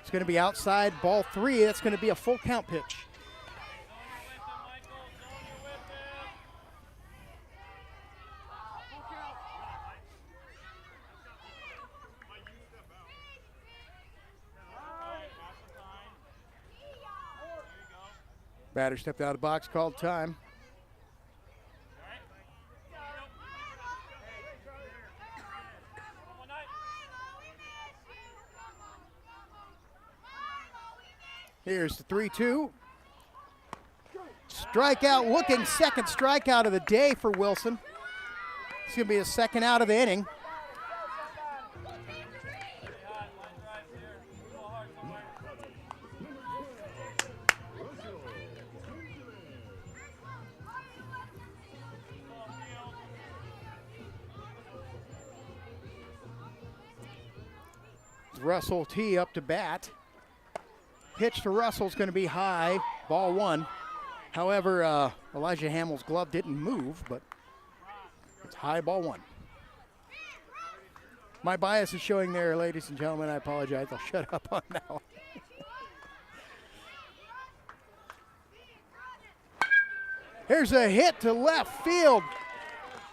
It's going to be outside, ball 3. That's going to be a full count pitch. Batter stepped out of the box, called time. Here's the 3-2. Strikeout looking, second strikeout of the day for Wilson. It's going to be his second out of the inning. Russell T up to bat. Pitch to Russell's going to be high, ball 1. However, Elijah Hamill's glove didn't move, but it's high, ball 1. My bias is showing there, ladies and gentlemen. I apologize. I'll shut up on that one. Here's a hit to left field.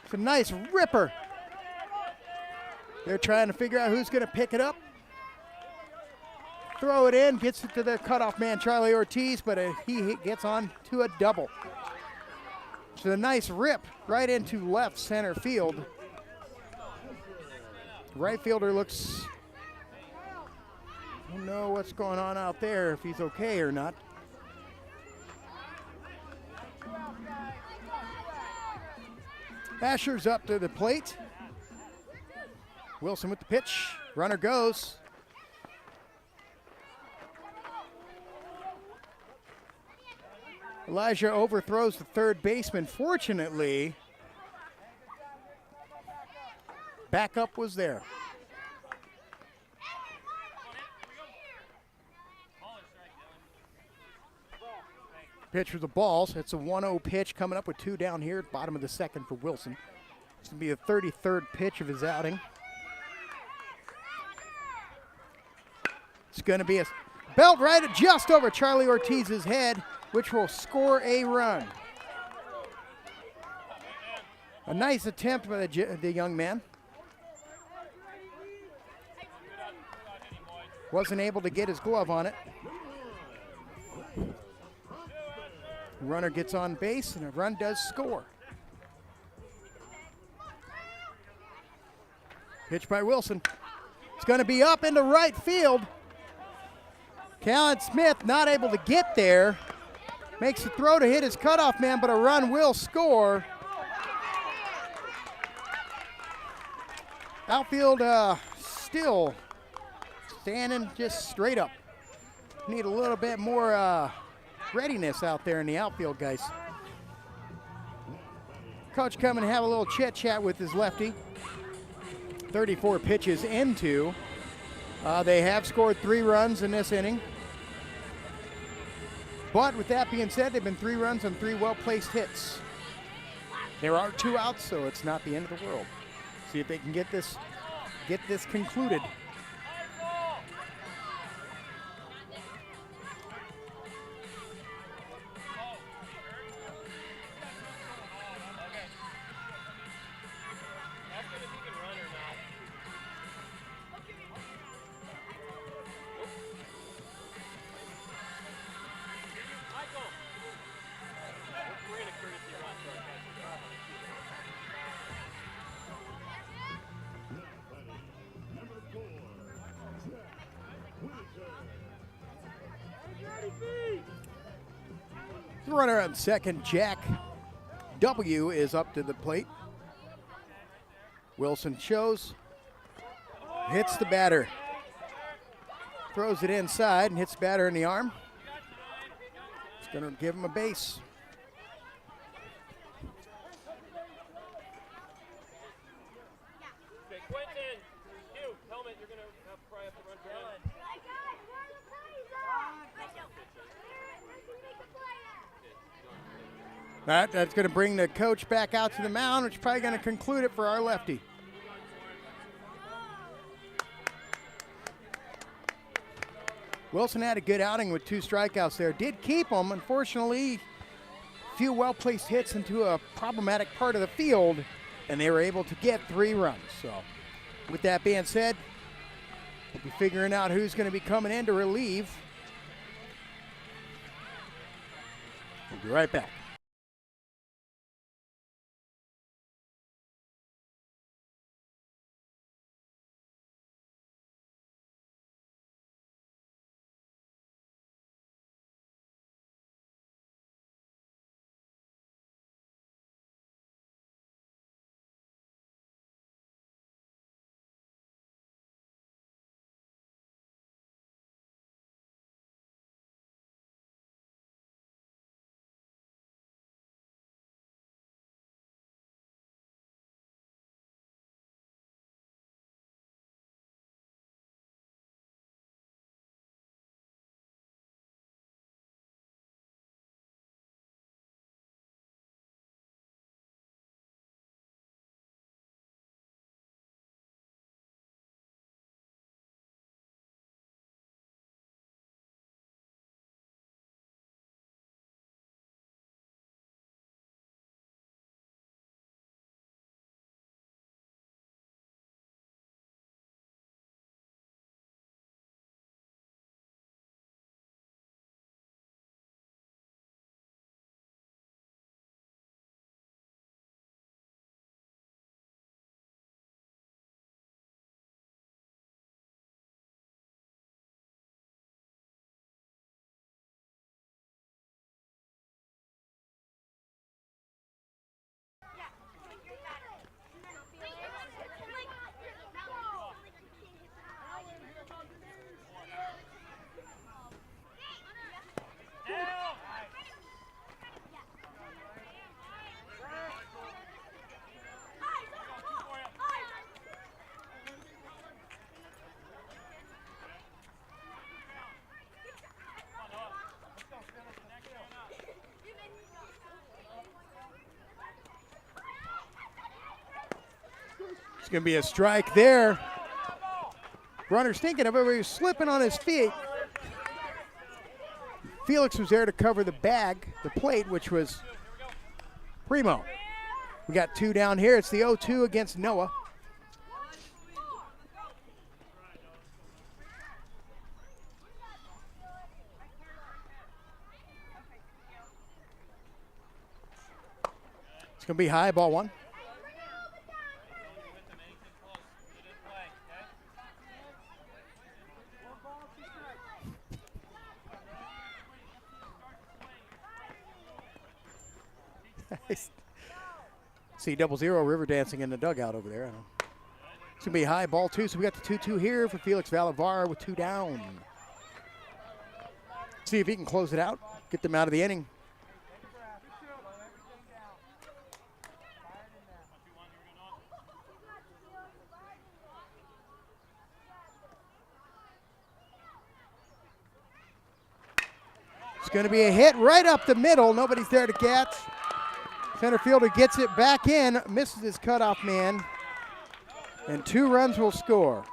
It's a nice ripper. They're trying to figure out who's going to pick it up. Throw it in, gets it to their cutoff man, Charlie Ortiz, but he gets on to a double. So a nice rip right into left center field. Right fielder looks, I don't know what's going on out there, if he's okay or not. Asher's up to the plate. Wilson with the pitch, runner goes. Elijah overthrows the third baseman. Fortunately, backup was there. Pitch for the balls. It's a 1-0 pitch coming up with 2 down here at bottom of the second for Wilson. It's going to be the 33rd pitch of his outing. It's going to be a belt right just over Charlie Ortiz's head, which will score a run. A nice attempt by the young man. Wasn't able to get his glove on it. Runner gets on base, and a run does score. Pitch by Wilson. It's going to be up into right field. Callan Smith not able to get there. Makes the throw to hit his cutoff man, but a run will score. Outfield still standing just straight up. Need a little bit more readiness out there in the outfield, guys. Coach coming to have a little chit chat with his lefty. 34 pitches into. They have scored 3 runs in this inning. But with that being said, they've been 3 runs on 3 well-placed hits. There are 2 outs, so it's not the end of the world. See if they can get this concluded. Runner on second, Jack W. is up to the plate. Wilson shows, hits the batter. Throws it inside and hits the batter in the arm. It's going to give him a base. Okay, Quentin, you, helmet, you're going to probably have to run for helmet. That's going to bring the coach back out to the mound, which is probably going to conclude it for our lefty. Wilson had a good outing with 2 strikeouts there. Did keep them, unfortunately. Few well-placed hits into a problematic part of the field, and they were able to get 3 runs. So, with that being said, we'll be figuring out who's going to be coming in to relieve. We'll be right back. It's going to be a strike there. Runner's thinking of it, but he was slipping on his feet. Felix was there to cover the plate, which was Primo. We got 2 down here. It's the 0-2 against Noah. It's going to be high, ball 1. See 0-0 river dancing in the dugout over there. It's going to be high, ball 2. So we got the 2-2 here for Felix Valavar with 2 down. See if he can close it out, get them out of the inning. It's going to be a hit right up the middle. Nobody's there to catch. Center fielder gets it back in, misses his cutoff man, and 2 runs will score.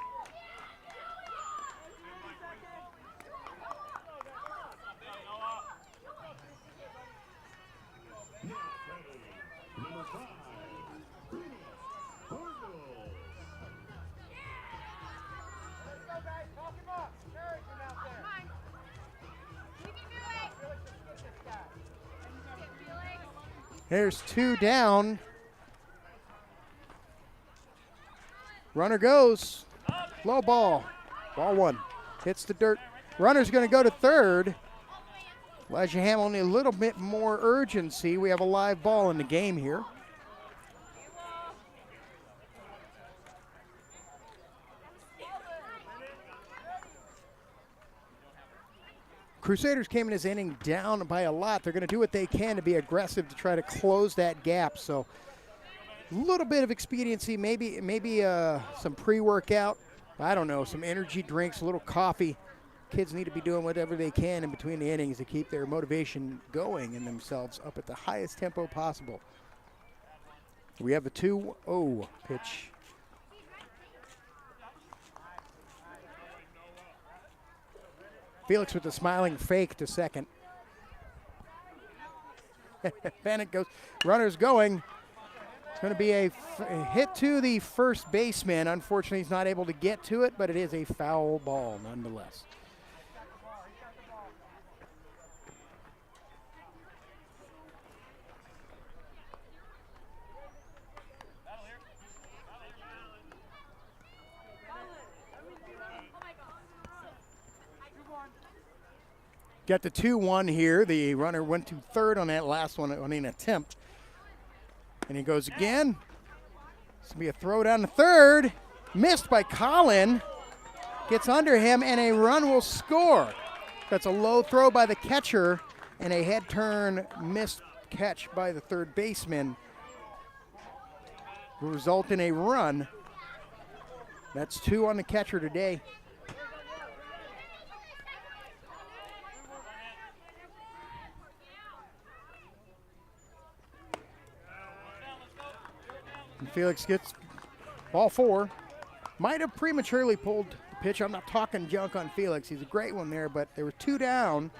There's 2 down. Runner goes. Low ball. Ball 1. Hits the dirt. Runner's going to go to third. Elijah Hamill need a little bit more urgency. We have a live ball in the game here. Crusaders came in this inning down by a lot. They're going to do what they can to be aggressive to try to close that gap. So a little bit of expediency, maybe some pre-workout. I don't know, some energy drinks, a little coffee. Kids need to be doing whatever they can in between the innings to keep their motivation going and themselves up at the highest tempo possible. We have a 2-0 pitch. Felix with the smiling fake to second. Bennett goes, runner's going. It's going to be a hit to the first baseman. Unfortunately, he's not able to get to it, but it is a foul ball nonetheless. Got the 2-1 here. The runner went to third on that last one on an attempt. And he goes again. It's going to be a throw down to third. Missed by Colin. Gets under him, and a run will score. That's a low throw by the catcher, and a head turn missed catch by the third baseman will result in a run. That's 2 on the catcher today. And Felix gets ball 4. Might have prematurely pulled the pitch. I'm not talking junk on Felix. He's a great one there, but there were 2 down.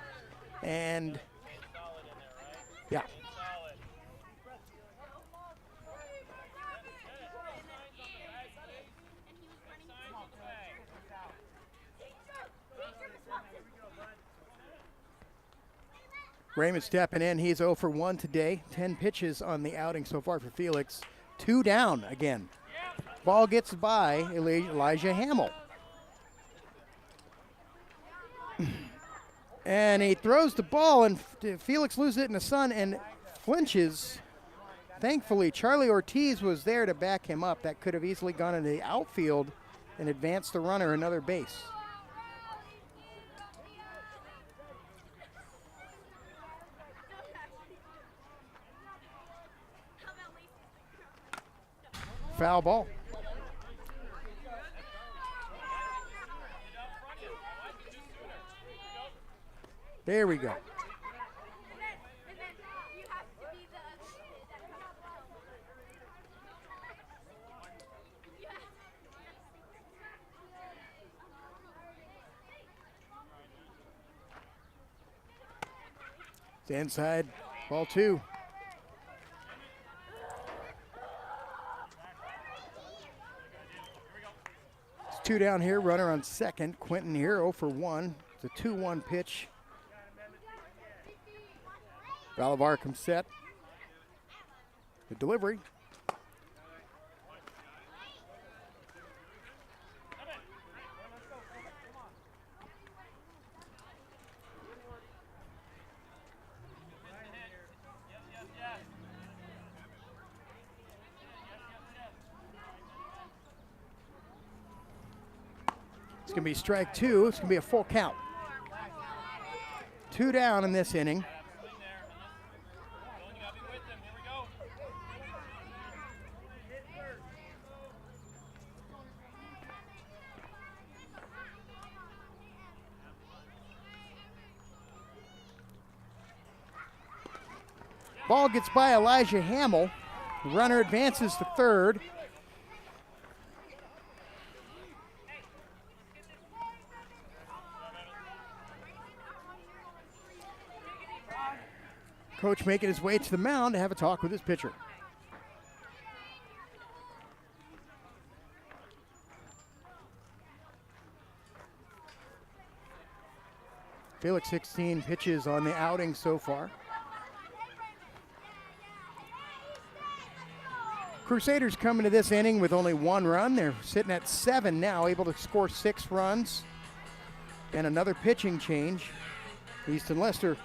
And, yeah. Raymond stepping in. He's 0 for 1 today. 10 pitches on the outing so far for Felix. 2 down again. Ball gets by Elijah Hamill. And he throws the ball, and Felix loses it in the sun and flinches. Thankfully, Charlie Ortiz was there to back him up. That could have easily gone into the outfield and advanced the runner another base. Foul ball. There we go. It's inside, ball 2. It's 2 down here, runner on second. Quentin here, 0 for 1. It's a 2-1 pitch. Balavar comes set. The delivery. It's going to be strike 2. It's going to be a full count. 2 down in this inning. Ball gets by Elijah Hamill. The runner advances to third. Coach making his way to the mound to have a talk with his pitcher. Felix 16 pitches on the outing so far. Crusaders coming to this inning with only 1 run. They're sitting at 7 now, able to score 6 runs. And another pitching change. Easton Lester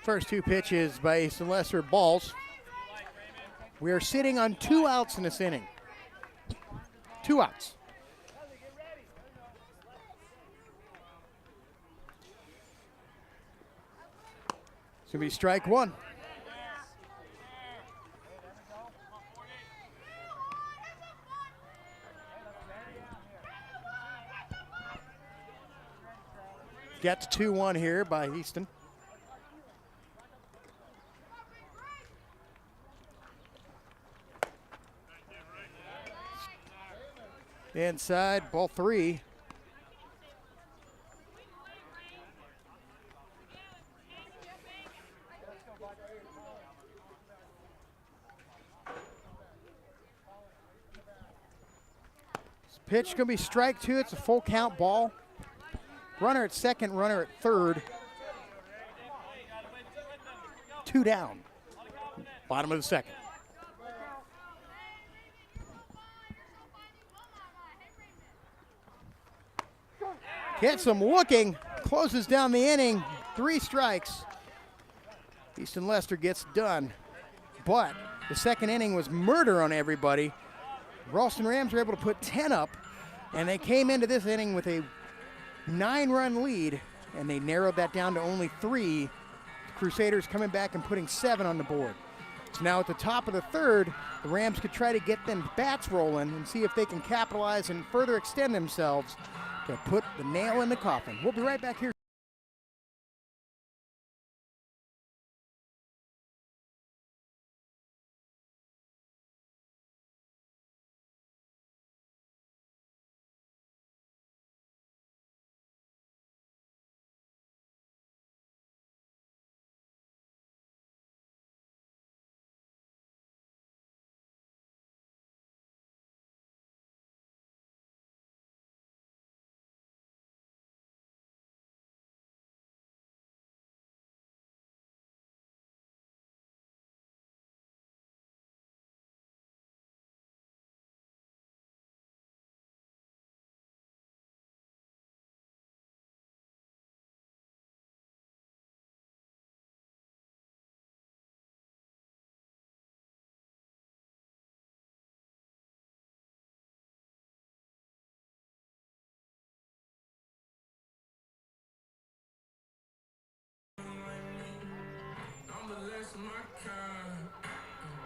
First two pitches by St Lester, balls. We are sitting on 2 outs in this inning. 2 outs. It's going to be strike one. Gets 2-1 here by Easton. Inside, ball 3. This pitch is going to be strike 2. It's a full count ball. Runner at second, runner at third. 2 down. Bottom of the second. Gets him looking, closes down the inning, 3 strikes. Easton Lester gets done. But the second inning was murder on everybody. Ralston Rams were able to put 10 up, and they came into this inning with a 9-run lead, and they narrowed that down to only 3. The Crusaders coming back and putting 7 on the board. So now at the top of the third, the Rams could try to get them bats rolling and see if they can capitalize and further extend themselves to put the nail in the coffin. We'll be right back here.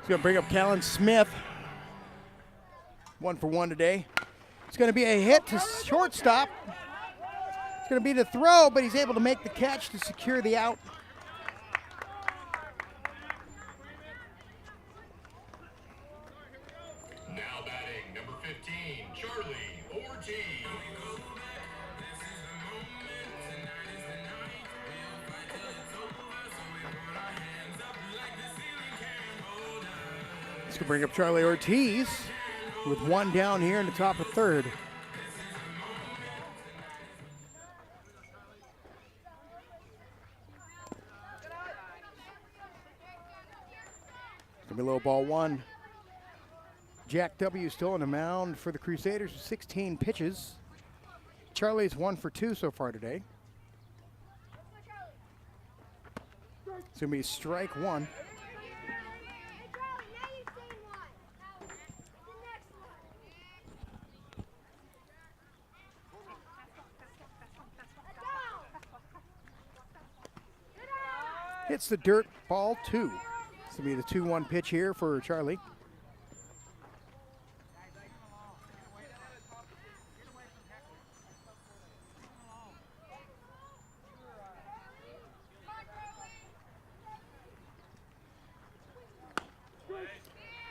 He's going to bring up Callan Smith. 1 for 1 today. It's going to be a hit to shortstop. It's going to be the throw, but he's able to make the catch to secure the out. Now batting, number 15, Charlie Ortiz. Let's go bring up Charlie Ortiz with 1 down here in the top of third. It's going to be low ball 1. Jack W. still on the mound for the Crusaders with 16 pitches. Charlie's 1 for 2 so far today. It's going to be strike 1. Hits the dirt, ball 2. This will be the 2-1 pitch here for Charlie.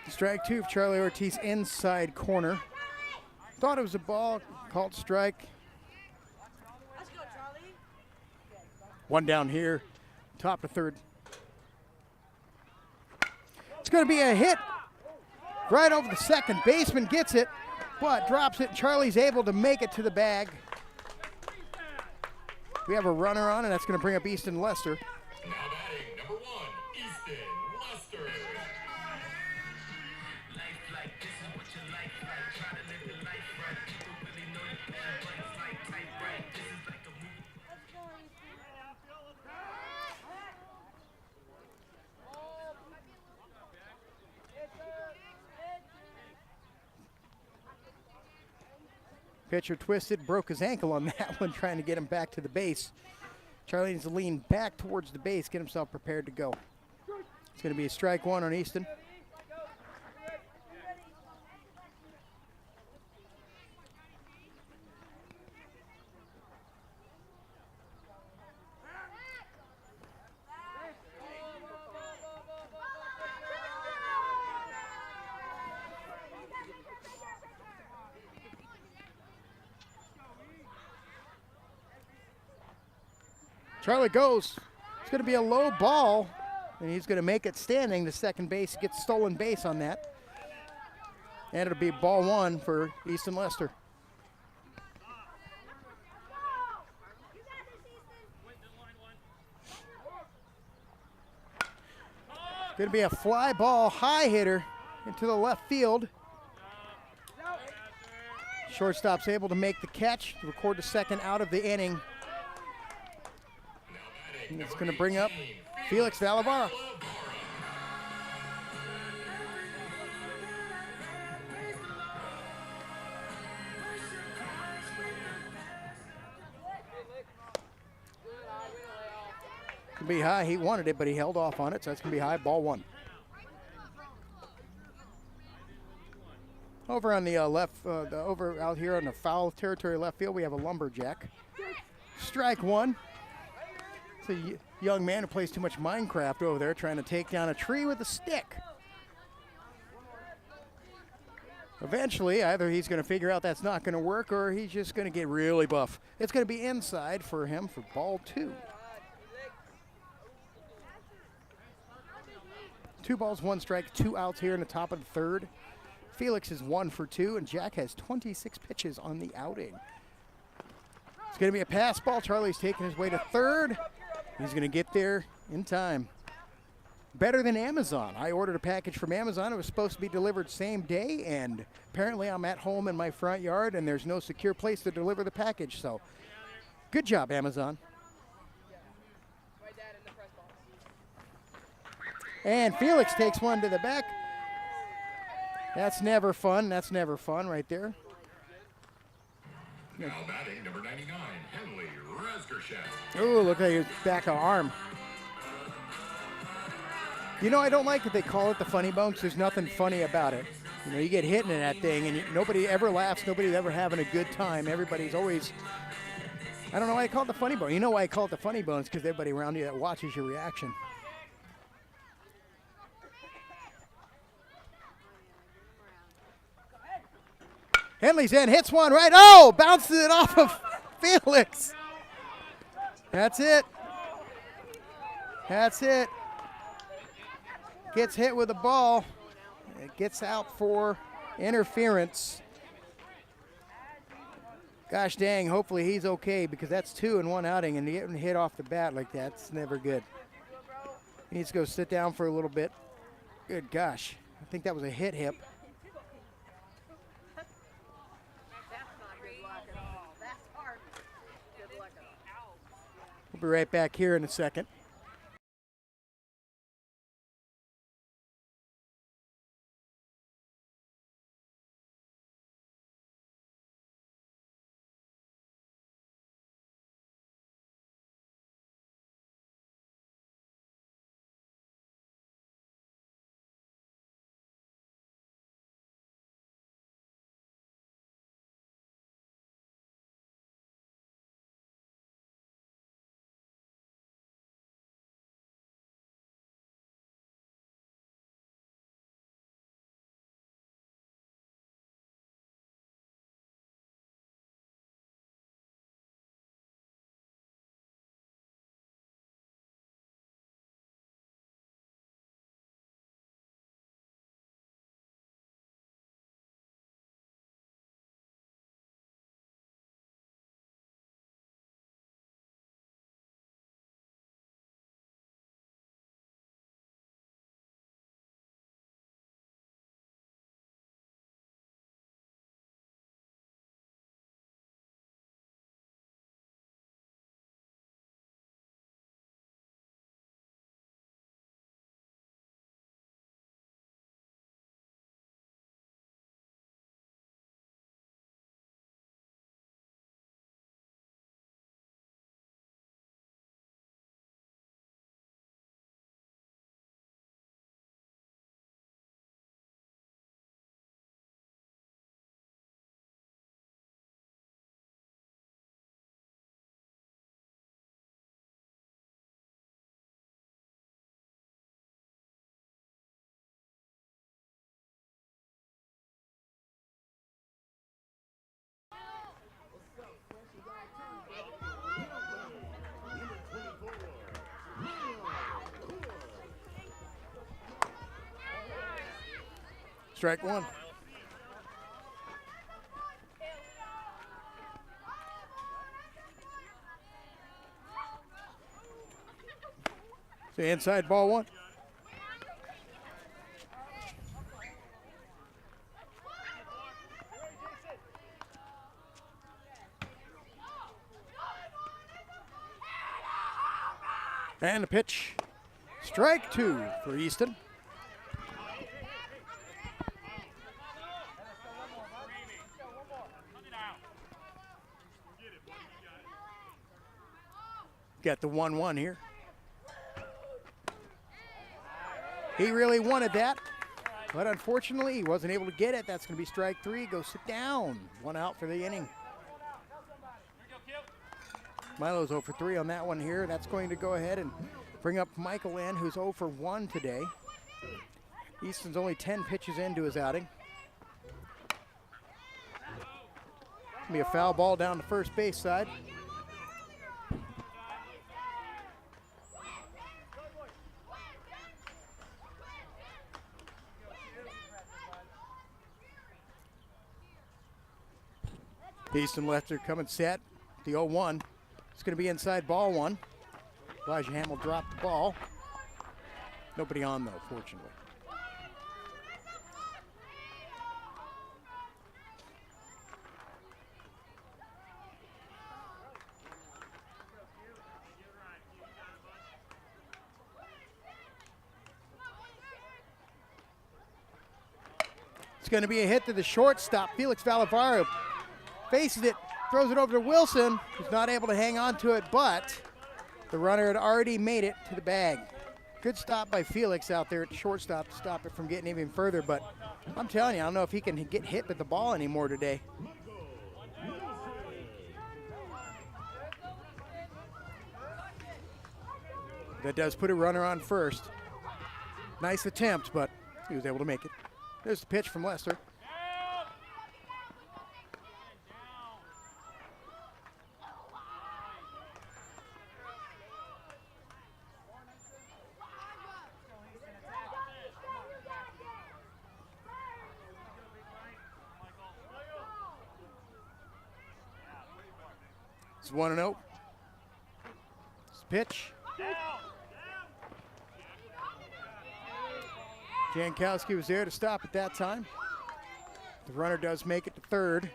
Strike 2 for Charlie Ortiz, inside corner. Thought it was a ball, called strike. Let's go, Charlie. 1 down here, top to third. It's going to be a hit right over the second baseman, gets it, but drops it. Charlie's able to make it to the bag. We have a runner on, and that's going to bring up Easton Lester. Now batting, number 1, Easton Lester. Pitcher twisted, broke his ankle on that one, trying to get him back to the base. Charlie needs to lean back towards the base, get himself prepared to go. It's going to be a strike one on Easton. Charlie goes. It's going to be a low ball, and he's going to make it standing to second base. Gets stolen base on that. And it'll be ball one for Easton Lester. Going to be a fly ball, high hitter into the left field. Shortstop's able to make the catch, to record the second out of the inning. And it's going to bring up Felix Valavara. Could be high. He wanted it, but he held off on it, so it's going to be high. Ball one. Over on the left, over out here on the foul territory left field, we have a lumberjack. Strike one. It's a young man who plays too much Minecraft over there, trying to take down a tree with a stick. Eventually, either he's going to figure out that's not going to work, or he's just going to get really buff. It's going to be inside for him for ball two. 2 balls, 1 strike, 2 outs here in the top of the third. Felix is 1 for 2, and Jack has 26 pitches on the outing. It's going to be a pass ball. Charlie's taking his way to third. He's going to get there in time. Better than Amazon. I ordered a package from Amazon. It was supposed to be delivered same day, and apparently I'm at home in my front yard, and there's no secure place to deliver the package. So, good job, Amazon. And Felix takes one to the back. That's never fun. That's never fun right there. Now batting number 99, Henley Resgershaft. Ooh, look at his back of arm. You know, I don't like that they call it the funny bone, because there's nothing funny about it. You know, you get hit in that thing, and nobody ever laughs. Nobody's ever having a good time. Everybody's always, I don't know why I call it the funny bone. You know why I call it the funny bone? It's because everybody around you that watches your reaction. Henley's in, hits one right. Oh, bounces it off of Felix. That's it. That's it. Gets hit with the ball. It gets out for interference. Gosh dang, hopefully he's okay, because that's 2 in 1 outing, and getting hit off the bat like that's never good. He needs to go sit down for a little bit. Good gosh. I think that was a hip. We'll be right back here in a second. Strike one. So inside ball one. And the pitch. Strike two for Easton. Got the 1-1 here. He really wanted that, but unfortunately he wasn't able to get it. That's going to be strike three. Go sit down. One out for the inning. Milo's 0 for 3 on that one here. That's going to go ahead and bring up Michael in, who's 0 for 1 today. Easton's only 10 pitches into his outing. Going to be a foul ball down the first base side. Easton Lester coming set. The 0-1. It's going to be inside ball one. Elijah Hamill dropped the ball. Nobody on though, fortunately. It's going to be a hit to the shortstop. Felix Valivaro faces it, throws it over to Wilson, who's not able to hang on to it, but the runner had already made it to the bag. Good stop by Felix out there at the shortstop to stop it from getting even further, but I'm telling you, I don't know if he can get hit with the ball anymore today. That does put a runner on first. Nice attempt, but he was able to make it. There's the pitch from Lester. It's 1-0. It's the pitch. Jankowski was there to stop at that time. The runner does make it to third.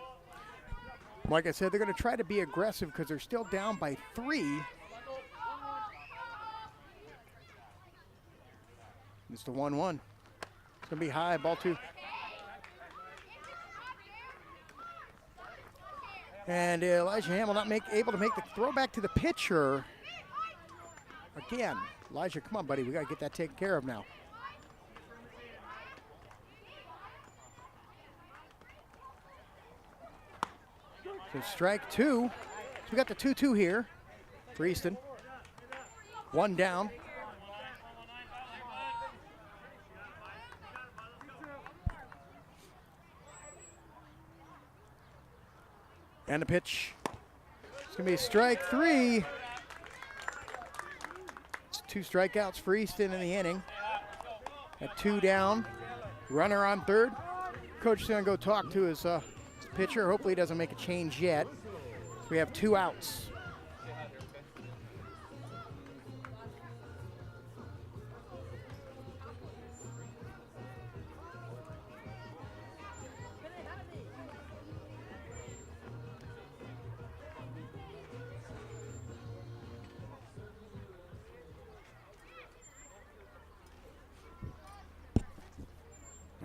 Like I said, they're going to try to be aggressive because they're still down by 3. It's the 1-1. It's going to be high, ball 2. And Elijah Hamill not able to make the throw back to the pitcher. Again, Elijah, come on, buddy. We got to get that taken care of now. So strike 2. So we got the 2-2 here for Easton. 1 down. And the pitch. It's going to be strike 3. It's 2 strikeouts for Easton in the inning. At 2 down. Runner on third. Coach is going to go talk to his pitcher. Hopefully he doesn't make a change yet. We have 2 outs.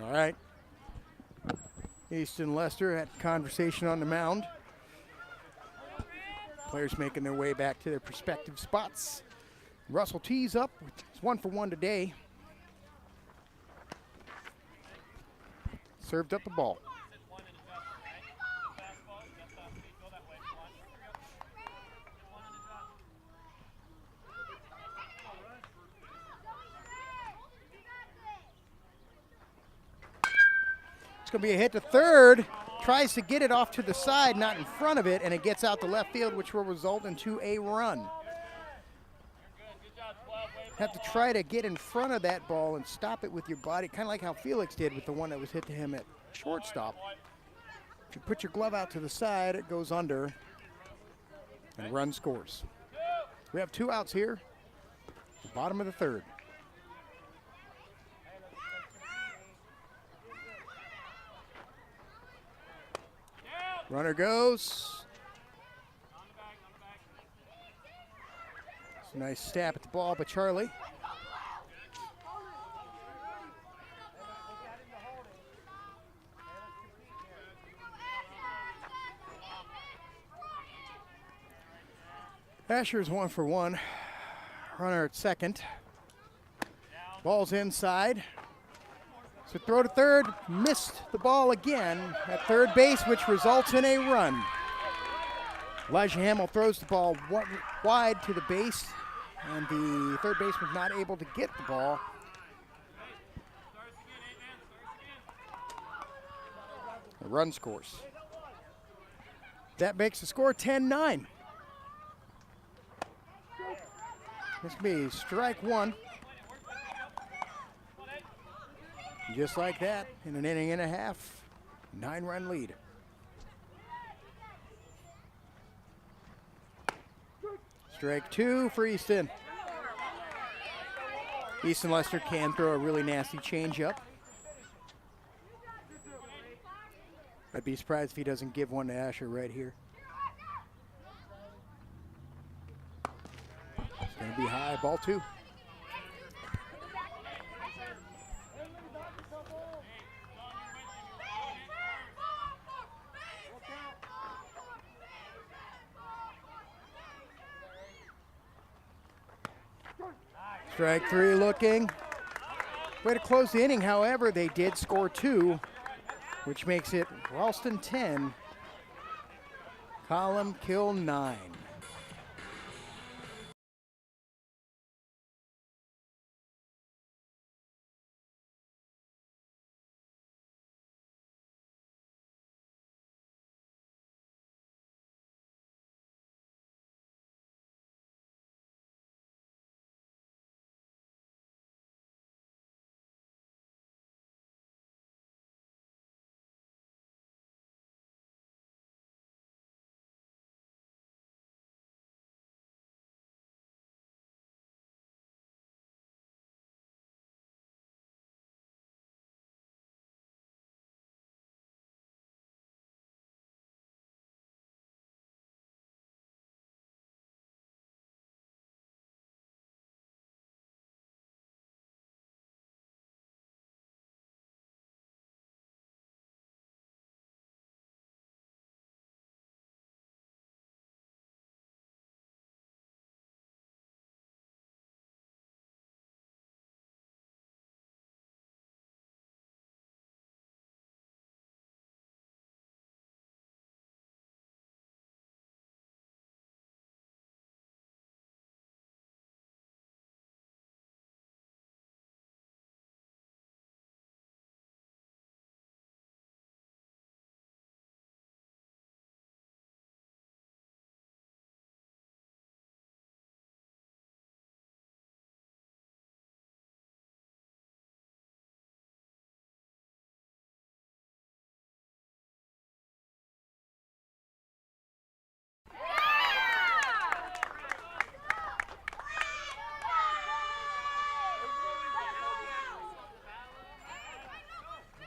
All right. Easton Lester had conversation on the mound. Players making their way back to their respective spots. Russell tees up. It's 1 for 1 today. Served up the ball. Going to be a hit to third. Tries to get it off to the side, not in front of it, and it gets out to left field, which will result into a run. Good job, 12, way have to try to get in front of that ball and stop it with your body, kind of like how Felix did with the one that was hit to him at shortstop. If you put your glove out to the side, it goes under, and run scores. We have 2 outs here, the bottom of the 3rd. Runner goes. It's a nice stab at the ball by Charlie. Asher's 1 for 1. Runner at second. Ball's inside. So throw to third, missed the ball again at third base, which results in a run. Elijah Hamill throws the ball wide to the base, and the third baseman not able to get the ball. A run scores. That makes the score 10-9. This will be strike 1. Just like that, in an inning and a half, 9-run lead. Strike 2 for Easton. Easton Lester can throw a really nasty changeup. I'd be surprised if he doesn't give one to Asher right here. It's going to be high, ball 2. Strike 3 looking. Way to close the inning, however, they did score 2, which makes it Ralston 10, Columbkille 9.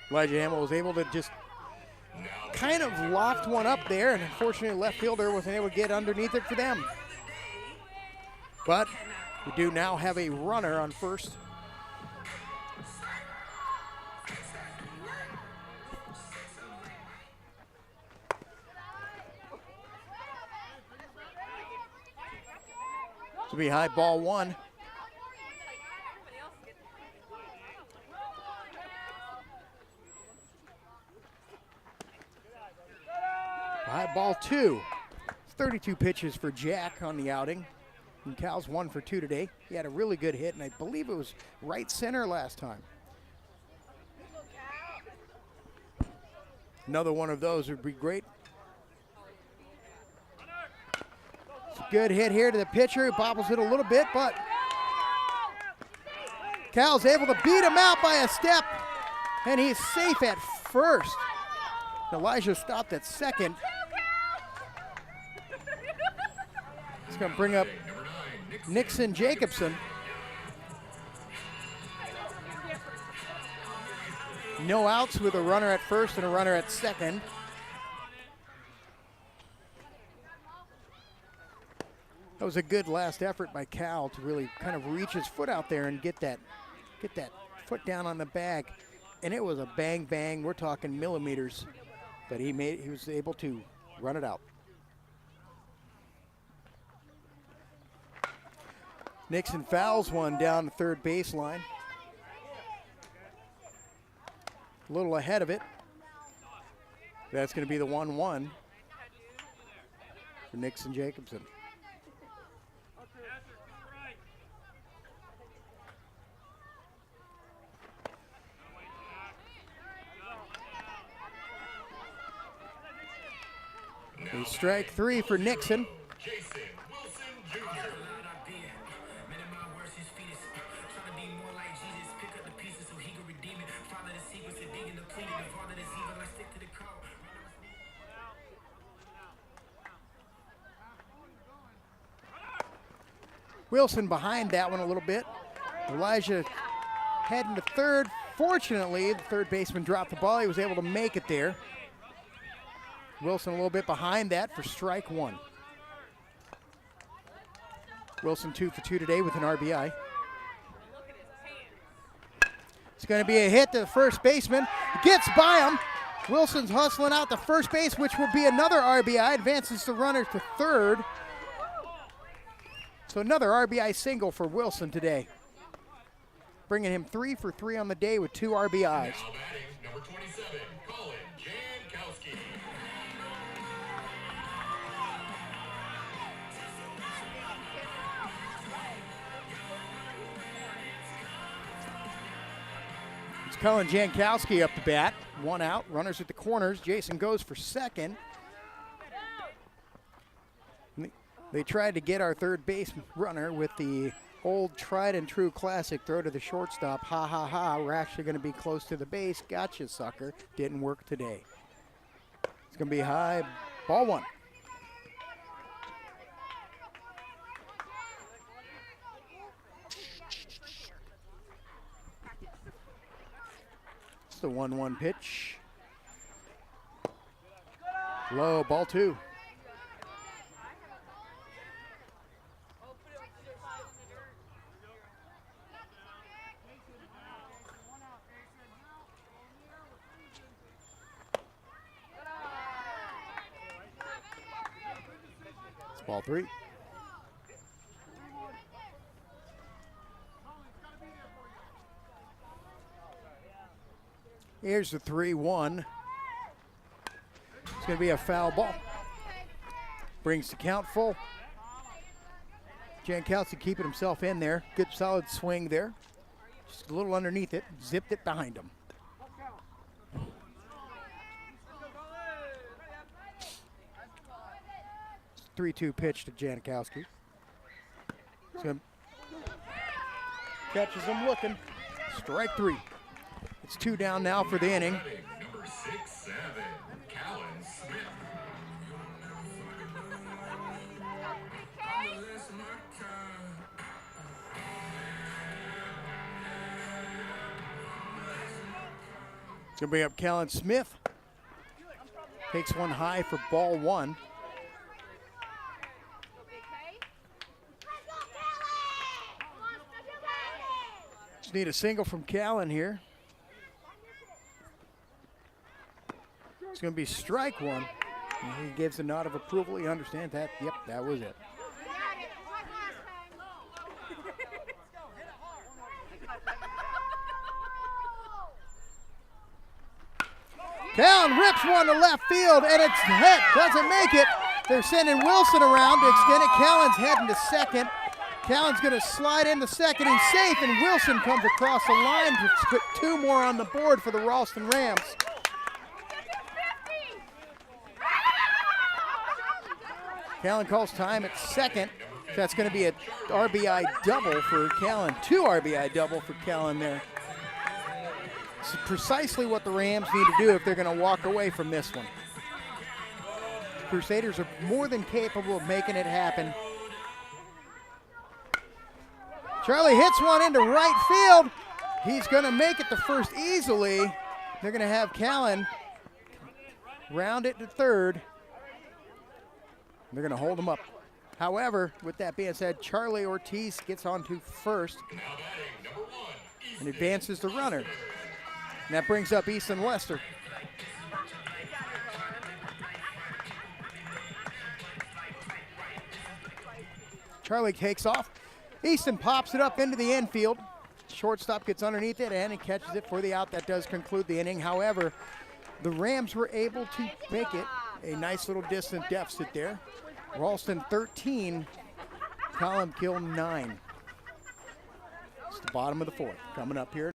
Elijah Hamill was able to just kind of loft one up there, and unfortunately left fielder wasn't able to get underneath it for them. But we do now have a runner on first. This will be high, ball 1. High, ball 2. 32 pitches for Jack on the outing. And Cal's 1 for 2 today. He had a really good hit, and I believe it was right center last time. Another one of those would be great. It's a good hit here to the pitcher. He bobbles it a little bit, but Cal's able to beat him out by a step, and he's safe at first. Elijah stopped at second. It's going to bring up Nixon Jacobson. No outs with a runner at first and a runner at second. That was a good last effort by Cal to really kind of reach his foot out there and get that foot down on the bag. And it was a bang bang. We're talking millimeters, but he was able to run it out. Nixon fouls one down the third baseline. A little ahead of it. That's going to be the 1-1 for Nixon Jacobson. A strike 3 for Nixon. Wilson behind that one a little bit. Elijah heading to third. Fortunately, the third baseman dropped the ball. He was able to make it there. Wilson a little bit behind that for strike 1. Wilson 2 for 2 today with an RBI. It's going to be a hit to the first baseman. Gets by him. Wilson's hustling out to first base, which will be another RBI. Advances the runner to third. So another RBI single for Wilson today. Bringing him 3 for 3 on the day with 2 RBIs. Now batting, number 27, Colin Jankowski. It's Colin Jankowski up the bat. 1 out, runners at the corners. Jason goes for second. They tried to get our third base runner with the old tried and true classic throw to the shortstop. Ha ha ha, we're actually going to be close to the base. Gotcha, sucker. Didn't work today. It's going to be high, ball 1. It's the 1-1 pitch. Low, ball 2. Ball 3. Here's the 3-1. It's going to be a foul ball. Brings the count full. Jankowski keeping himself in there. Good solid swing there. Just a little underneath it. Zipped it behind him. 3-2 pitch to Jankowski. Catches him looking. Strike 3. It's 2 down now for the inning. Number 6-7, Callan Smith. It's going to bring up Callan Smith. Takes one high for ball 1. Just need a single from Callan here. It's going to be strike 1. And he gives a nod of approval. He understands that. Yep, that was it. Callan rips one to left field, and it's hit. Doesn't make it. They're sending Wilson around to extend it. Callan's heading to second. Callan's going to slide into second. He's safe, and Wilson comes across the line to put 2 more on the board for the Ralston Rams. Callan calls time at second. That's going to be a RBI double for Callan. 2 RBI double for Callan there. It's precisely what the Rams need to do if they're going to walk away from this one. Crusaders are more than capable of making it happen. Charlie hits one into right field. He's going to make it to first easily. They're going to have Callan round it to third. They're going to hold him up. However, with that being said, Charlie Ortiz gets on to first and advances the runner. And that brings up Easton Lester. Charlie takes off. Easton pops it up into the infield. Shortstop gets underneath it and he catches it for the out. That does conclude the inning. However, the Rams were able to make it a nice little distant deficit there. Ralston 13, Columbkille 9. It's the bottom of the fourth. Coming up here.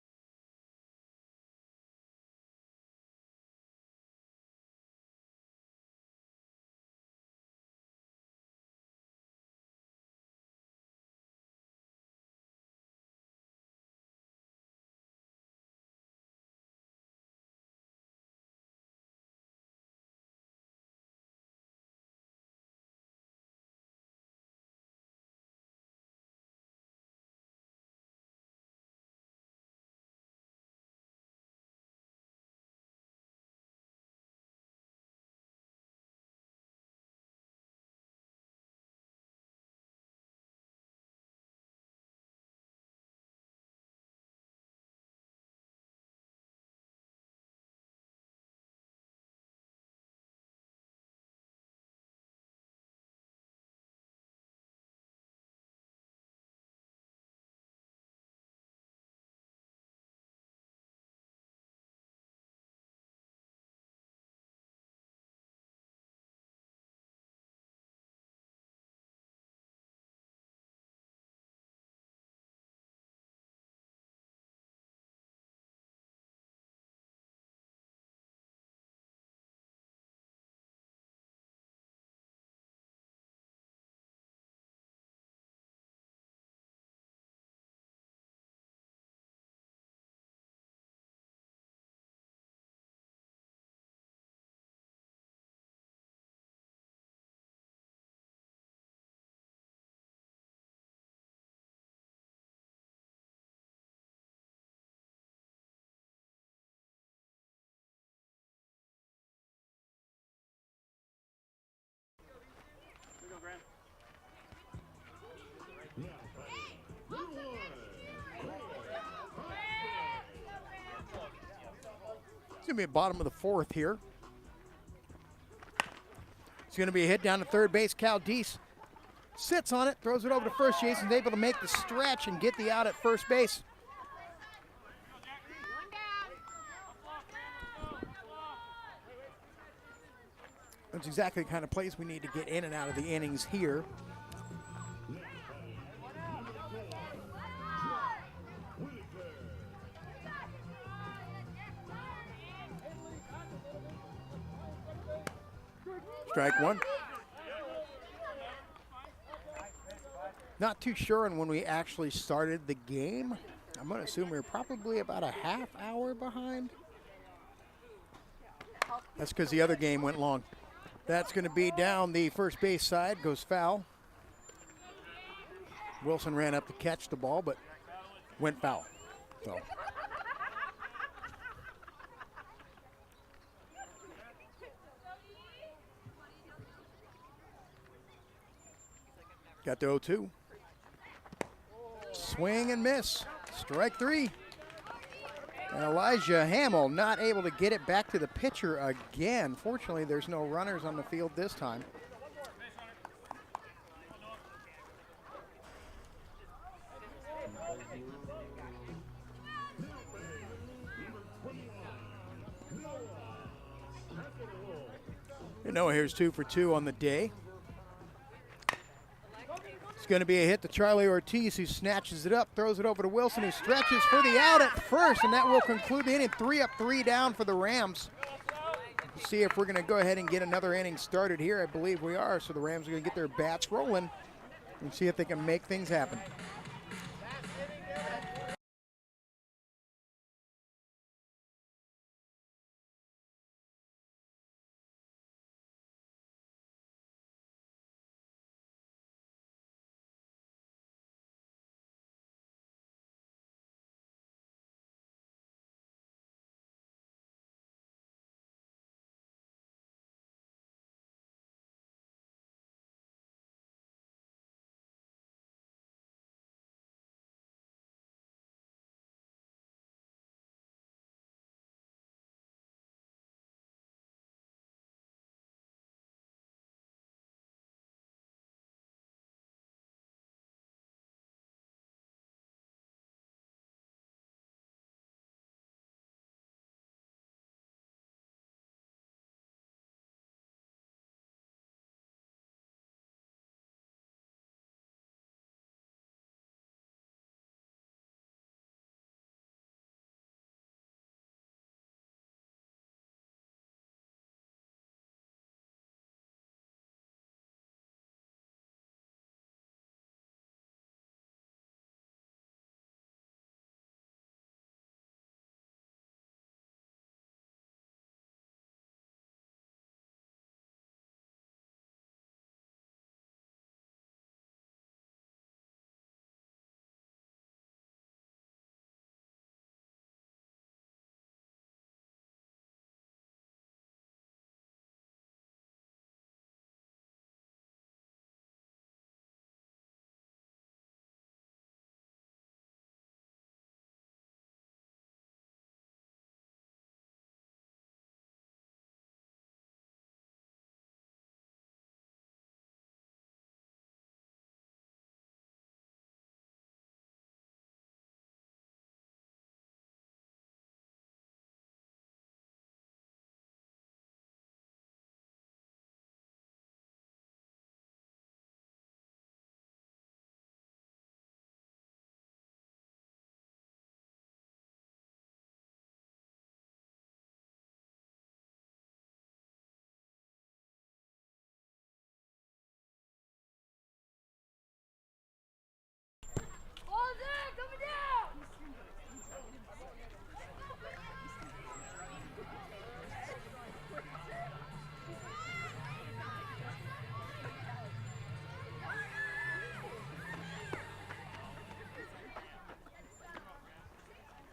It's going to be a bottom of the fourth here. It's going to be a hit down to third base. Cal Deese sits on it, throws it over to first. Jason's able to make the stretch and get the out at first base. That's exactly the kind of plays we need to get in and out of the innings here. Strike one. Not too sure on when we actually started the game. I'm going to assume we were probably about a half hour behind. That's because the other game went long. That's going to be down the first base side, goes foul. Wilson ran up to catch the ball, but went foul. So. Got the 0-2. Swing and miss. Strike three. And Elijah Hamill not able to get it back to the pitcher again. Fortunately, there's no runners on the field this time. You know, here's 2 for 2 on the day. It's going to be a hit to Charlie Ortiz, who snatches it up, throws it over to Wilson, who stretches for the out at first, and that will conclude the inning. 3 up, 3 down for the Rams. We'll see if we're going to go ahead and get another inning started here. I believe we are, so the Rams are going to get their bats rolling. and see if they can make things happen.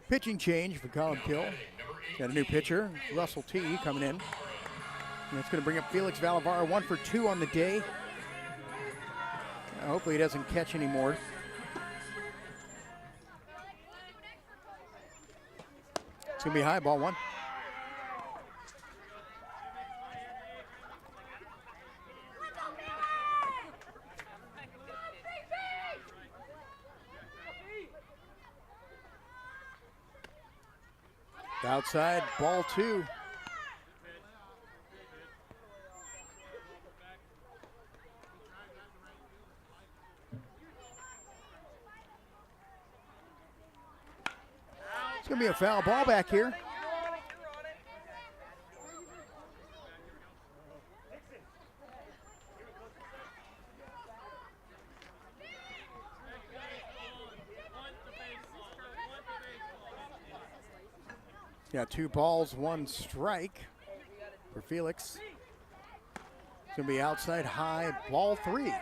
Pitching change for Columbkille. Got a new pitcher, Russell T, coming in. And it's going to bring up Felix Valavara, 1 for 2 on the day. Hopefully he doesn't catch any more. It's going to be high, ball 1. Outside, ball 2. It's going to be a foul ball back here. Got 2 balls, 1 strike for Felix. It's going to be outside high, ball 3.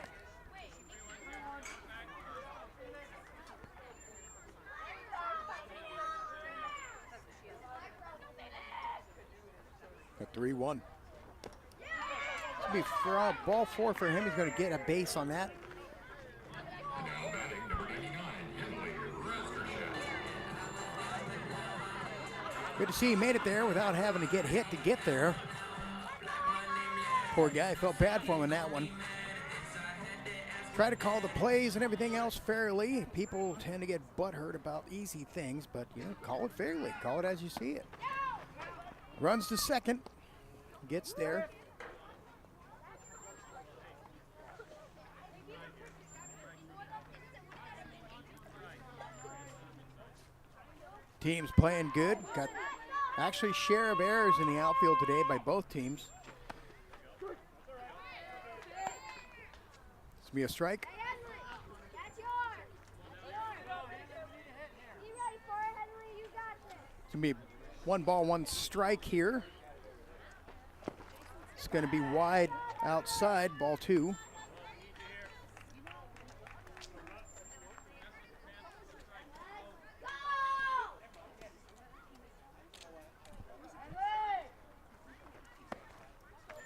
A 3-1. It's going to be for, ball 4 for him. He's going to get a base on that. Good to see he made it there without having to get hit to get there. Poor guy, felt bad for him in that one. Try to call the plays and everything else fairly. People tend to get butthurt about easy things, but you know, call it fairly. Call it as you see it. Runs to second, gets there. Teams playing good. Got actually share of errors in the outfield today by both teams. This will be a strike. going to be 1 ball, 1 strike here. It's going to be wide outside, ball 2.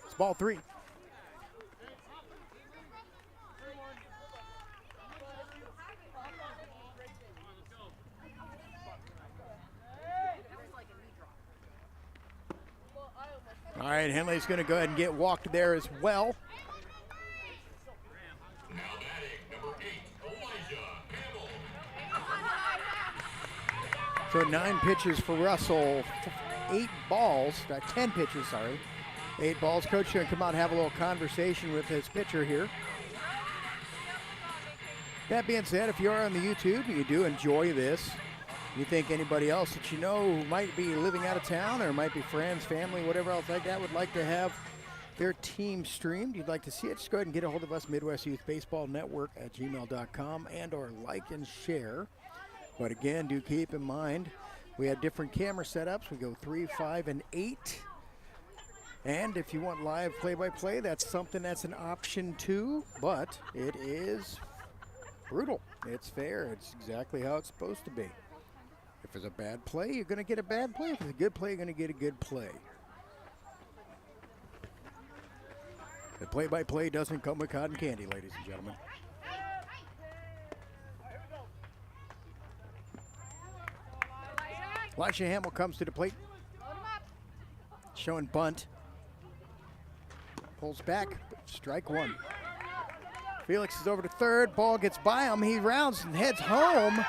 It's ball 3. All right, Henley's going to go ahead and get walked there as well. Now batting, number 8, Elijah Hamel. So 9 pitches for Russell, 8 balls, 10 pitches, sorry. 8 balls. Coach going to come out and have a little conversation with his pitcher here. That being said, if you are on the YouTube and you do enjoy this, you think anybody else that you know who might be living out of town or might be friends, family, whatever else like that would like to have their team streamed, you'd like to see it, just go ahead and get a hold of us, Midwest Youth Baseball Network at gmail.com, and or like and share. But again, do keep in mind, we have different camera setups. We go 3, 5, and 8. And if you want live play-by-play, that's something that's an option too, but it is brutal. It's fair. It's exactly how it's supposed to be. If it's a bad play, you're going to get a bad play. If it's a good play, you're going to get a good play. The play-by-play doesn't come with cotton candy, ladies and gentlemen. Elijah Hamill comes to the plate. Showing bunt. Pulls back, strike 1. Felix is over to third. Ball gets by him. He rounds and heads home.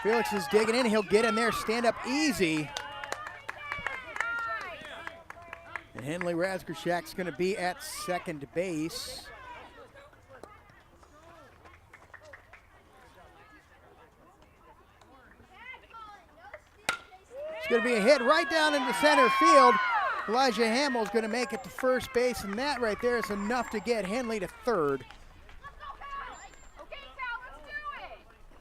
Felix is digging in. He'll get in there, stand up easy. And Henley Razgorshak's going to be at second base. It's going to be a hit right down into center field. Elijah Hamill's going to make it to first base, and that right there is enough to get Henley to third.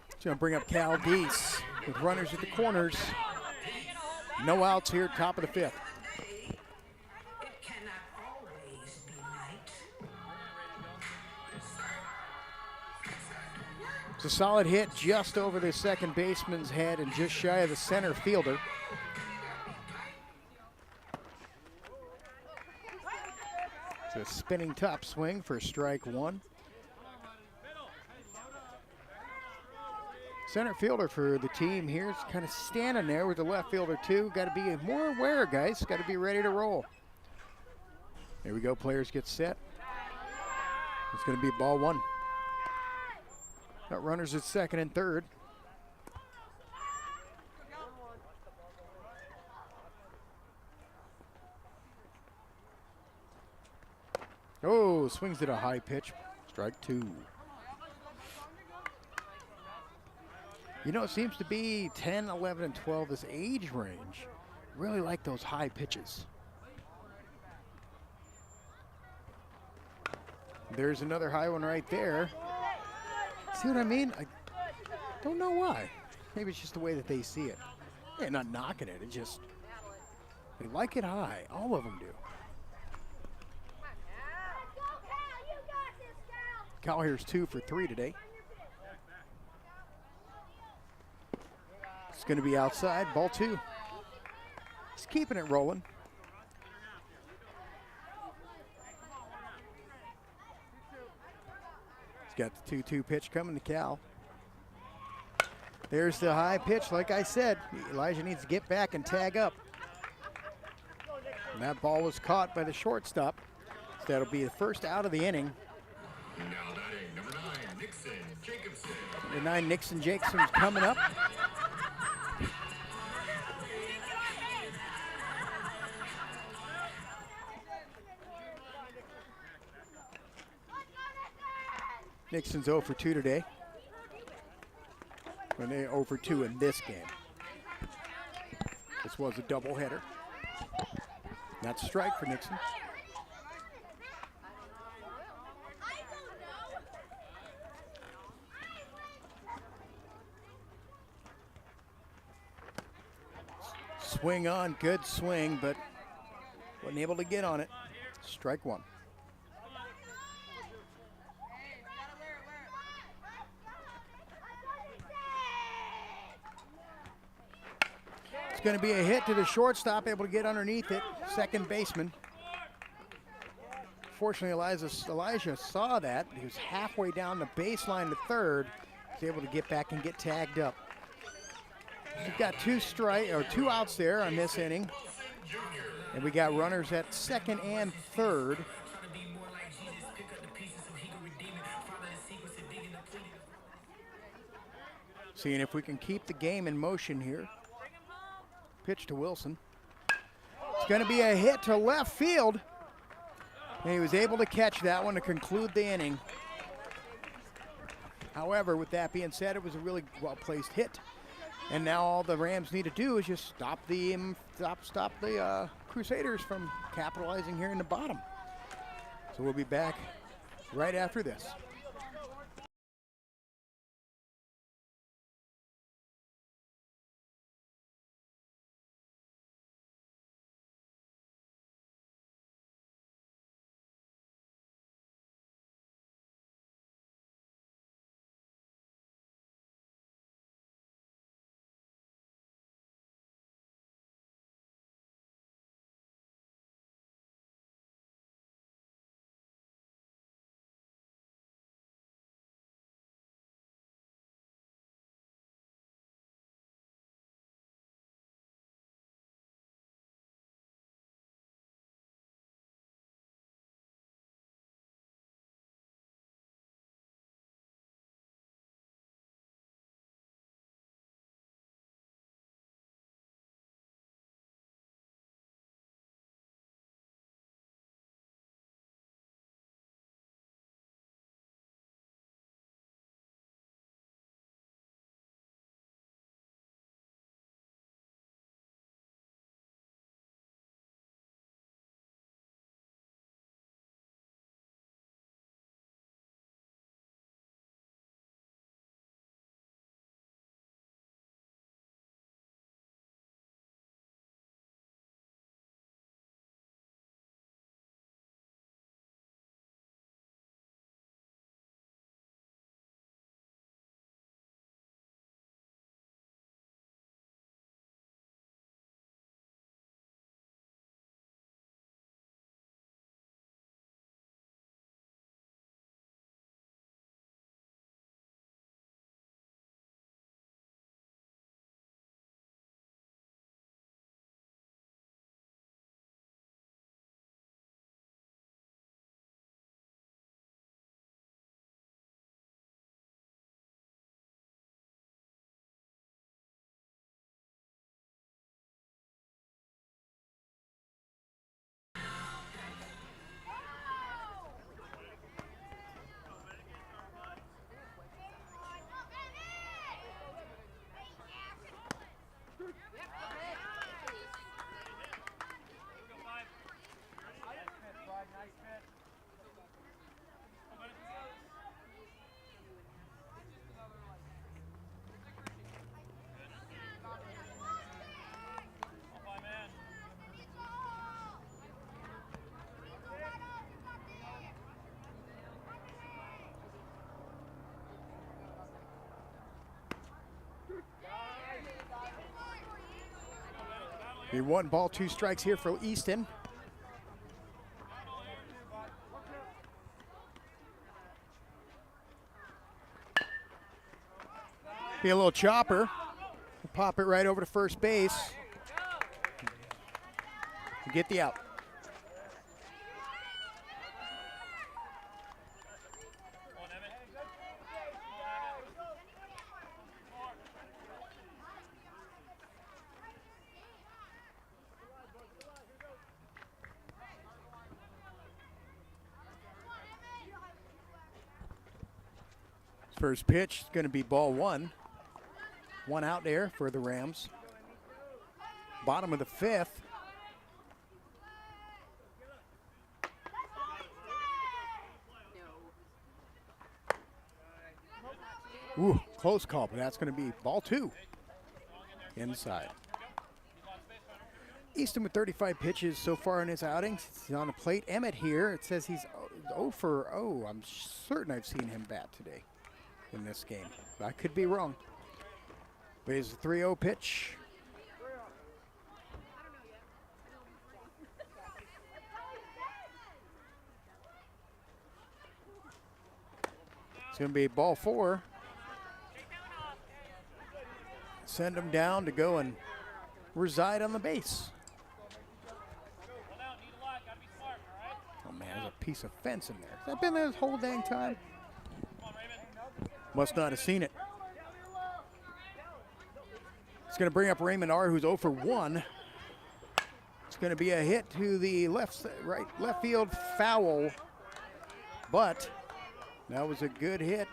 It's going to bring up Cal Deese with runners at the corners. No outs here, top of the 5th. It's a solid hit just over the second baseman's head and just shy of the center fielder. It's a spinning top swing for strike 1. Center fielder for the team here is kind of standing there with the left fielder too. Got to be more aware, guys. Got to be ready to roll. There we go. Players get set. It's going to be ball 1. Got runners at second and third. Oh, swings at a high pitch. Strike 2. You know, it seems to be 10, 11, and 12, this age range. Really like those high pitches. There's another high one right there. See what I mean? I don't know why. Maybe it's just the way that they see it. They're not knocking it. It just, they like it high. All of them do. Cal here's 2 for 3 today. It's going to be outside, ball 2. He's keeping it rolling. He's got the 2-2 pitch coming to Cal. There's the high pitch, like I said. Elijah needs to get back and tag up. And that ball was caught by the shortstop. So that'll be the first out of the inning. Now batting, number 9, Nixon Jacobson. Number 9, Nixon Jacobson's coming up. Nixon's 0 for 2 today. And they're 0 for 2 in this game. This was a doubleheader. That's a strike for Nixon. Swing on, good swing, but wasn't able to get on it. Strike one. It's going to be a hit to the shortstop, able to get underneath it. Second baseman. Fortunately, Elijah saw that. He was halfway down the baseline to third. He was able to get back and get tagged up. We've got two outs there on this inning. And we got runners at second and third. Seeing if we can keep the game in motion here. Pitch to Wilson. It's going to be a hit to left field. And he was able to catch that one to conclude the inning. However, with that being said, it was a really well-placed hit. And now all the Rams need to do is just stop the Crusaders from capitalizing here in the bottom. So we'll be back right after this. Be 1 ball, 2 strikes here for Easton. Be a little chopper. Pop it right over to first base. Get the out. First pitch is going to be ball 1. 1 out there for the Rams. Bottom of the 5th. Ooh, close call, but that's going to be ball 2. Inside. Easton with 35 pitches so far in his outings. He's on the plate. Emmett here. It says he's 0 for 0. I'm certain I've seen him bat today in this game. I could be wrong. But it's a 3-0 pitch. It's going to be ball 4. Send him down to go and reside on the base. Oh man, there's a piece of fence in there. Has that been there this whole dang time? Must not have seen it. It's going to bring up Raymond R., who's 0 for 1. It's going to be a hit to the left field foul, but that was a good hit.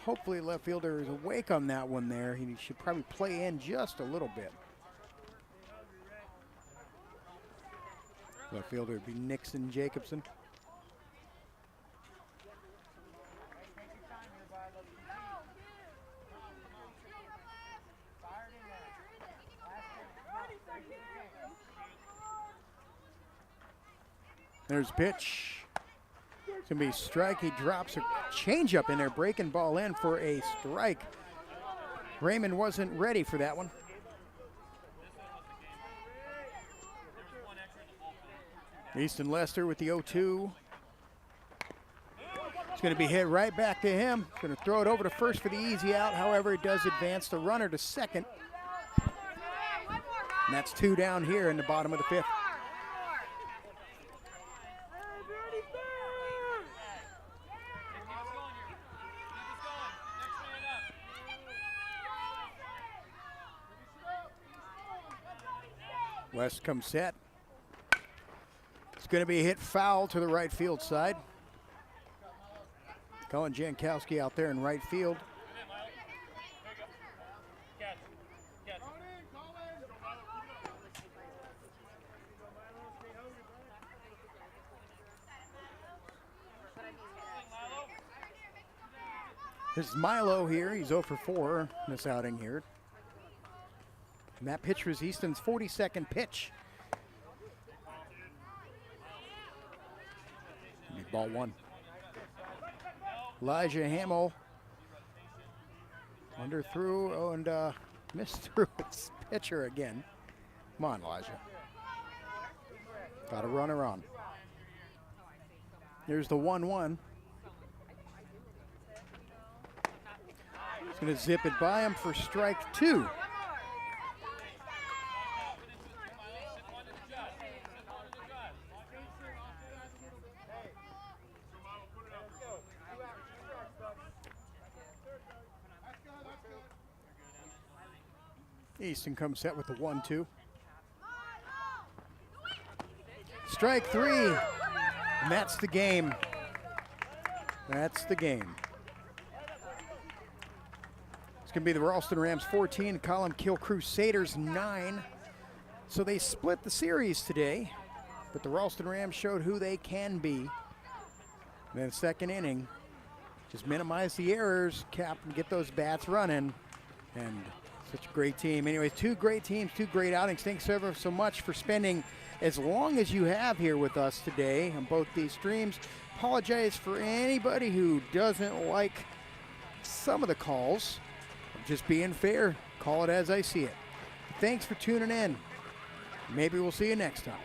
Hopefully left fielder is awake on that one there. He should probably play in just a little bit. Left fielder would be Nixon Jacobson. There's a pitch. It's going to be a strike. He drops a changeup in there, breaking ball in for a strike. Raymond wasn't ready for that one. Easton Lester with the 0-2. It's going to be hit right back to him. Going to throw it over to first for the easy out. However, it does advance the runner to second. And that's 2 down here in the bottom of the 5th. West comes set. It's going to be a hit foul to the right field side. Colin Jankowski out there in right field. This is Milo here. He's 0 for 4 in this outing here. And that pitch was Easton's 42nd pitch. Ball 1. Elijah Hamill under through and missed through its pitcher again. Come on, Elijah. Got a runner on. There's the 1-1. He's going to zip it by him for strike 2. Easton comes set with the 1-2. Strike 3. And that's the game. That's the game. It's going to be the Ralston Rams 14, Columbkille Crusaders 9. So they split the series today, but the Ralston Rams showed who they can be. And then second inning, just minimize the errors, cap and get those bats running. And such a great team. Anyway, 2 great teams, 2 great outings. Thanks ever so much for spending as long as you have here with us today on both these streams. Apologize for anybody who doesn't like some of the calls. I'm just being fair. Call it as I see it. Thanks for tuning in. Maybe we'll see you next time.